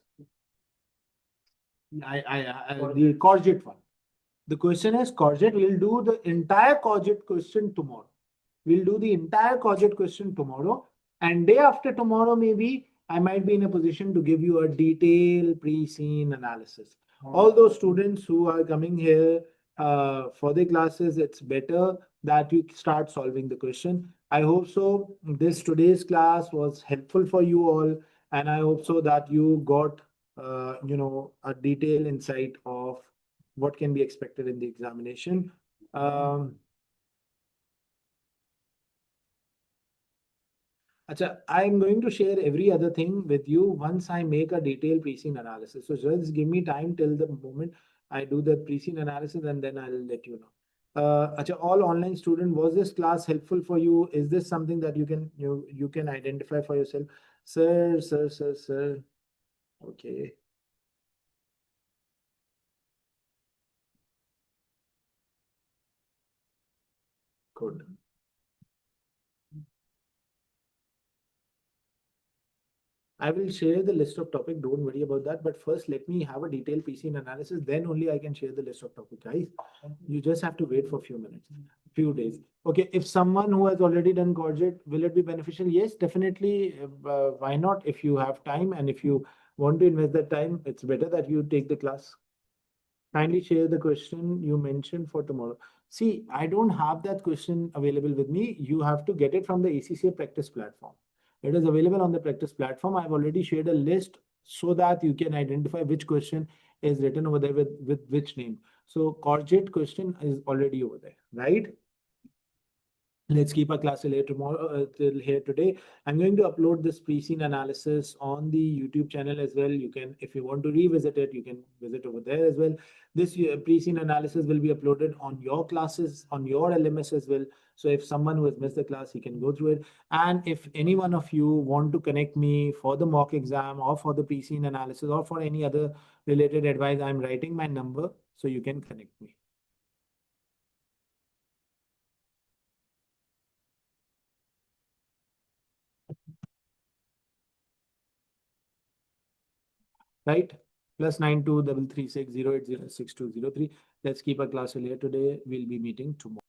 the Courgette one. The question is Courgette. We'll do the entire Courgette question tomorrow. We'll do the entire Courgette question tomorrow. And day after tomorrow, maybe I might be in a position to give you a detailed pre-scene analysis. All those students who are coming here for the classes, it's better that you start solving the question. I hope so. Today's class was helpful for you all. And I hope so that you got, a detailed insight of what can be expected in the examination. I'm going to share every other thing with you once I make a detailed pre-scene analysis. So just give me time till the moment I do the pre-scene analysis, and then I'll let you know. All online student, was this class helpful for you? Is this something that you can identify for yourself? Sir. Okay. Good. I will share the list of topic. Don't worry about that. But first, let me have a detailed pre-scene analysis. Then only I can share the list of topic, guys. You just have to wait for a few minutes, few days. Okay. If someone who has already done Courgette, will it be beneficial? Yes, definitely. Why not? If you have time and if you want to invest that time, it's better that you take the class. Kindly share the question you mentioned for tomorrow. See, I don't have that question available with me. You have to get it from the ACCA practice platform. It is available on the practice platform. I've already shared a list so that you can identify which question is written over there with which name. So Courgette question is already over there, right? Let's keep our class till here tomorrow, till here today. I'm going to upload this pre-scene analysis on the YouTube channel as well. You can, if you want to revisit it, you can visit over there as well. This pre-scene analysis will be uploaded on your classes, on your LMS as well. So if someone who has missed the class, he can go through it. And if any one of you want to connect me for the mock exam or for the pre-scene analysis or for any other related advice, I'm writing my number so you can connect me. Right? +92 336 080 6203. Let's keep our class earlier today. We'll be meeting tomorrow.